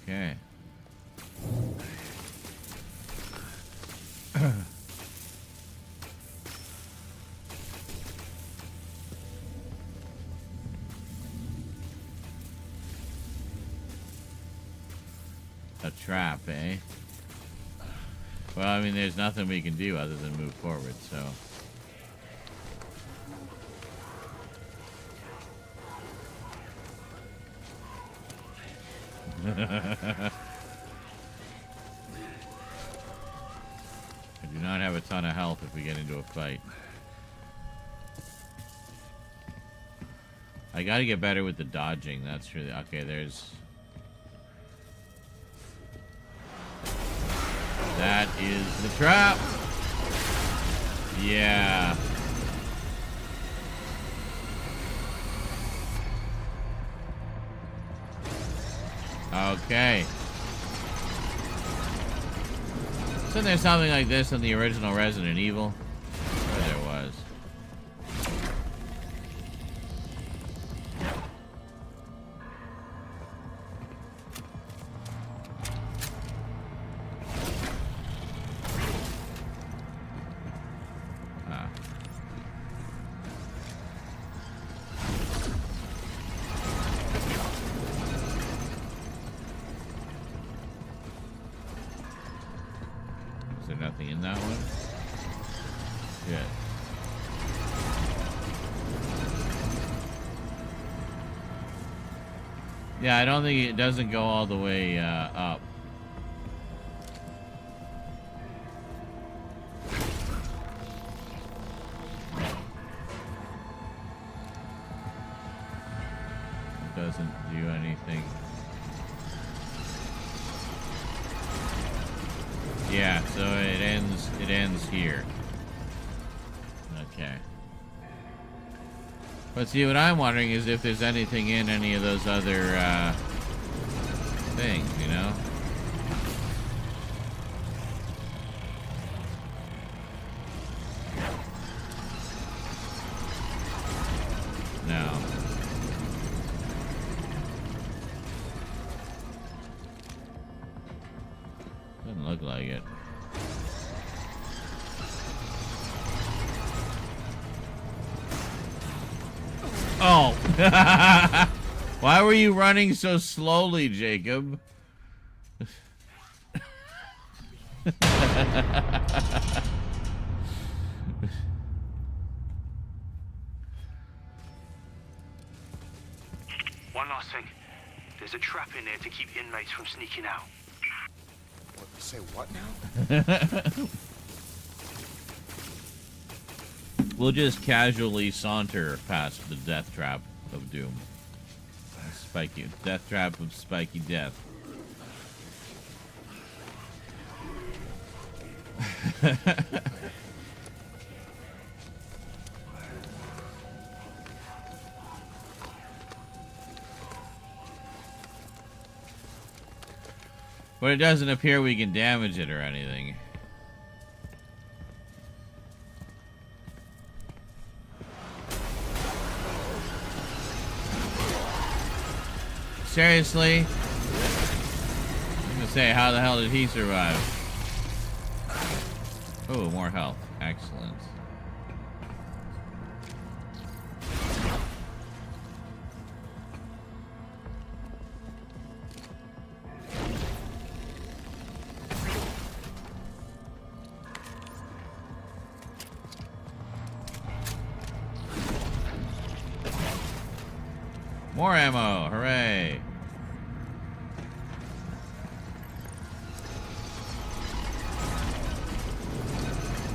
Okay. A trap, eh? Well, I mean, there's nothing we can do other than move forward, so... I do not have a ton of health if we get into a fight. I gotta get better with the dodging, that's really... Okay, there's... That is the trap! Yeah. Okay. Isn't there something like this in the original Resident Evil? Sure there was. Ah. Is there nothing in that one? Shit. Yeah, I don't think it doesn't go all the way up. It doesn't do anything. Yeah, so it ends here. Okay. But see, what I'm wondering is if there's anything in any of those other things, you know? No. Doesn't look like it. Oh! Why were you running so slowly, Jacob? One last thing. There's a trap in there to keep inmates from sneaking out. What, say what now? We'll just casually saunter past the death trap of doom. Spiky death trap of spiky death. But it doesn't appear we can damage it or anything. Seriously? I'm gonna say, how the hell did he survive? Oh, more health. Excellent. More ammo! Hooray!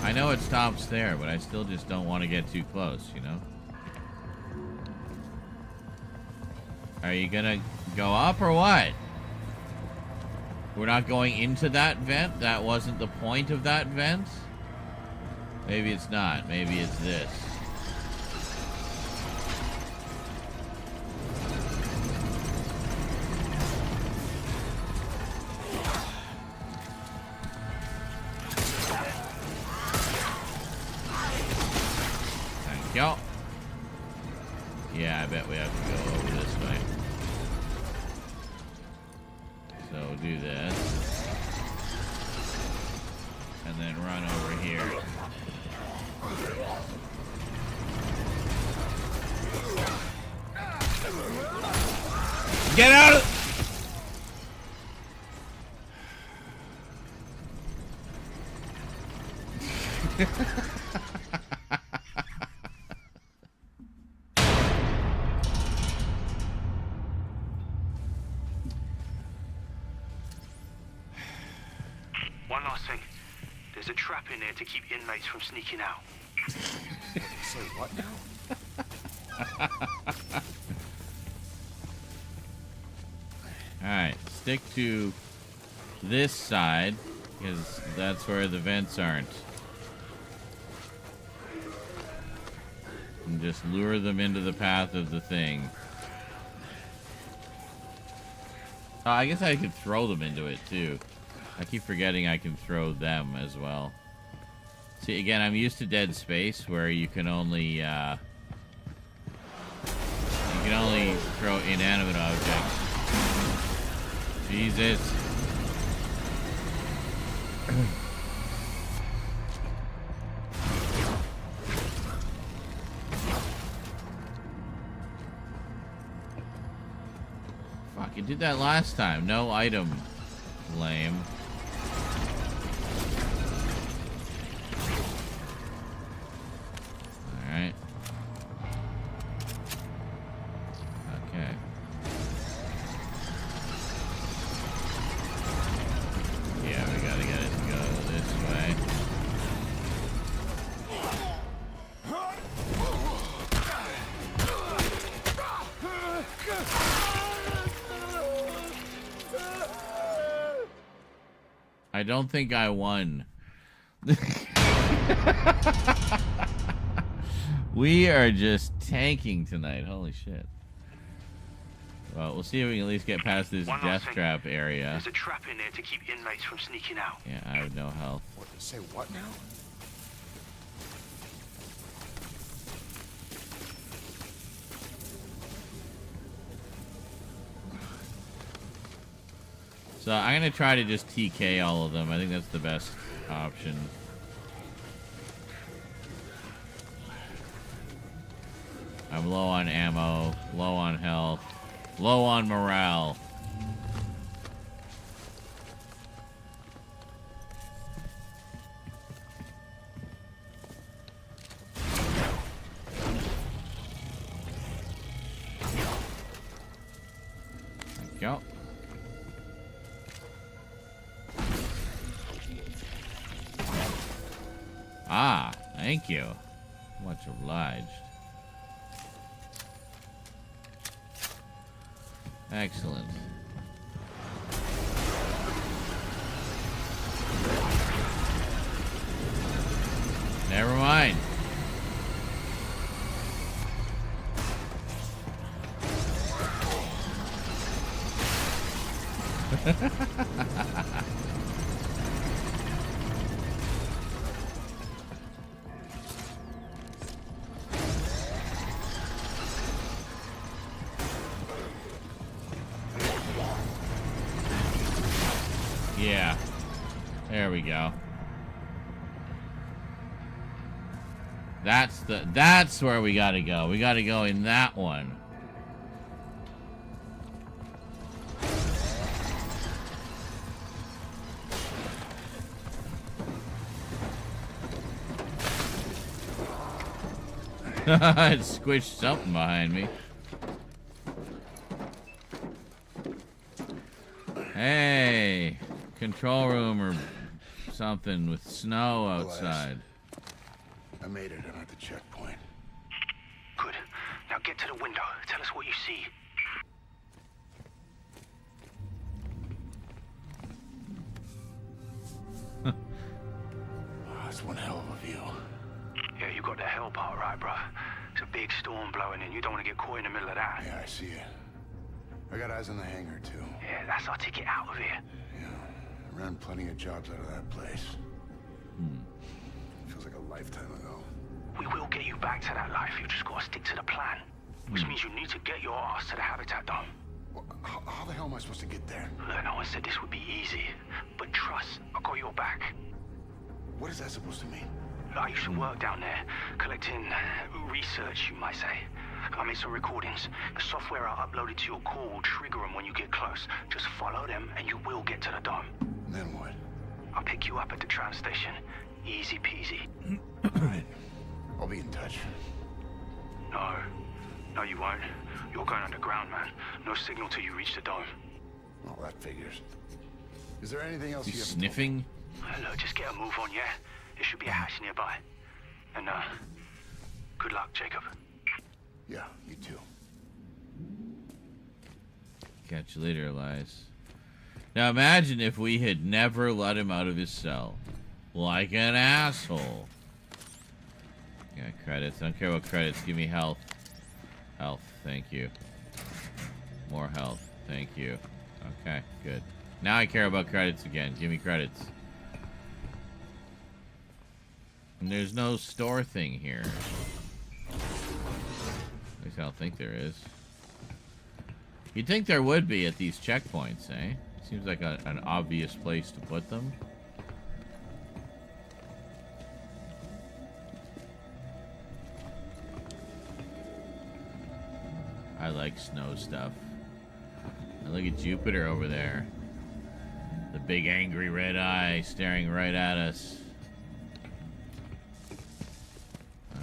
I know it stops there, but I still just don't want to get too close, you know? Are you gonna go up or what? We're not going into that vent? That wasn't the point of that vent? Maybe it's not. Maybe it's this. Thank you. Yeah, I bet we have to go over this way. So do this. And then run over here. Get out of... One last thing. There's a trap in there to keep inmates from sneaking out. Say what now? Alright, stick to this side, because that's where the vents aren't. And just lure them into the path of the thing. Oh, I guess I could throw them into it, too. I keep forgetting I can throw them as well. See, again, I'm used to Dead Space, where you can only throw inanimate objects. Jesus. Fuck, you did that last time. No item. Lame. Alright. Okay. Yeah, we gotta get it to go this way. I don't think I won. We are just tanking tonight. Holy shit. Well, we'll see if we can at least get past this death trap area. There's a trap in there to keep inmates from sneaking out. Yeah, I have no health. What, say what now? So I'm going to try to just TK all of them. I think that's the best option. I'm low on ammo, low on health, low on morale. There we go. Ah, thank you. Much obliged. Excellent. Never mind. Yeah. There we go. That's where we gotta go. We gotta go in that one. It squished something behind me. Hey, control room or something with snow outside. I made it. I'm at the checkpoint. Good. Now get to the window. Tell us what you see. That's one hell of a view. Yeah, you got the hell part right, bruh. It's a big storm blowing in. You don't want to get caught in the middle of that. Yeah, I see it. I got eyes on the hangar, too. Yeah, that's our ticket out of here. Yeah, I ran plenty of jobs out of that place. Feels like a lifetime ago. We will get you back to that life. You just gotta stick to the plan. Which means you need to get your ass to the Habitat Dome. Well, how the hell am I supposed to get there? Look, no one said this would be easy. But trust, I got your back. What is that supposed to mean? I used to work down there, collecting research, you might say. I made some recordings. The software I uploaded to your core will trigger them when you get close. Just follow them and you will get to the dome. And then what? I'll pick you up at the tram station. Easy peasy. Right. I'll be in touch. No, you won't. You're going underground, man. No signal till you reach the dome. Oh, that figures. Is there anything else He's you have sniffing? Look, just get a move on, yeah? There should be a hatch nearby. And, good luck, Jacob. Yeah, you too. Catch you later, Elias. Now imagine if we had never let him out of his cell. Like an asshole. Yeah, credits. I don't care what credits. Give me health. Health. Thank you. More health. Thank you. Okay, good. Now I care about credits again. Give me credits. And there's no store thing here. At least I don't think there is. You'd think there would be at these checkpoints, eh? Seems like an obvious place to put them. I like snow stuff. And look at Jupiter over there. The big angry red eye staring right at us.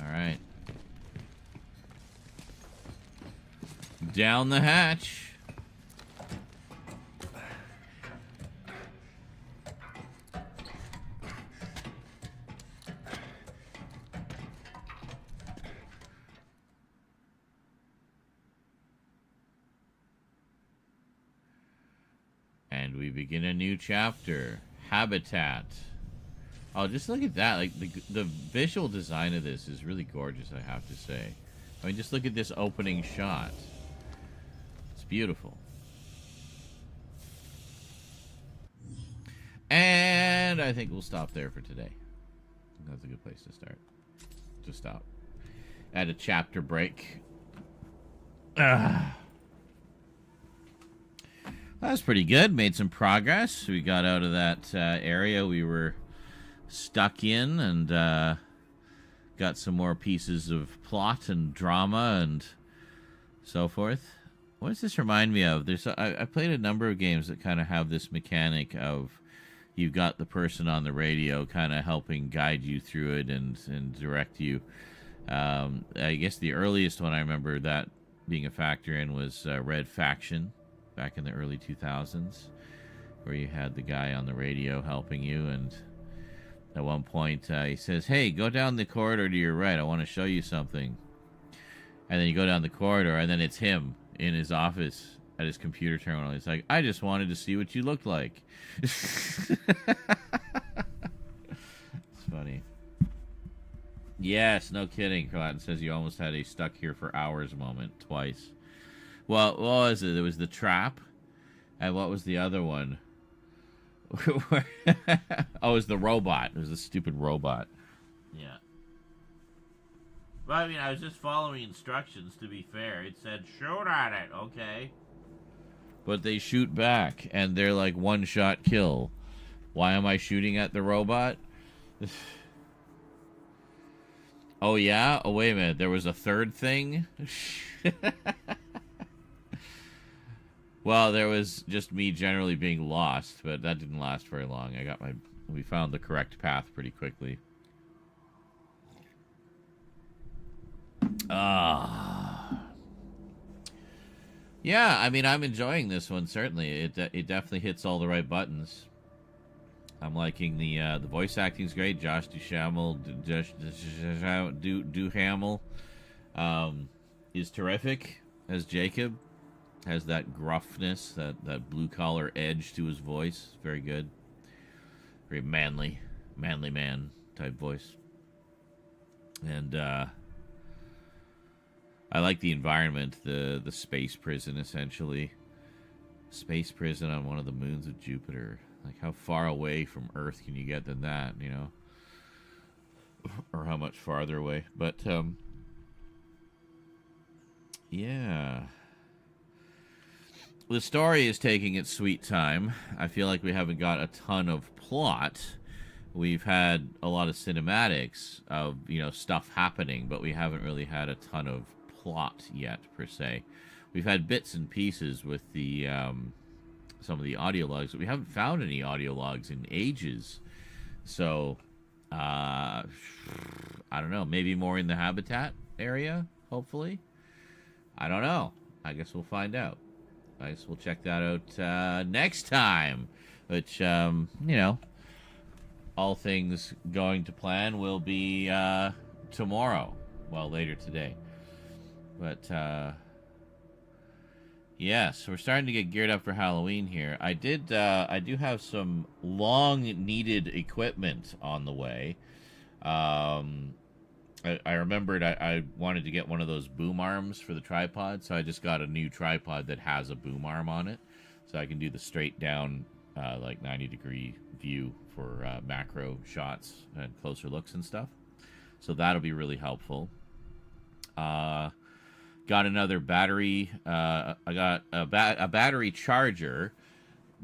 Alright. Down the hatch. And we begin a new chapter. Habitat. Oh, just look at that. Like, the visual design of this is really gorgeous, I have to say. I mean, just look at this opening shot. It's beautiful. And I think we'll stop there for today. That's a good place to start. Just stop. Add a chapter break. That's pretty good. Made some progress. We got out of that area we were stuck in, and got some more pieces of plot and drama and so forth. What does this remind me of? I played a number of games that kind of have this mechanic of you've got the person on the radio kind of helping guide you through it and direct you. I guess the earliest one I remember that being a factor in was Red Faction back in the early 2000s, where you had the guy on the radio helping you, and at one point he says, "Hey, go down the corridor to your right. I want to show you something." And then you go down the corridor, and then it's him in his office at his computer terminal. He's like, "I just wanted to see what you looked like." It's funny. Yes, no kidding. Carlatin says you almost had a stuck here for hours moment twice. Well, what was it? There was the trap, and what was the other one? Oh, it was the robot. It was the stupid robot. Yeah. Well, I mean, I was just following instructions, to be fair. It said, shoot at it, okay. But they shoot back, and they're like one-shot kill. Why am I shooting at the robot? Oh, yeah? Oh, wait a minute. There was a third thing? Well, there was just me generally being lost, but that didn't last very long. We found the correct path pretty quickly. Yeah, I mean, I'm enjoying this one, certainly. It definitely hits all the right buttons. I'm liking the voice acting's great. Josh Duhamel is terrific as Jacob. Has that gruffness, that blue-collar edge to his voice. Very good. Very manly man type voice. And I like the environment, the space prison, essentially. Space prison on one of the moons of Jupiter. Like, how far away from Earth can you get than that, you know? Or how much farther away. But, yeah. The story is taking its sweet time. I feel like we haven't got a ton of plot. We've had a lot of cinematics of, you know, stuff happening, but we haven't really had a ton of plot yet, per se. We've had bits and pieces with the, some of the audio logs, but we haven't found any audio logs in ages. So, I don't know, maybe more in the habitat area, hopefully. I don't know. I guess we'll find out. I guess we'll check that out next time. Which, you know, all things going to plan will be tomorrow. Well, later today. But, yes, we're starting to get geared up for Halloween here. I do have some long-needed equipment on the way. I remembered I wanted to get one of those boom arms for the tripod, so I just got a new tripod that has a boom arm on it, so I can do the straight down, like 90-degree view for macro shots and closer looks and stuff. So that'll be really helpful. Got another battery. I got a battery charger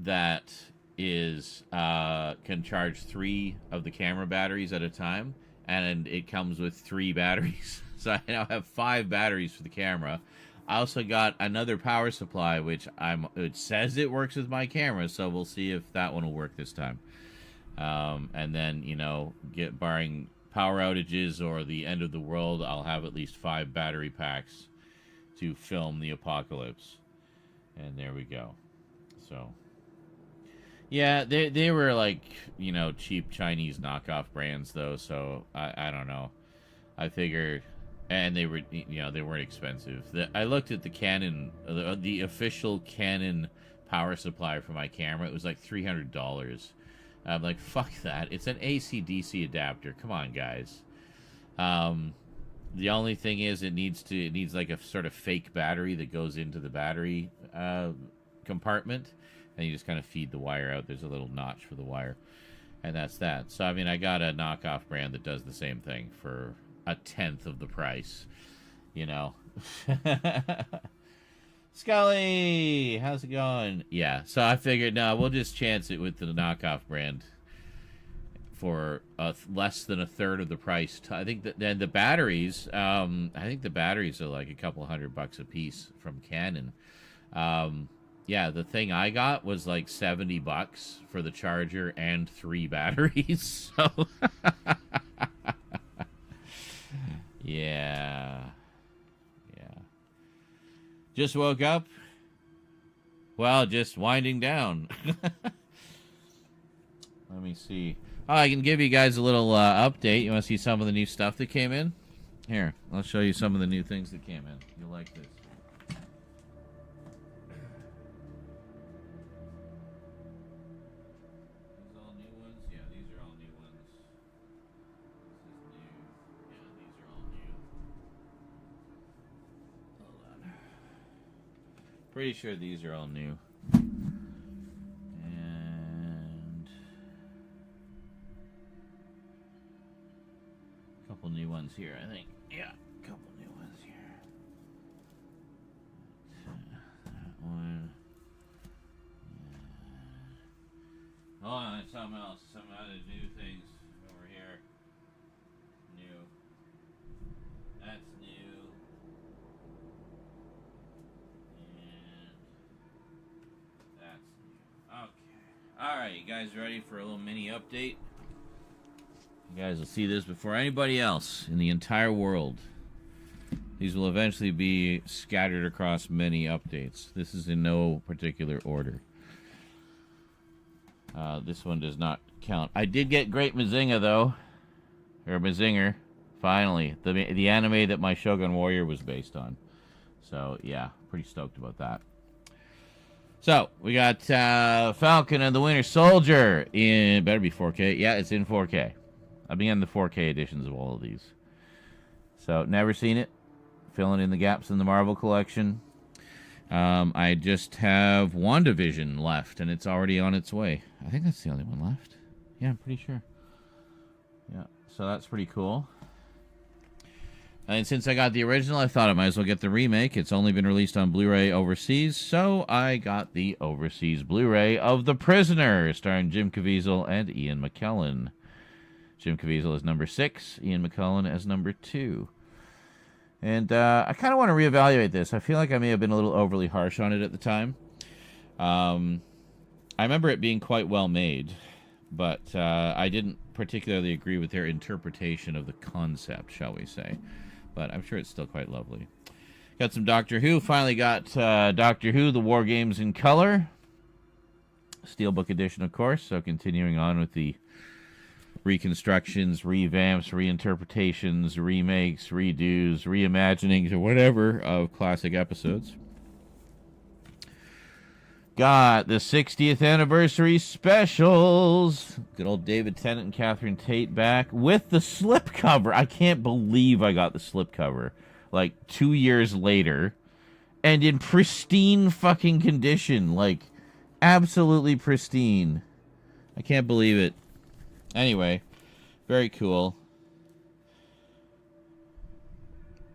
that is can charge 3 of the camera batteries at a time. And it comes with 3 batteries. So I now have 5 batteries for the camera. I also got another power supply, which it says it works with my camera, so we'll see if that one will work this time. And then, you know, barring power outages or the end of the world, I'll have at least 5 battery packs to film the apocalypse. And there we go. So, yeah, they were like, you know, cheap Chinese knockoff brands, though, so I don't know. I figured, and they were, you know, they weren't expensive. I looked at the Canon, the official Canon power supply for my camera. It was like $300. I'm like, fuck that. It's an AC/DC adapter. Come on, guys. The only thing is it needs like a sort of fake battery that goes into the battery compartment. And you just kind of feed the wire out. There's a little notch for the wire. And that's that. So, I mean, I got a knockoff brand that does the same thing for 1/10 of the price. You know. Scully! How's it going? Yeah, so I figured, no, we'll just chance it with the knockoff brand for less than 1/3 of the price. I think that then the batteries, I think the batteries are like a couple $100 a piece from Canon. Yeah, the thing I got was like $70 for the charger and 3 batteries. So, yeah. Just woke up. Well, just winding down. Let me see. Oh, I can give you guys a little update. You want to see some of the new stuff that came in? Here, I'll show you some of the new things that came in. You'll like this. Pretty sure these are all new. And a couple new ones here, I think. Yeah, a couple new ones here. That one. Hold on, there's something else. Some other new things over here. New. That's new. Alright, you guys ready for a little mini update? You guys will see this before anybody else in the entire world. These will eventually be scattered across many updates. This is in no particular order. This one does not count. I did get Great Mazinga, though. Or Mazinger. Finally. The anime that my Shogun Warrior was based on. So, yeah. Pretty stoked about that. So, we got Falcon and the Winter Soldier in... Better be 4K. Yeah, it's in 4K. I've been getting the 4K editions of all of these. So, never seen it. Filling in the gaps in the Marvel collection. I just have WandaVision left, and it's already on its way. I think that's the only one left. Yeah, I'm pretty sure. Yeah, so that's pretty cool. And since I got the original, I thought I might as well get the remake. It's only been released on Blu-ray overseas, so I got the overseas Blu-ray of The Prisoner, starring Jim Caviezel and Ian McKellen. Jim Caviezel as number 6, Ian McKellen as number 2. And I kind of want to reevaluate this. I feel like I may have been a little overly harsh on it at the time. I remember it being quite well made, but I didn't particularly agree with their interpretation of the concept, shall we say. But I'm sure it's still quite lovely. Got some Doctor Who. Finally got Doctor Who, The War Games in color. Steelbook edition, of course. So continuing on with the reconstructions, revamps, reinterpretations, remakes, redos, reimaginings, or whatever of classic episodes. Got the 60th anniversary specials. Good old David Tennant and Catherine Tate back with the slipcover. I can't believe I got the slipcover like 2 years later and in pristine fucking condition. Like, absolutely pristine. I can't believe it. Anyway, very cool.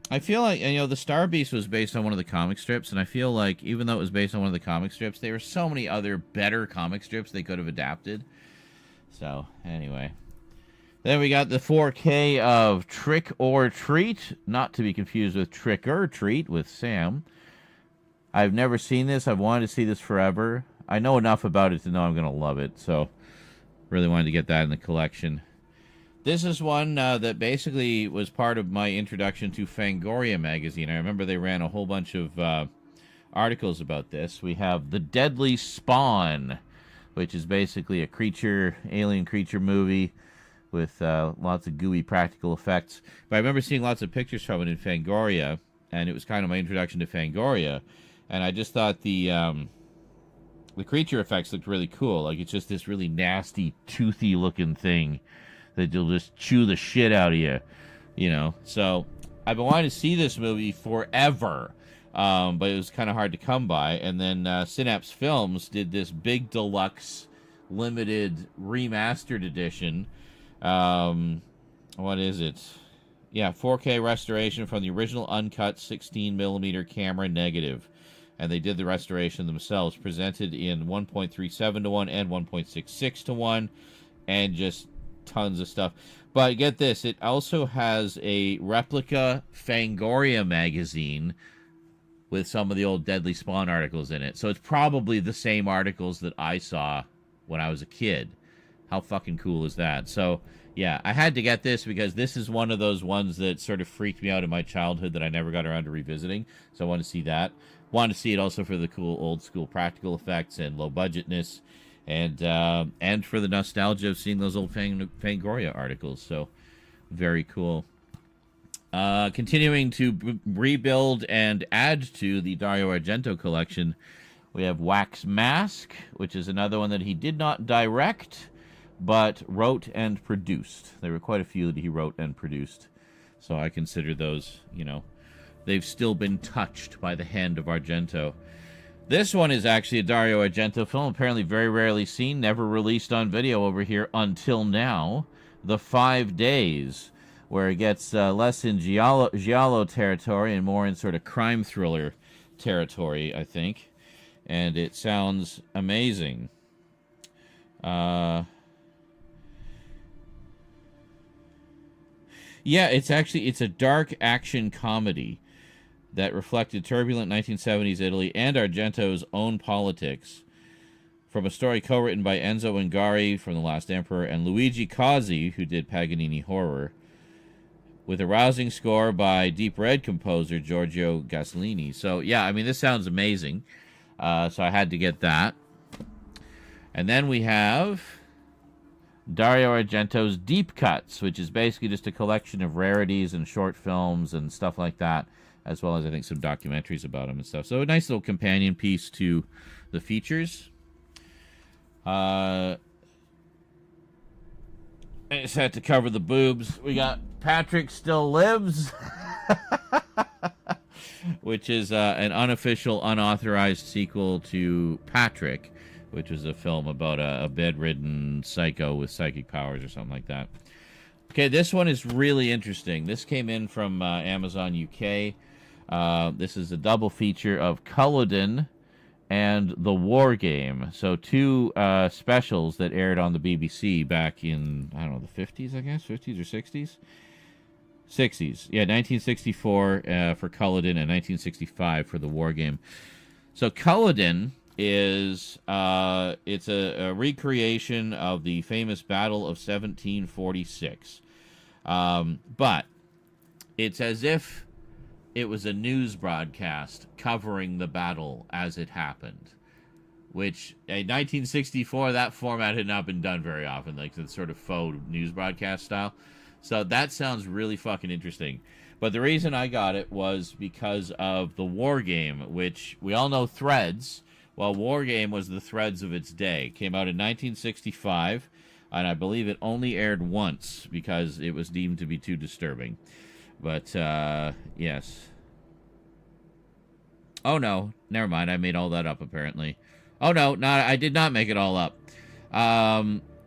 I feel like, you know, the Star Beast was based on one of the comic strips, and I feel like even though it was based on one of the comic strips, there were so many other better comic strips they could have adapted. So, anyway. Then we got the 4K of Trick or Treat, not to be confused with Trick or Treat with Sam. I've never seen this. I've wanted to see this forever. I know enough about it to know I'm going to love it, so really wanted to get that in the collection. This is one that basically was part of my introduction to Fangoria magazine. I remember they ran a whole bunch of articles about this. We have The Deadly Spawn, which is basically a creature, alien creature movie with lots of gooey practical effects. But I remember seeing lots of pictures from it in Fangoria, and it was kind of my introduction to Fangoria. And I just thought the creature effects looked really cool. Like, it's just this really nasty, toothy-looking thing that you'll just chew the shit out of you, you know. So I've been wanting to see this movie forever, but it was kind of hard to come by. And then Synapse Films did this big deluxe limited remastered edition. What is it? Yeah, 4K restoration from the original uncut 16mm camera negative. And they did the restoration themselves, presented in 1.37 to 1 and 1.66 to 1, and just tons of stuff. But get this, it also has a replica Fangoria magazine with some of the old Deadly Spawn articles in it. So it's probably the same articles that I saw when I was a kid. How fucking cool is that? So, yeah, I had to get this because this is one of those ones that sort of freaked me out in my childhood that I never got around to revisiting. So I want to see that. Wanted to see it also for the cool old school practical effects and low budgetness, and for the nostalgia of seeing those old Fangoria articles. So very cool. Continuing to rebuild and add to the Dario Argento collection, we have Wax Mask, which is another one that he did not direct, but wrote and produced. There were quite a few that he wrote and produced. So I consider those, you know, they've still been touched by the hand of Argento. This one is actually a Dario Argento film, apparently very rarely seen, never released on video over here until now. The 5 Days, where it gets less in giallo territory and more in sort of crime thriller territory, I think. And it sounds amazing. Yeah, it's a dark action comedy that reflected turbulent 1970s Italy and Argento's own politics. From a story co-written by Enzo Ungari from The Last Emperor and Luigi Cozzi, who did Paganini Horror. with a rousing score by Deep Red composer Giorgio Gasolini. So, yeah, I mean, this sounds amazing. So I had to get that. And then we have Dario Argento's Deep Cuts, which is basically just a collection of rarities and short films and stuff like that, as well as, I think, some documentaries about him and stuff. So a nice little companion piece to the features. I just had to cover the boobs. We got Patrick Still Lives, which is an unofficial, unauthorized sequel to Patrick, which was a film about a bedridden psycho with psychic powers or something like that. Okay, this one is really interesting. This came in from Amazon UK. This is a double feature of Culloden and The War Game. So two specials that aired on the BBC back in, I don't know, the 50s, I guess? 50s or 60s? 60s. Yeah, 1964 for Culloden and 1965 for The War Game. So Culloden is it's a recreation of the famous Battle of 1746. But it's as if it was a news broadcast covering the battle as it happened, which in 1964, that format had not been done very often, like the sort of faux news broadcast style. So that sounds really fucking interesting. But the reason I got it was because of The War Game, which we all know Threads. Well, War Game was the Threads of its day. It came out in 1965, and I believe it only aired once because it was deemed to be too disturbing. But, yes. Oh, no. Never mind. I made all that up, apparently. Oh, no. I did not make it all up.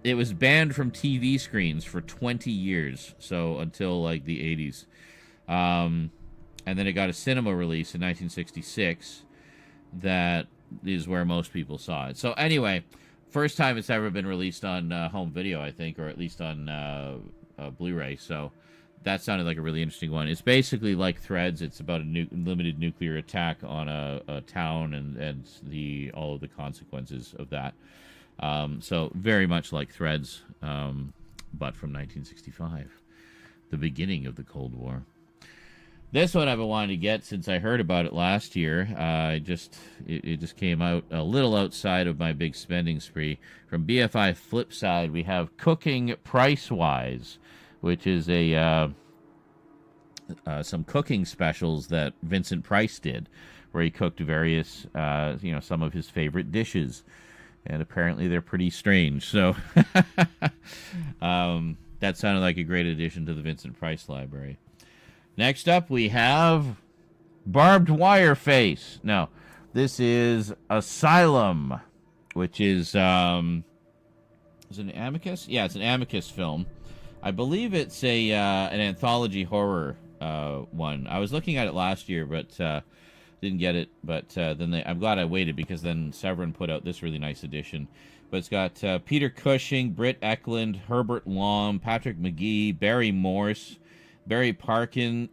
It was banned from TV screens for 20 years. So, until, like, the 80s. And then it got a cinema release in 1966. That is where most people saw it. So, anyway, first time it's ever been released on home video, I think, or at least on Blu-ray. So that sounded like a really interesting one. It's basically like Threads. It's about a limited nuclear attack on a town and all of the consequences of that. So very much like Threads, but from 1965, the beginning of the Cold War. This one I've been wanting to get since I heard about it last year. It just came out a little outside of my big spending spree. From BFI Flipside, we have Cooking Price-Wise, which is some cooking specials that Vincent Price did, where he cooked various, some of his favorite dishes, and apparently they're pretty strange. So that sounded like a great addition to the Vincent Price library. Next up, we have Barbed Wire Face. Now, this is Asylum, which is it an Amicus? Yeah, it's an Amicus film. I believe it's an anthology horror one. I was looking at it last year, but didn't get it. But I'm glad I waited, because then Severin put out this really nice edition. But it's got Peter Cushing, Britt Eklund, Herbert Lom, Patrick McGee, Barry Morse, Barbara Parkins,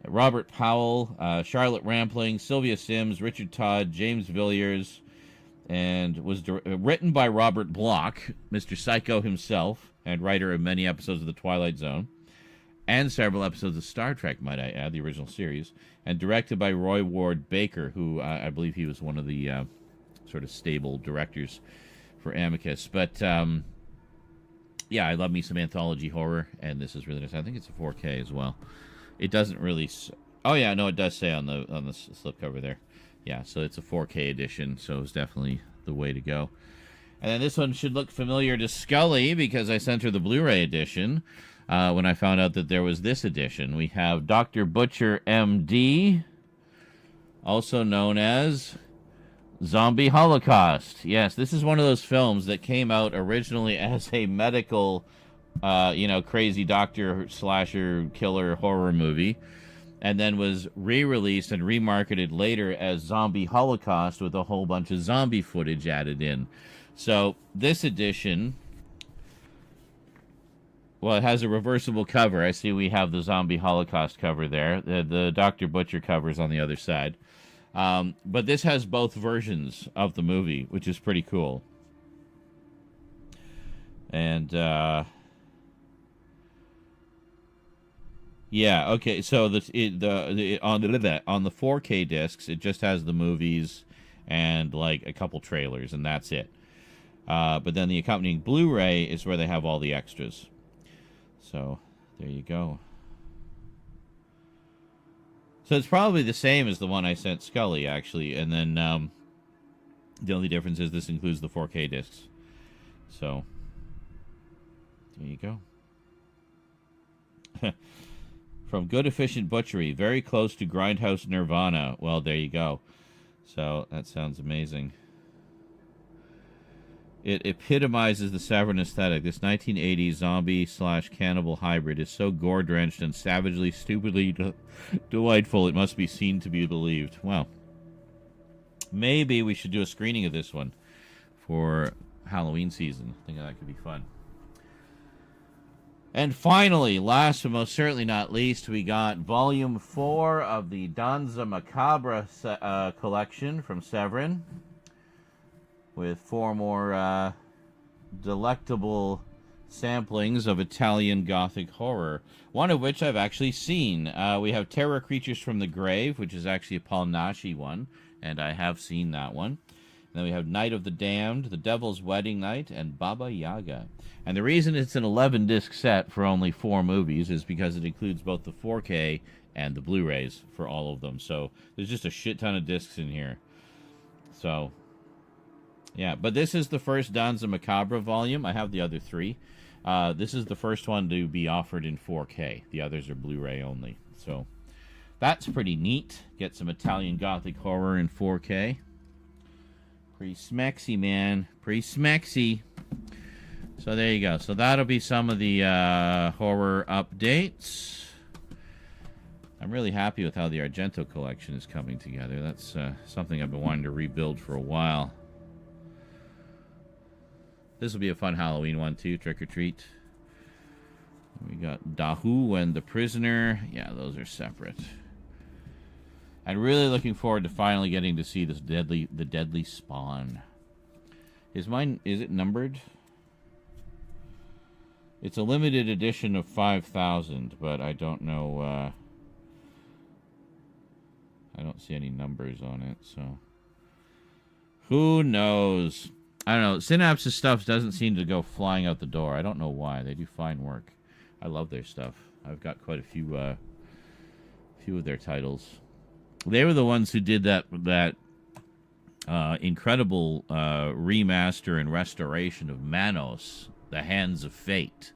Robert Powell, Charlotte Rampling, Sylvia Sims, Richard Todd, James Villiers, and was written by Robert Bloch, Mr. Psycho himself, and writer of many episodes of The Twilight Zone, and several episodes of Star Trek, might I add, the original series, and directed by Roy Ward Baker, who I believe he was one of the sort of stable directors for Amicus. But yeah, I love me some anthology horror, and this is really nice. I think it's a 4K as well. It doesn't really... Oh, yeah, no, it does say on the slipcover there. Yeah, so it's a 4K edition, so it's definitely the way to go. And then this one should look familiar to Scully, because I sent her the Blu-ray edition when I found out that there was this edition. We have Dr. Butcher, M.D., also known as Zombie Holocaust. Yes, this is one of those films that came out originally as a medical, crazy doctor slasher killer horror movie, and then was re-released and remarketed later as Zombie Holocaust with a whole bunch of zombie footage added in. So this edition, well, it has a reversible cover. I see we have the Zombie Holocaust cover there. The Dr. Butcher cover is on the other side. But this has both versions of the movie, which is pretty cool. And Yeah. Okay. So on the 4K discs, it just has the movies and like a couple trailers, and that's it. But then the accompanying Blu-ray is where they have all the extras. So there you go. So it's probably the same as the one I sent Scully, actually, and then the only difference is this includes the 4K discs. So there you go. From Good Efficient Butchery, very close to Grindhouse Nirvana. Well, there you go. So that sounds amazing. It epitomizes the Severn aesthetic. This 1980s zombie/cannibal hybrid is so gore-drenched and savagely, stupidly delightful, it must be seen to be believed. Well, maybe we should do a screening of this one for Halloween season. I think that could be fun. And finally, last but most certainly not least, we got Volume 4 of the Danza Macabra collection from Severin, with 4 more delectable samplings of Italian Gothic horror, one of which I've actually seen. We have Terror Creatures from the Grave, which is actually a Paul Naschy one, and I have seen that one. And then we have Night of the Damned, The Devil's Wedding Night, and Baba Yaga. And the reason it's an 11-disc set for only 4 movies is because it includes both the 4K and the Blu-rays for all of them. So there's just a shit ton of discs in here. So, yeah. But this is the first Danza Macabra volume. I have the other 3. This is the first one to be offered in 4K. The others are Blu-ray only. So that's pretty neat. Get some Italian Gothic horror in 4K. Pretty smexy, man. Pretty smexy. So there you go. So that'll be some of the horror updates. I'm really happy with how the Argento collection is coming together. That's something I've been wanting to rebuild for a while. This will be a fun Halloween one, too. Trick or Treat. We got Dahu and the Prisoner. Yeah, those are separate. I'm really looking forward to finally getting to see this the Deadly Spawn. Is it numbered? It's a limited edition of 5,000, but I don't know. I don't see any numbers on it, so who knows? I don't know. Synapse's stuff doesn't seem to go flying out the door. I don't know why. They do fine work. I love their stuff. I've got quite a few of their titles. They were the ones who did that incredible remaster and restoration of Manos, The Hands of Fate.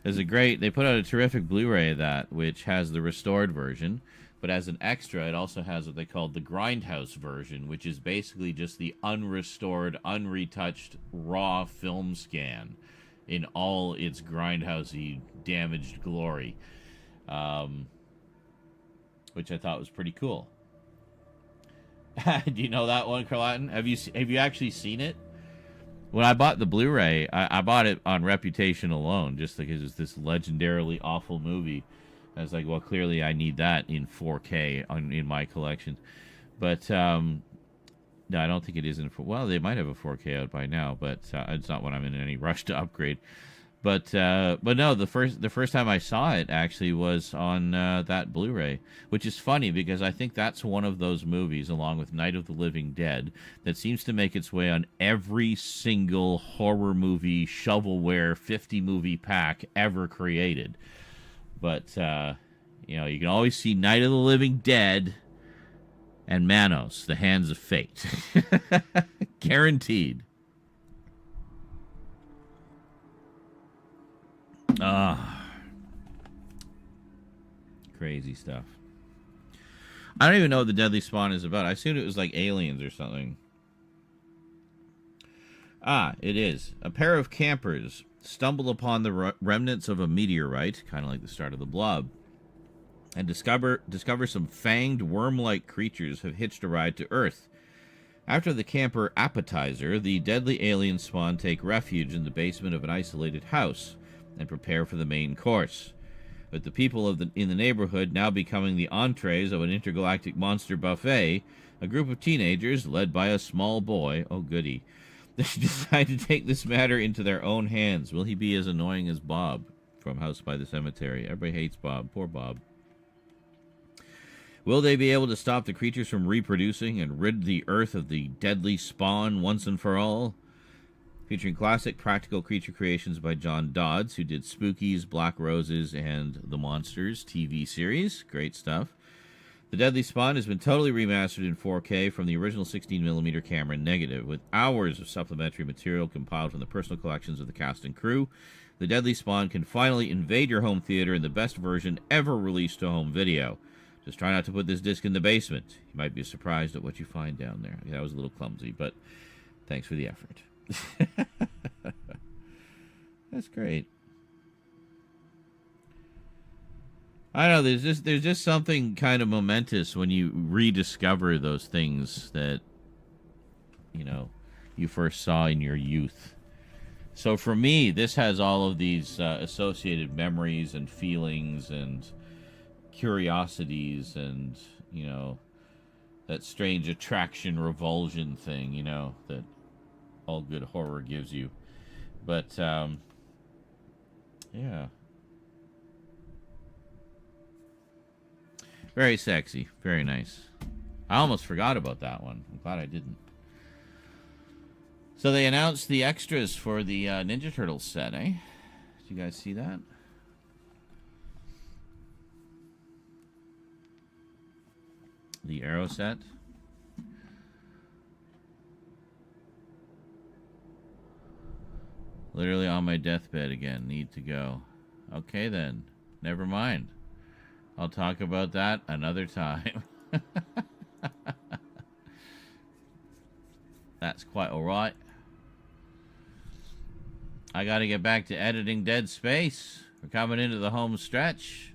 They put out a terrific Blu-ray of that, which has the restored version, but as an extra, it also has what they call the Grindhouse version, which is basically just the unrestored, unretouched, raw film scan in all its grindhousey, damaged glory. Which I thought was pretty cool. Do you know that one, Carlatin? Have you actually seen it? When I bought the Blu-ray, I bought it on reputation alone, just because it's this legendarily awful movie. I was like, well, clearly I need that in 4K in my collection. But no, I don't think it is in. Well, they might have a 4K out by now, but it's not when I'm in any rush to upgrade. But no, the first time I saw it actually was on that Blu-ray, which is funny because I think that's one of those movies, along with Night of the Living Dead, that seems to make its way on every single horror movie shovelware 50 movie pack ever created. But you can always see Night of the Living Dead and Manos, The Hands of Fate, guaranteed. Crazy stuff. I don't even know what the Deadly Spawn is about. I assumed it was like aliens or something. It is. A pair of campers stumble upon the remnants of a meteorite, kind of like the start of the Blob, and discover some fanged worm-like creatures have hitched a ride to Earth. After the camper appetizer, the deadly alien spawn take refuge in the basement of an isolated house and prepare for the main course. With the people in the neighborhood now becoming the entrees of an intergalactic monster buffet, a group of teenagers, led by a small boy, oh goody, they decide to take this matter into their own hands. Will he be as annoying as Bob? from House by the Cemetery. Everybody hates Bob. Poor Bob. Will they be able to stop the creatures from reproducing and rid the Earth of the deadly spawn once and for all? Featuring classic practical creature creations by John Dodds, who did Spookies, Black Roses, and The Monsters TV series. Great stuff. The Deadly Spawn has been totally remastered in 4K from the original 16mm camera negative, with hours of supplementary material compiled from the personal collections of the cast and crew. The Deadly Spawn can finally invade your home theater in the best version ever released to home video. Just try not to put this disc in the basement. You might be surprised at what you find down there. That was a little clumsy, but thanks for the effort. That's great. I don't know, there's just something kind of momentous when you rediscover those things that, you know, you first saw in your youth. So for me, this has all of these associated memories and feelings and curiosities and, you know, that strange attraction revulsion thing, you know, that all good horror gives you. But yeah, very sexy, very nice. I almost forgot about that one. I'm glad I didn't. So they announced the extras for the Ninja Turtles set, eh? Did you guys see that? The Arrow set. Literally on my deathbed again. Need to go. Okay then. Never mind. I'll talk about that another time. That's quite alright. I gotta get back to editing Dead Space. We're coming into the home stretch.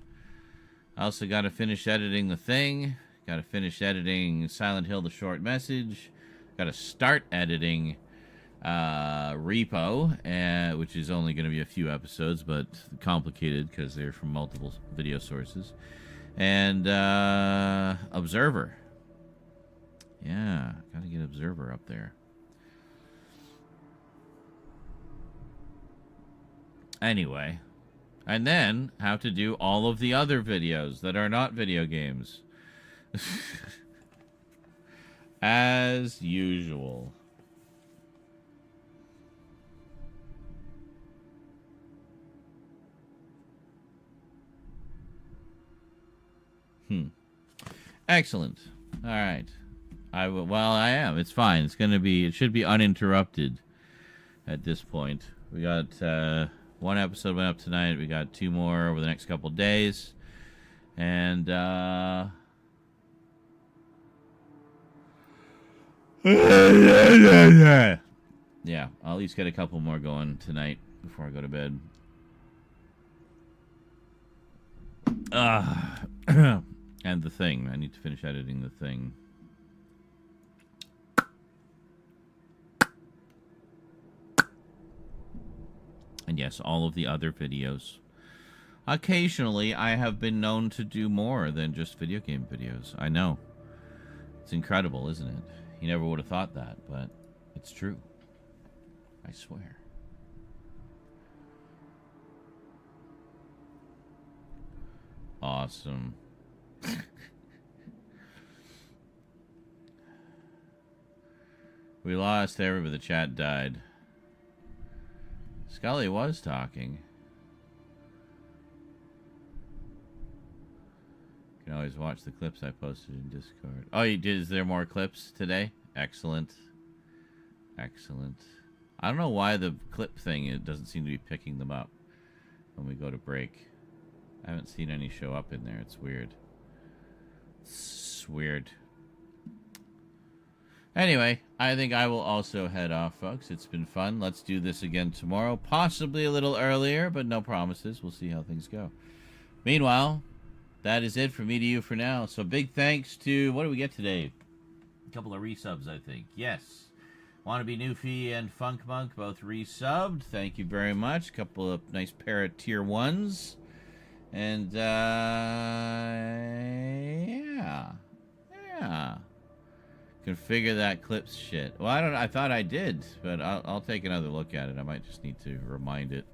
I also gotta finish editing The Thing. Gotta finish editing Silent Hill: The Short Message. Gotta start editing Repo, which is only going to be a few episodes, but complicated because they're from multiple video sources. And Observer. Yeah, got to get Observer up there. Anyway, and then have to do all of the other videos that are not video games. As usual. Excellent. All right. I am. It's fine. It should be uninterrupted at this point. We got one episode went up tonight. We got 2 more over the next couple of days. And yeah, I'll at least get a couple more going tonight before I go to bed. And The Thing. I need to finish editing The Thing. And yes, all of the other videos. Occasionally, I have been known to do more than just video game videos. I know. It's incredible, isn't it? You never would have thought that, but it's true. I swear. Awesome. We lost everybody. The chat died. Scully was talking. You can always watch the clips I posted in Discord. Oh, you did? Is there more clips today? Excellent. Excellent. I don't know why the clip thing, it doesn't seem to be picking them up when we go to break. I haven't seen any show up in there. It's weird. It's weird. Anyway, I think I will also head off, folks. It's been fun. Let's do this again tomorrow. Possibly a little earlier, but no promises. We'll see how things go. Meanwhile, that is it from me to you for now. So big thanks to... What do we get today? A couple of resubs, I think. Yes. Wannabe Newfie and Funk Monk both resubbed. Thank you very much. A couple of nice pair of tier 1s. And, yeah. Yeah. Configure that clips shit. Well, I thought I did, but I'll take another look at it. I might just need to remind it.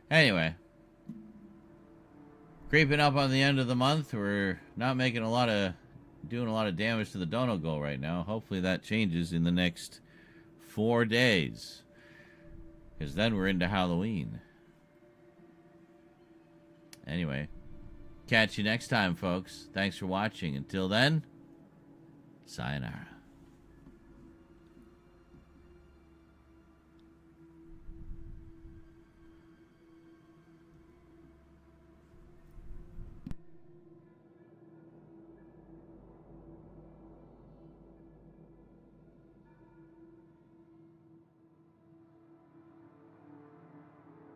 Anyway, creeping up on the end of the month. We're not doing a lot of damage to the Dono Goal right now. Hopefully that changes in the next 4 days, because then we're into Halloween. Anyway, catch you next time, folks. Thanks for watching. Until then, sayonara.